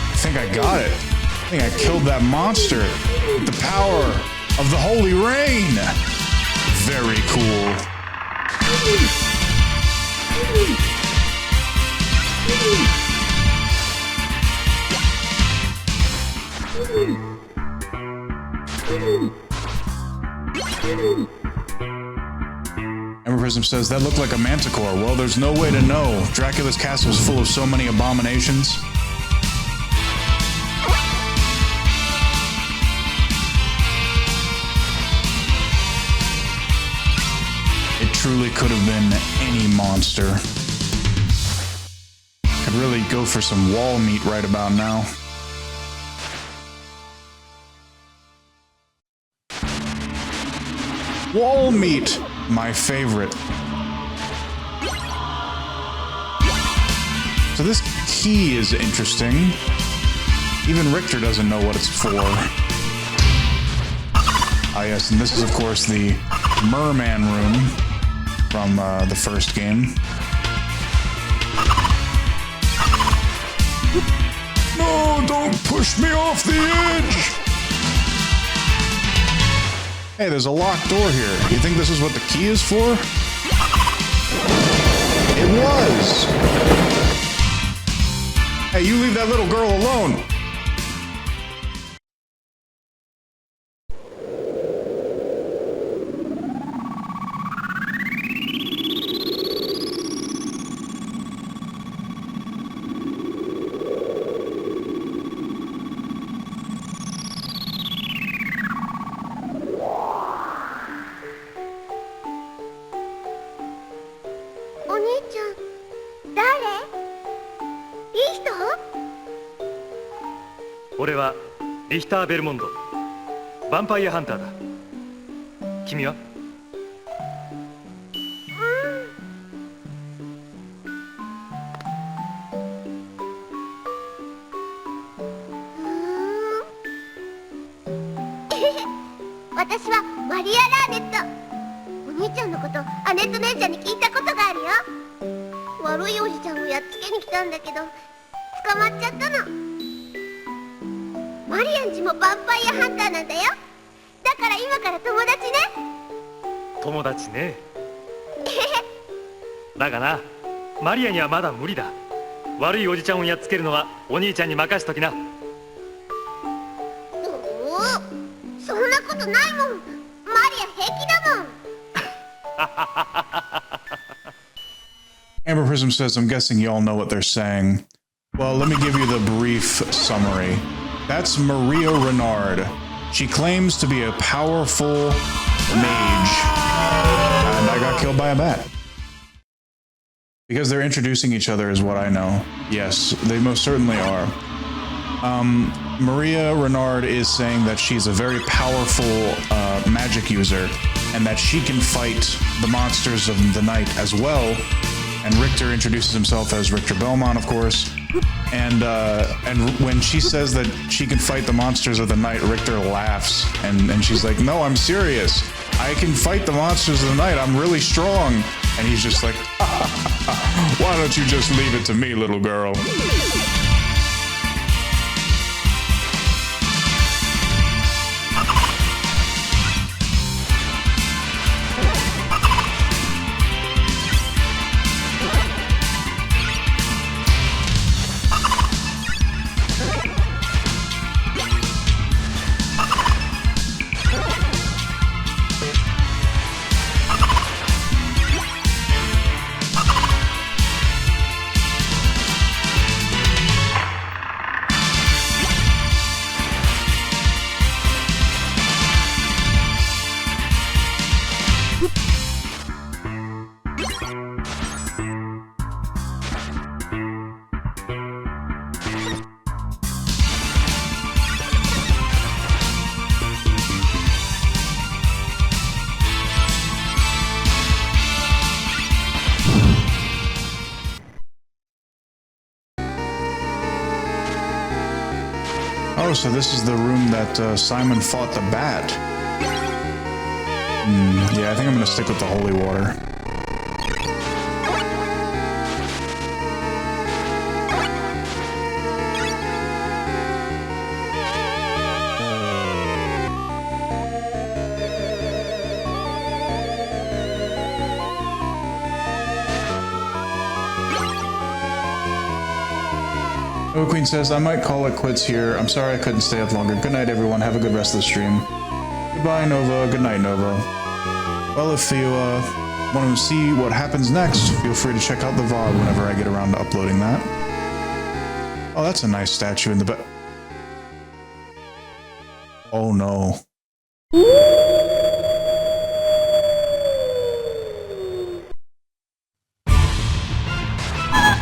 I think I got it. I think I killed that monster with the power of the holy rain. Very cool. Ember Prism says, that looked like a manticore. Well, there's no way to know. Dracula's castle is full of so many abominations. It truly could have been any monster. Could really go for some wall meat right about now. Wall meat, my favorite. So this key is interesting. Even Richter doesn't know what it's for. Ah yes, and this is of course the Merman room from the first game. No, don't push me off the edge! Hey, there's a locked door here. You think this is what the key is for? It was! Hey, you leave that little girl alone!俺はリヒター・ベルモンド、ヴァンパイアハンターだ。君は？私はマリア・ラーネット。お兄ちゃんのことアネット姉ちゃんに聞いたことがあるよ。悪いおじちゃんをやっつけに来たんだけど捕まっちゃったの。マリアンちもヴァンパイアハンターなんだよ。だから今から友達ね。友達ね。だがな、マリアにはまだ無理だ。悪いおじちゃんをやっつけるのはお兄ちゃんに任しときな。そんなことないもん。マリア平気だもん。Amber Prism says, I'm guessing y'all know what they're saying. Well, let me give you the brief summary. That's Maria Renard. She claims to be a powerful mage. And I got killed by a bat. Because they're introducing each other is what I know. Yes, they most certainly are. Maria Renard is saying that she's a very powerful magic user and that she can fight the monsters of the night as well And Richter introduces himself as Richter Belmont, of course. And when she says that she can fight the monsters of the night, Richter laughs. And she's like, no, I'm serious. I can fight the monsters of the night. I'm really strong. And he's just like, why don't you just leave it to me, little girl? Oh, so this is the room that Simon fought the bat. Yeah, I think I'm gonna stick with the holy water. Oh, Queen says, I might call it quits here. I'm sorry I couldn't stay up longer. Good night, everyone. Have a good rest of the stream. Goodbye, Nova. Good night, Nova. Well, if you want to see what happens next, feel free to check out the VOD whenever I get around to uploading that. Oh, that's a nice statue in the back. Oh, no.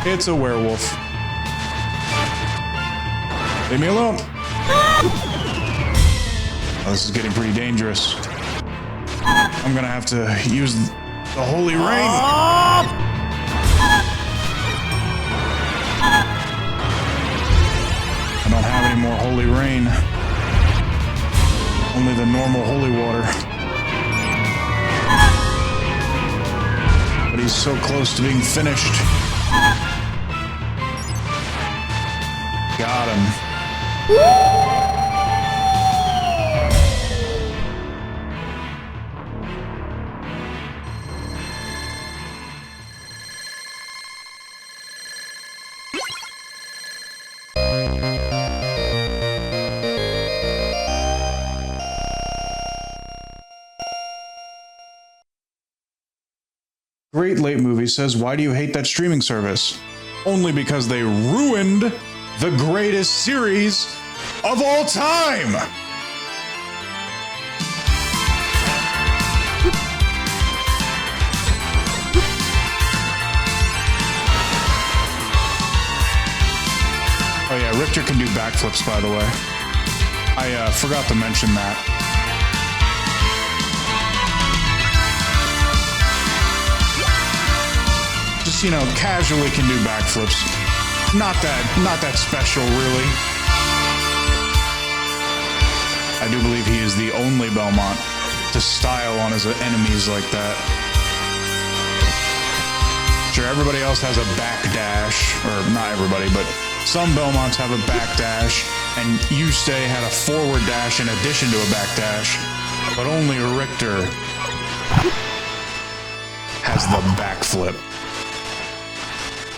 It's a werewolf. Leave me alone. Oh, this is getting pretty dangerous. I'm gonna have to use the holy rain. I don't have any more holy rain. Only the normal holy water. But he's so close to being finished. Got him. Great Late Movie says, why do you hate that streaming service? Only because they ruined the greatest series of all time! Oh yeah, Richter can do backflips, by the way. I forgot to mention that. Just, you know, casually can do backflips. Not that special, really. I do believe he is the only Belmont to style on his enemies like that. Sure, everybody else has a backdash, or not everybody, but some Belmonts have a backdash, and Yusuke had a forward dash in addition to a backdash, but only Richter has the backflip.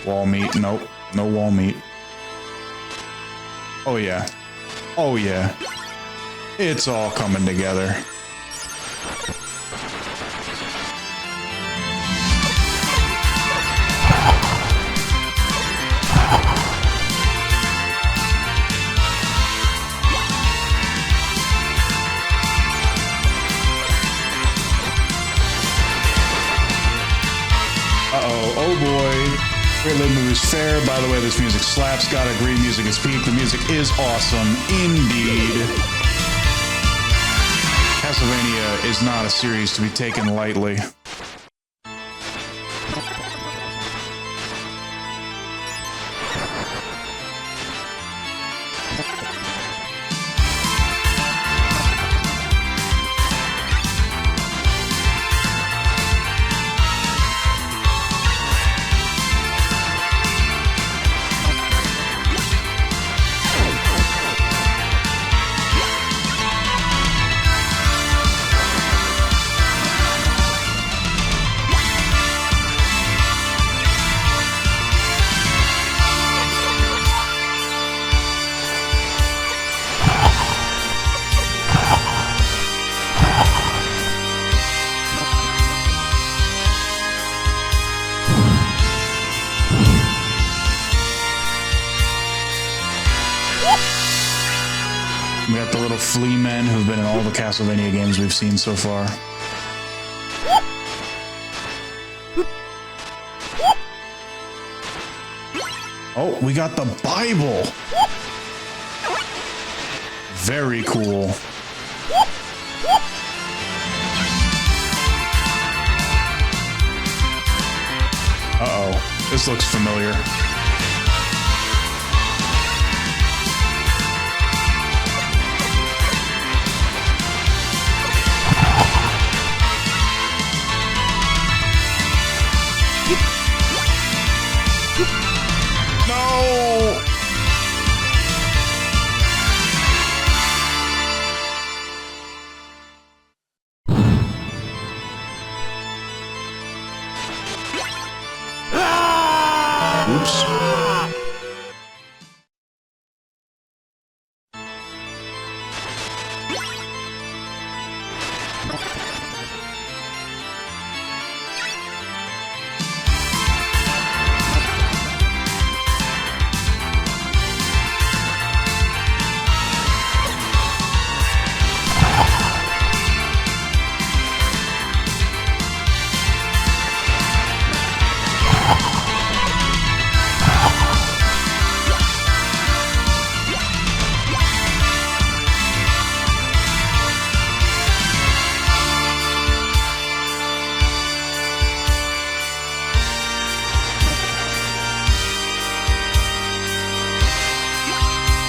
Wall meat, nope. No wall meat. Oh yeah. Oh yeah. It's all coming together. Uh-oh. Oh boy. Great Late Movie's fair. By the way, this music slaps. Gotta agree, music is peak. The music is awesome, indeed. Castlevania is not a series to be taken lightly. We got the little flea men who've been in all the Castlevania games we've seen so far. Oh, we got the Bible! Very cool. Uh-oh, this looks familiar. No! Oops.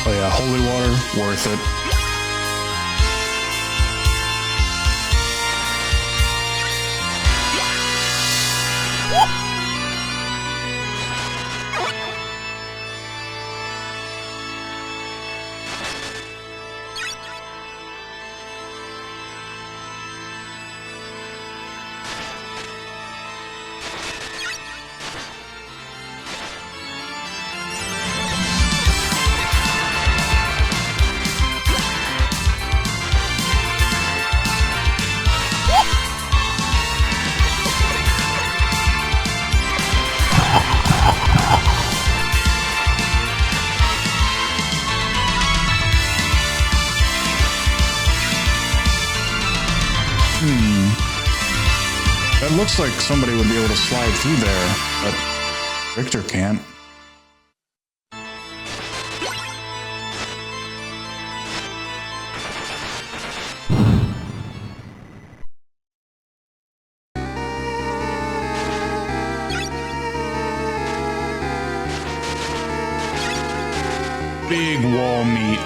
Oh yeah, holy water, worth it. That looks like somebody would be able to slide through there, but Richter can't. Big wall meat.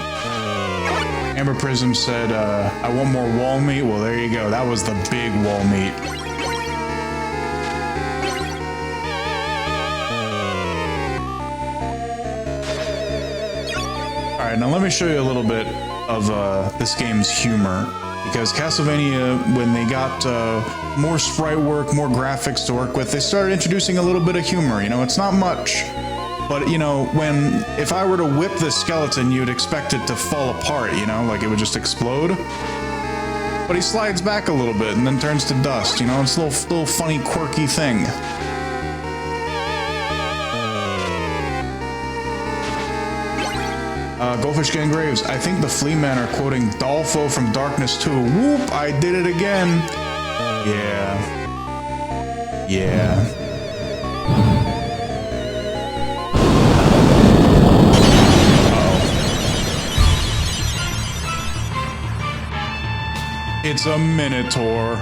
Amber Prism said, I want more wall meat. Well, there you go. That was the big wall meat. Alright, now let me show you a little bit of this game's humor. Because Castlevania, when they got more sprite work, more graphics to work with, they started introducing a little bit of humor. You know, it's not much. But, you know, if I were to whip this skeleton, you'd expect it to fall apart, you know, like it would just explode. But he slides back a little bit and then turns to dust, you know, it's a little funny, quirky thing. Goldfish Gang Graves, I think the Flea Men are quoting Dolfo from Darkness 2. Whoop, I did it again. Yeah. Yeah. It's a Minotaur.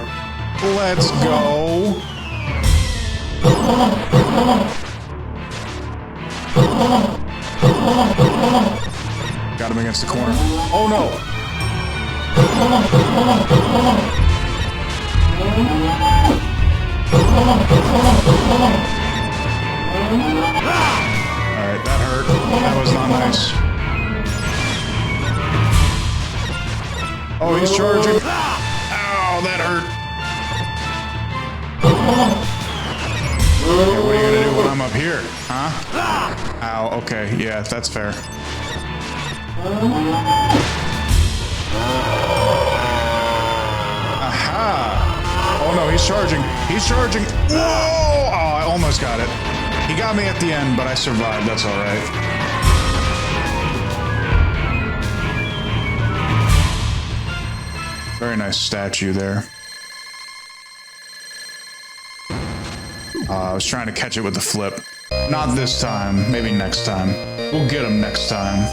Let's go. Got him against the corner. Oh no! Alright, that hurt. That was not nice. Oh, he's charging. Ow, that hurt. Okay, what are you gonna do when I'm up here? Huh? Ow, okay, yeah, that's fair. Aha! Oh no, he's charging. He's charging. Whoa! Oh, I almost got it. He got me at the end, but I survived. That's alright. Very nice statue there. I was trying to catch it with the flip. Not this time. Maybe next time. We'll get him next time.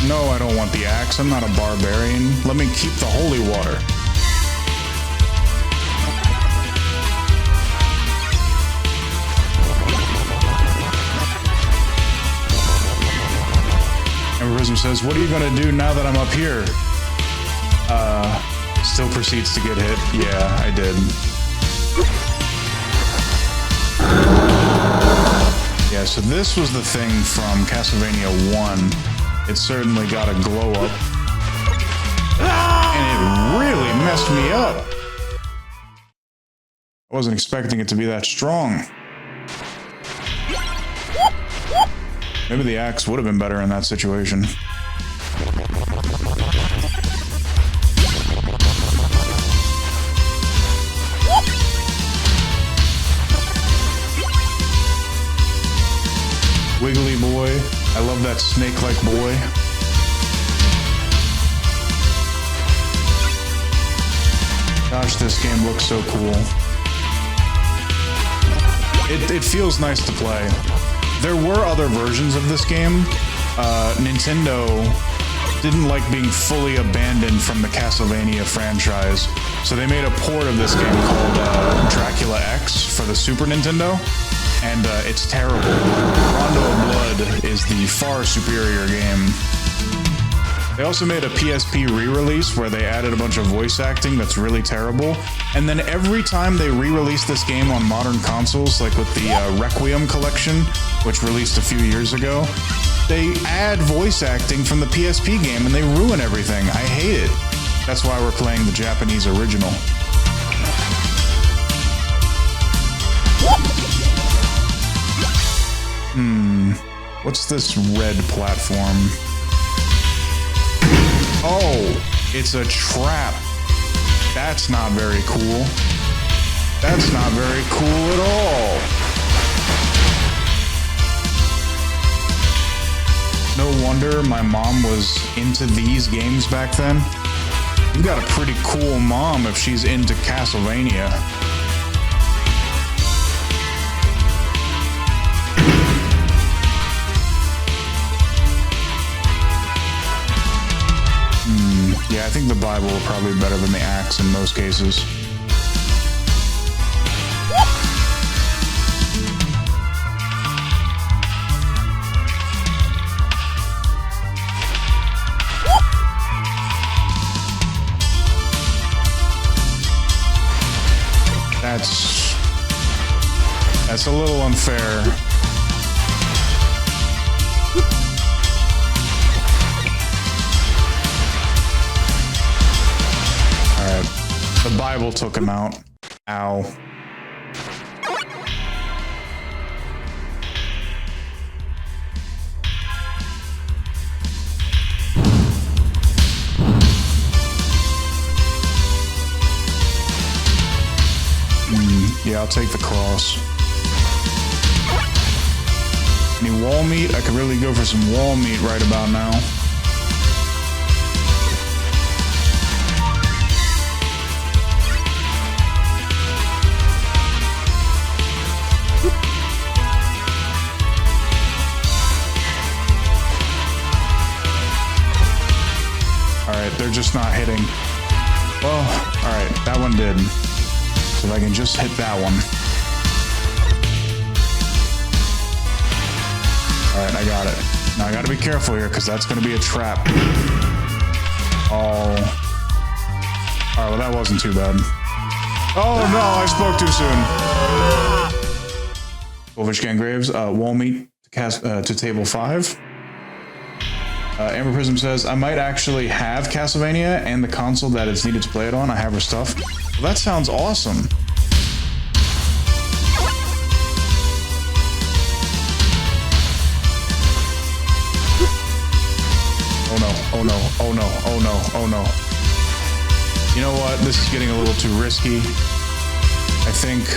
No, I don't want the axe. I'm not a barbarian. Let me keep the holy water. And Prism says, what are you gonna do now that I'm up here? Still proceeds to get hit. Yeah, I did. Yeah, so this was the thing from Castlevania 1. It certainly got a glow up. And it really messed me up. I wasn't expecting it to be that strong. Maybe the axe would have been better in that situation. Wiggly boy. I love that snake-like boy. Gosh, this game looks so cool. It feels nice to play. There were other versions of this game. Nintendo didn't like being fully abandoned from the Castlevania franchise, so they made a port of this game called Dracula X for the Super Nintendo. And it's terrible. Rondo of Blood is the far superior game. They also made a PSP re-release where they added a bunch of voice acting that's really terrible. And then every time they re-release this game on modern consoles, like with the Requiem collection, which released a few years ago, they add voice acting from the PSP game and they ruin everything. I hate it. That's why we're playing the Japanese original. What's this red platform? Oh, it's a trap. That's not very cool. That's not very cool at all. No wonder my mom was into these games back then. You've got a pretty cool mom if she's into Castlevania. Yeah, I think the Bible is probably better than the axe in most cases. That's a little unfair. The Bible took him out. Ow. Yeah, I'll take the cross. Any wall meat? I could really go for some wall meat right about now. they're just not hitting. Well, alright, that one did. So if I can just hit that one. Alright, I got it. Now I gotta be careful here, because that's gonna be a trap. Oh. Alright, well that wasn't too bad. Oh no, I spoke too soon. Wolfish Graves, wall meet to table 5. Amber Prism says, I might actually have Castlevania and the console that it's needed to play it on. I have her stuff. Well, that sounds awesome. Oh no, oh no, oh no, oh no, oh no. You know what? This is getting a little too risky. I think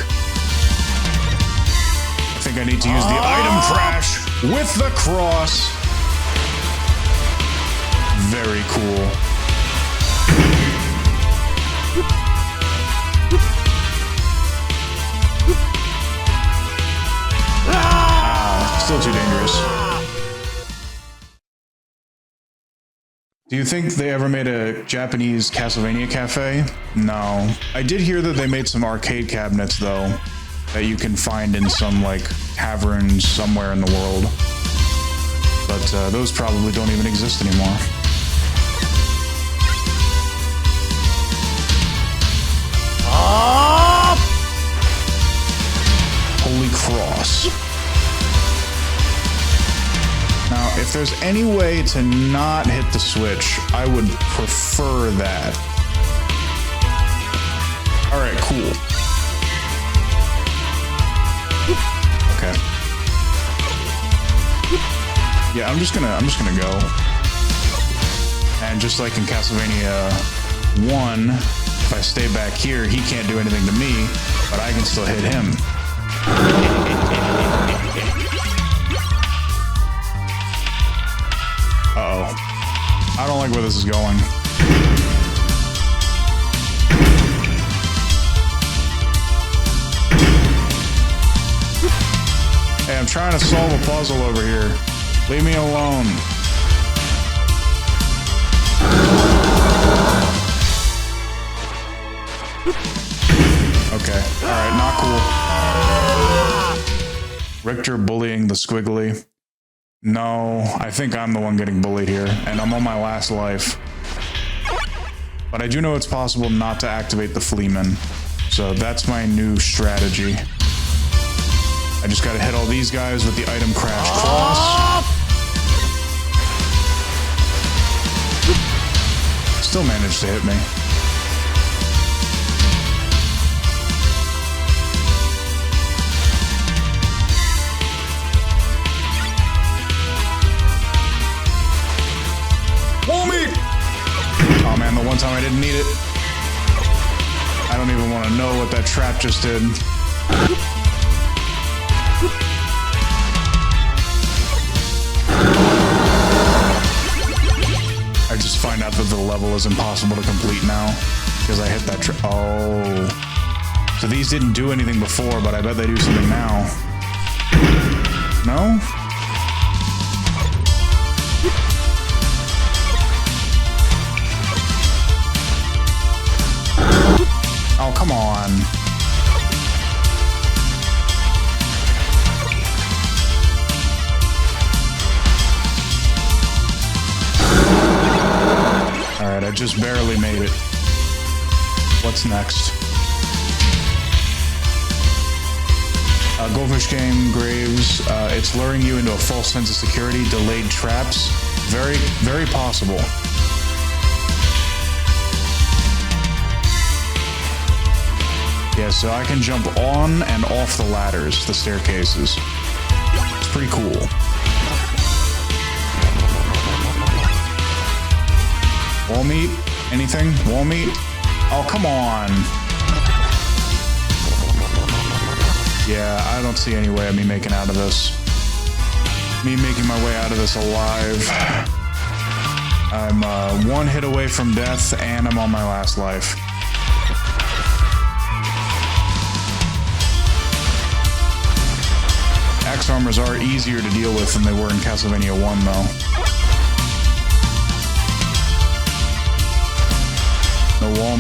I need to use the item crash with the cross. Very cool. Still too dangerous. Do you think they ever made a Japanese Castlevania cafe? No. I did hear that they made some arcade cabinets, though, that you can find in some, like, caverns somewhere in the world. But those probably don't even exist anymore. Holy cross. Now, if there's any way to not hit the switch, I would prefer that. Alright, cool. Okay. Yeah, I'm just gonna go. And just like in Castlevania 1, if I stay back here, he can't do anything to me, but I can still hit him. Uh-oh. I don't like where this is going. Hey, I'm trying to solve a puzzle over here. Leave me alone. Okay. Alright, not cool. Richter bullying the squiggly. No, I think I'm the one getting bullied here, and I'm on my last life. But I do know it's possible not to activate the Fleaman, so that's my new strategy. I just gotta hit all these guys with the item crash cross. Still managed to hit me. Oh man, the one time I didn't need it. I don't even want to know what that trap just did. I just find out that the level is impossible to complete now because I hit that trap. Oh. So these didn't do anything before, but I bet they do something now. No? Oh, come on. Alright, I just barely made it. What's next? Goldfish Game Graves, it's luring you into a false sense of security, delayed traps. Very, very possible. Yeah, so I can jump on and off the ladders, the staircases. It's pretty cool. Wall meat? Anything? Wall meat? Oh, come on. Yeah, I don't see any way of me making out of this. Me making my way out of this alive. I'm one hit away from death, and I'm on my last life. X-Armors are easier to deal with than they were in Castlevania 1, though.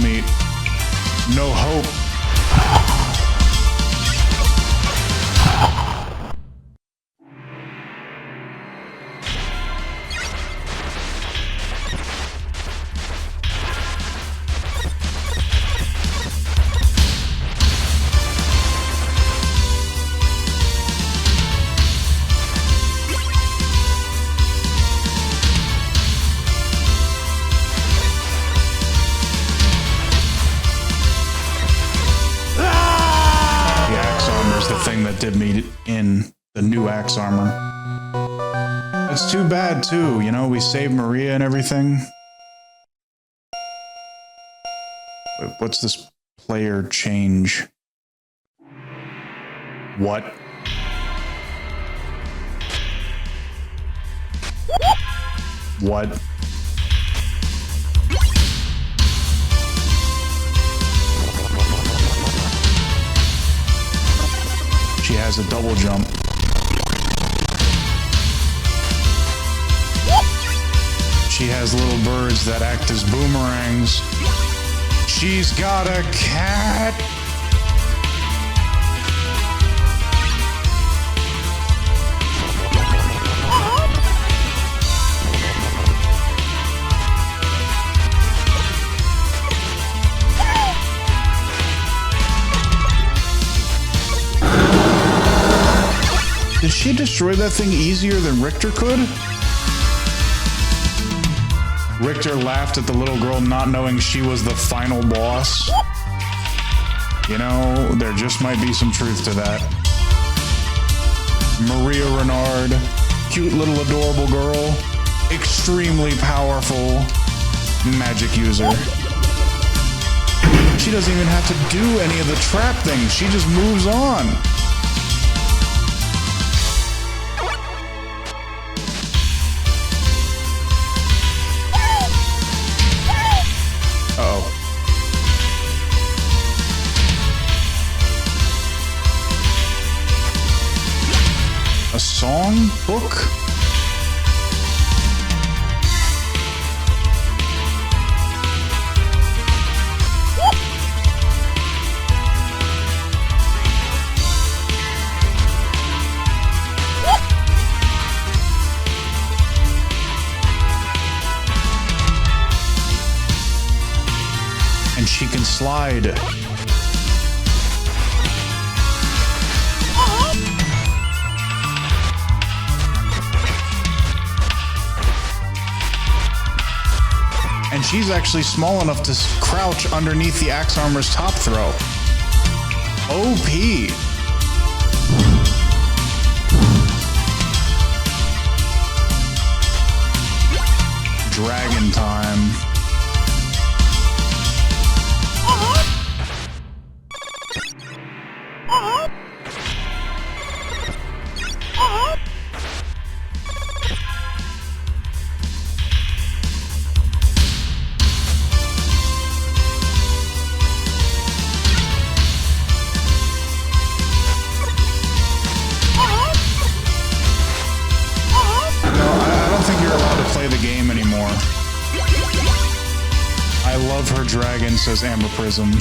meat. No hope. That did me in the new axe armor. It's too bad too, you know, we saved Maria and everything. Wait, what's this player change? What? What? She has a double jump. She has little birds that act as boomerangs. She's got a cat. Did she destroy that thing easier than Richter could? Richter laughed at the little girl not knowing she was the final boss. You know, there just might be some truth to that. Maria Renard, cute little adorable girl, extremely powerful magic user. She doesn't even have to do any of the trap things, she just moves on. A song book? And she can slide. And she's actually small enough to crouch underneath the axe armor's top throw. OP. Dragon time. I love her dragon, says Amber Prism.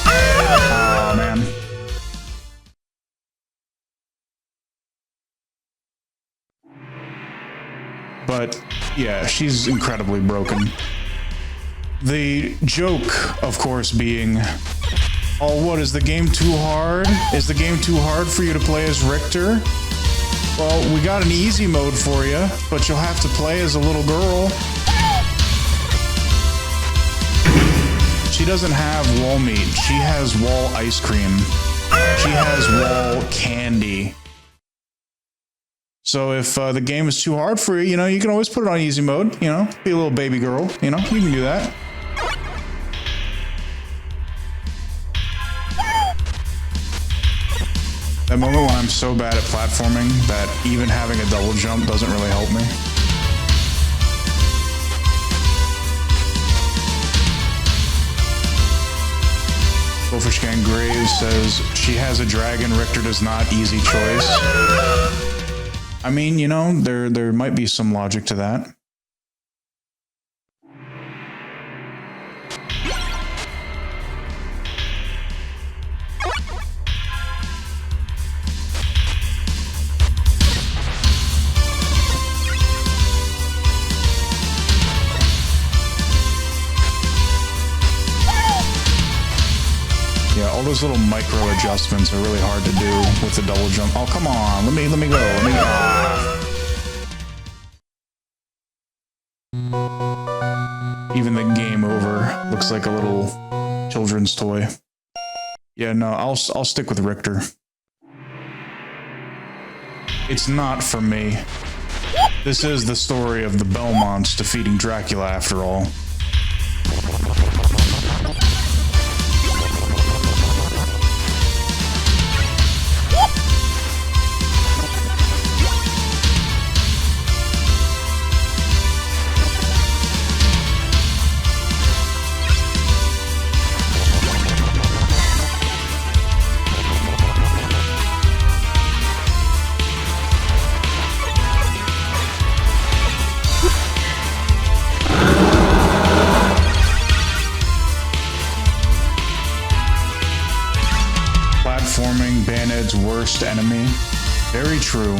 Oh, man. But yeah, she's incredibly broken. The joke, of course, being, oh, what, is the game too hard? Is the game too hard for you to play as Richter? Well, we got an easy mode for you, but you'll have to play as a little girl. She doesn't have wall meat. She has wall ice cream. She has wall candy. So if the game is too hard for you, you know, you can always put it on easy mode, you know, be a little baby girl, you know, you can do that. That moment when I'm so bad at platforming that even having a double jump doesn't really help me. Wolfishgang Graves says, she has a dragon, Richter does not, easy choice. I mean, you know, there might be some logic to that. Yeah, all those little micro adjustments are really hard to do with the double jump. Oh, come on. Let me go. Even the game over looks like a little children's toy. Yeah, no, I'll stick with Richter. It's not for me. This is the story of the Belmonts defeating Dracula after all. Platforming, Baned's worst enemy. Very true.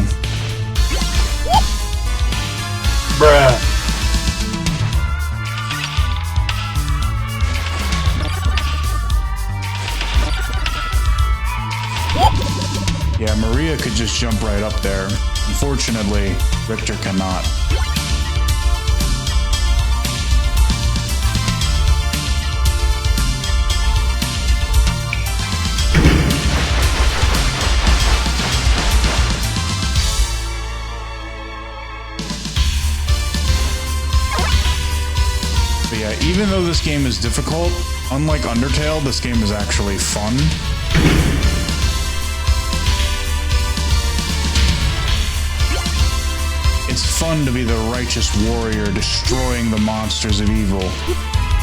Bruh. Yeah, Maria could just jump right up there. Unfortunately, Richter cannot. But yeah, even though this game is difficult, unlike Undertale, this game is actually fun. It's fun to be the righteous warrior destroying the monsters of evil.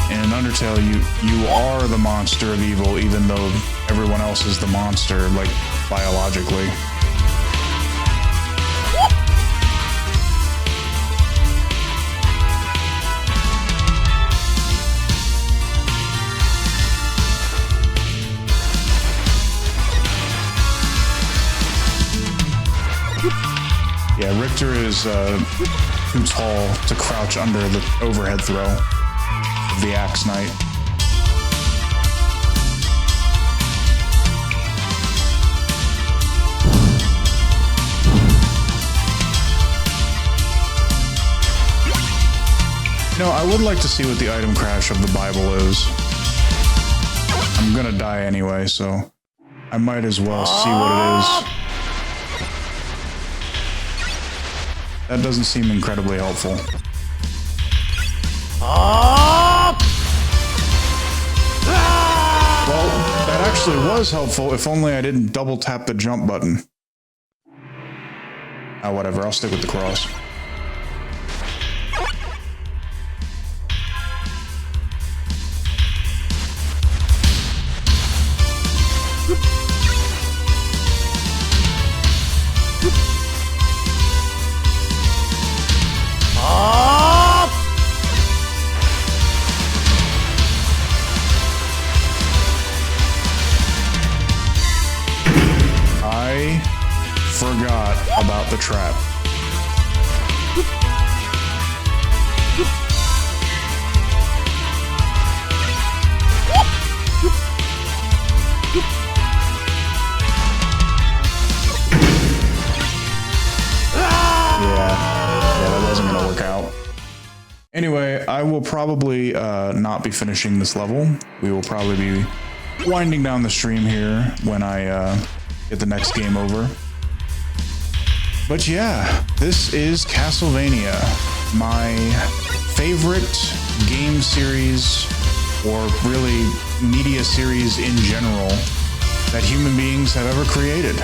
And in Undertale, you are the monster of evil, even though everyone else is the monster, like, biologically. Yeah, Richter is too tall to crouch under the overhead throw of the Axe Knight. You know, I would like to see what the item crash of the Bible is. I'm gonna die anyway, so I might as well see what it is. That doesn't seem incredibly helpful. Well, that actually was helpful, if only I didn't double tap the jump button. Ah, whatever, I'll stick with the cross. I forgot about the trap. Yeah, that wasn't gonna work out. Anyway, I will probably not be finishing this level. We will probably be winding down the stream here when I get the next game over. But yeah, this is Castlevania, my favorite game series, or really media series in general, that human beings have ever created.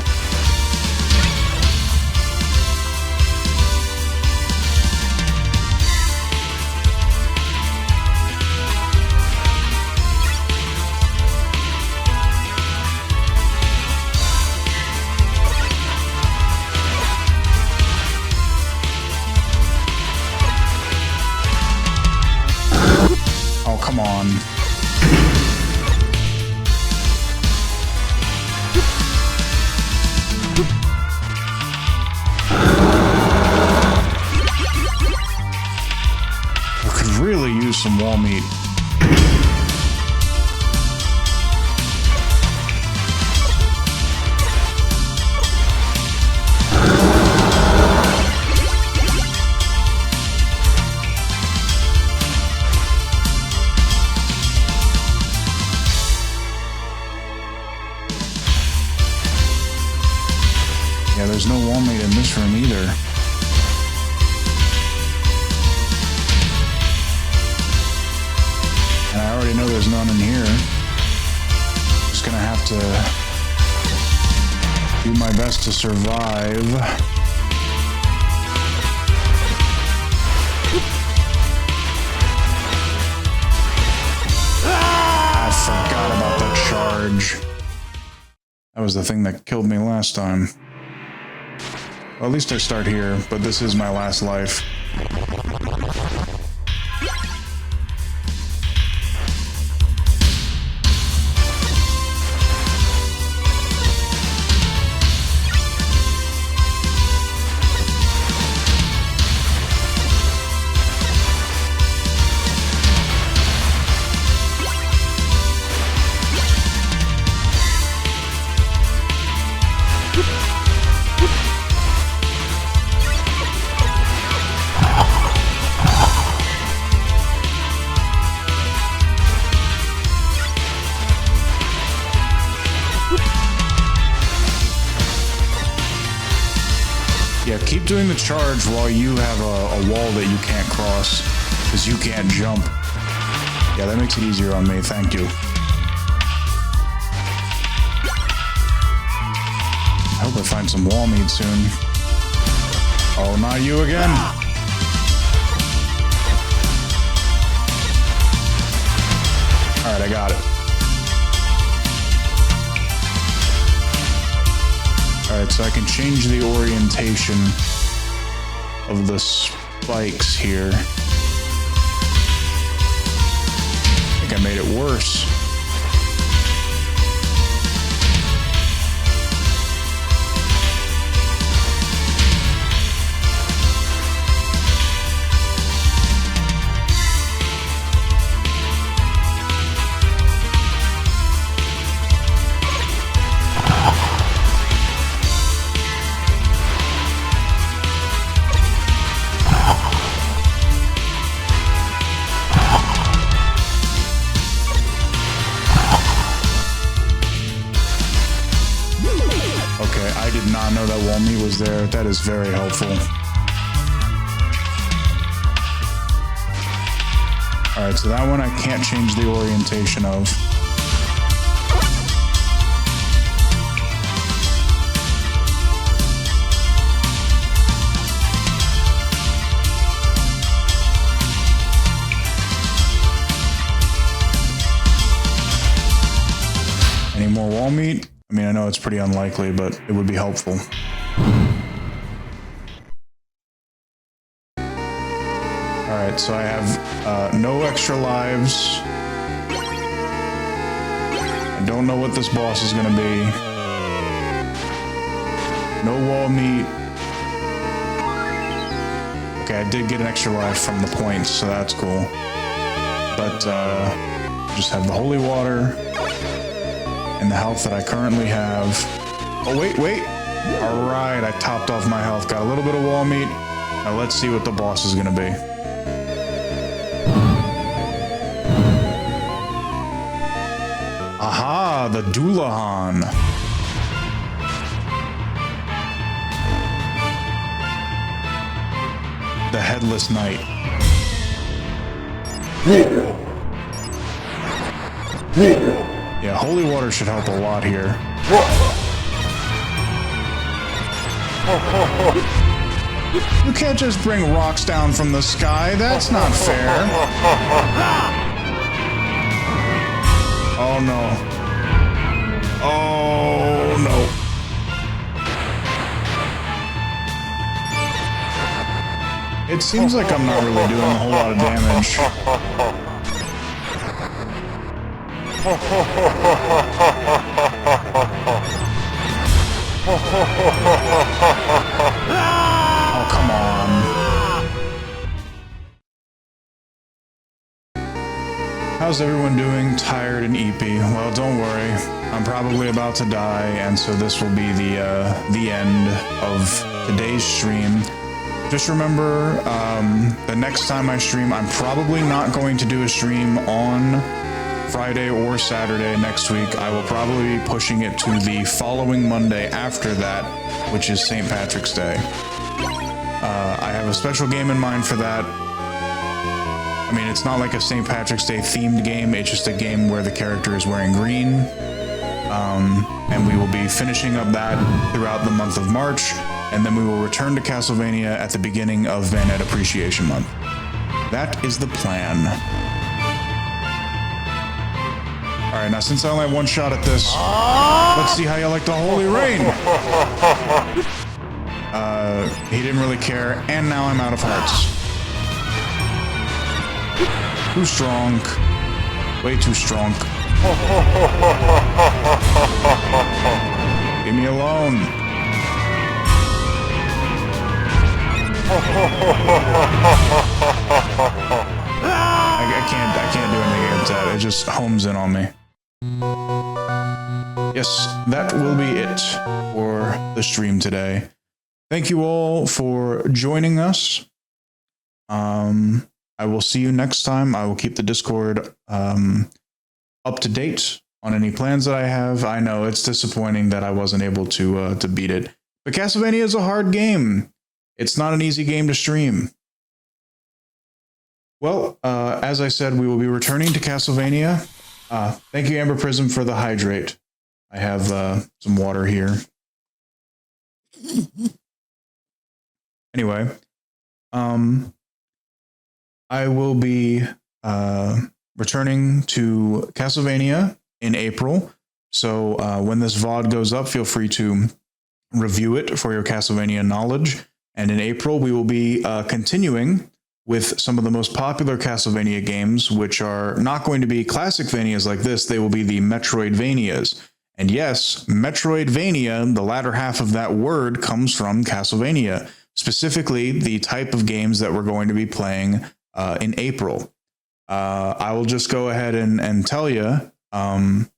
come on. I could really use some wall meat. Yeah, there's no wall meat in this room either. And I already know there's none in here. Just gonna have to do my best to survive. I forgot about that charge. That was the thing that killed me last time. Well, at least I start here, but this is my last life. Yeah, keep doing the charge while you have a wall that you can't cross, because you can't jump. Yeah, that makes it easier on me, thank you. I hope I find some wall meat soon. Oh, not you again! Alright, I got it. Alright, so I can change the orientation of the spikes here. I think I made it worse. I did not know that wall meat was there. That is very helpful. Alright, so that one I can't change the orientation of. Any more wall meat? I mean, I know it's pretty unlikely, but it would be helpful. Alright, so I have no extra lives. I don't know what this boss is gonna be. No wall meat. Okay, I did get an extra life from the points, so that's cool. But, just have the holy water. And the health that I currently have. Oh, wait. Alright, I topped off my health. Got a little bit of wall meat. Now let's see what the boss is gonna be. Aha, the Doulahan. The Headless Knight. Yeah, holy water should help a lot here. You can't just bring rocks down from the sky. That's not fair. Oh no. Oh no. It seems like I'm not really doing a whole lot of damage. Oh, come on. How's everyone doing? Tired and eepy? Well, don't worry. I'm probably about to die, and so this will be the end of today's stream. Just remember, the next time I stream, I'm probably not going to do a stream on Friday or Saturday next week. I will probably be pushing it to the following Monday after that, which is St. Patrick's Day. I have a special game in mind for that. I mean, it's not like a St. Patrick's Day themed game, it's just a game where the character is wearing green. And we will be finishing up that throughout the month of March, and then we will return to Castlevania at the beginning of VOD Appreciation Month. That is the plan. Alright, now since I only have one shot at this, let's see how you like the Holy Rain. He didn't really care, and now I'm out of hearts. Too strong. Way too strong. Leave me alone. I can't do anything against that. It just homes in on me. Yes, that will be it for the stream today. Thank you all for joining us. I will see you next time. I will keep the Discord up to date on any plans that I have. I know it's disappointing that I wasn't able to beat it, but Castlevania is a hard game. It's not an easy game to stream. Well, as I said, we will be returning to Castlevania. Thank you, Amber Prism, for the hydrate. I have some water here. Anyway, I will be returning to Castlevania in April. So when this VOD goes up, feel free to review it for your Castlevania knowledge. And in April, we will be continuing with some of the most popular Castlevania games, which are not going to be classic Vanias like this. They will be the Metroidvanias. And yes, Metroidvania, the latter half of that word, comes from Castlevania, specifically the type of games that we're going to be playing in April. I will just go ahead and tell you, some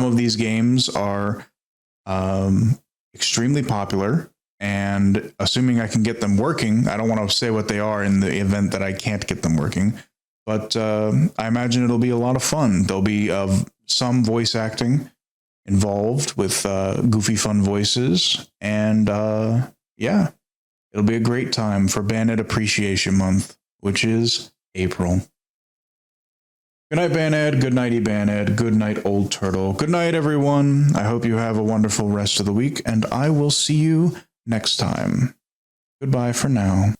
of these games are extremely popular, and assuming I can get them working, I don't want to say what they are in the event that I can't get them working, but I imagine it'll be a lot of fun. There'll be some voice acting involved with goofy fun voices, and yeah, it'll be a great time for Bandit Appreciation Month, which is April. Good night, Banad. Good night, Ebanad. Good night, Old Turtle. Good night, everyone. I hope you have a wonderful rest of the week, and I will see you next time. Goodbye for now.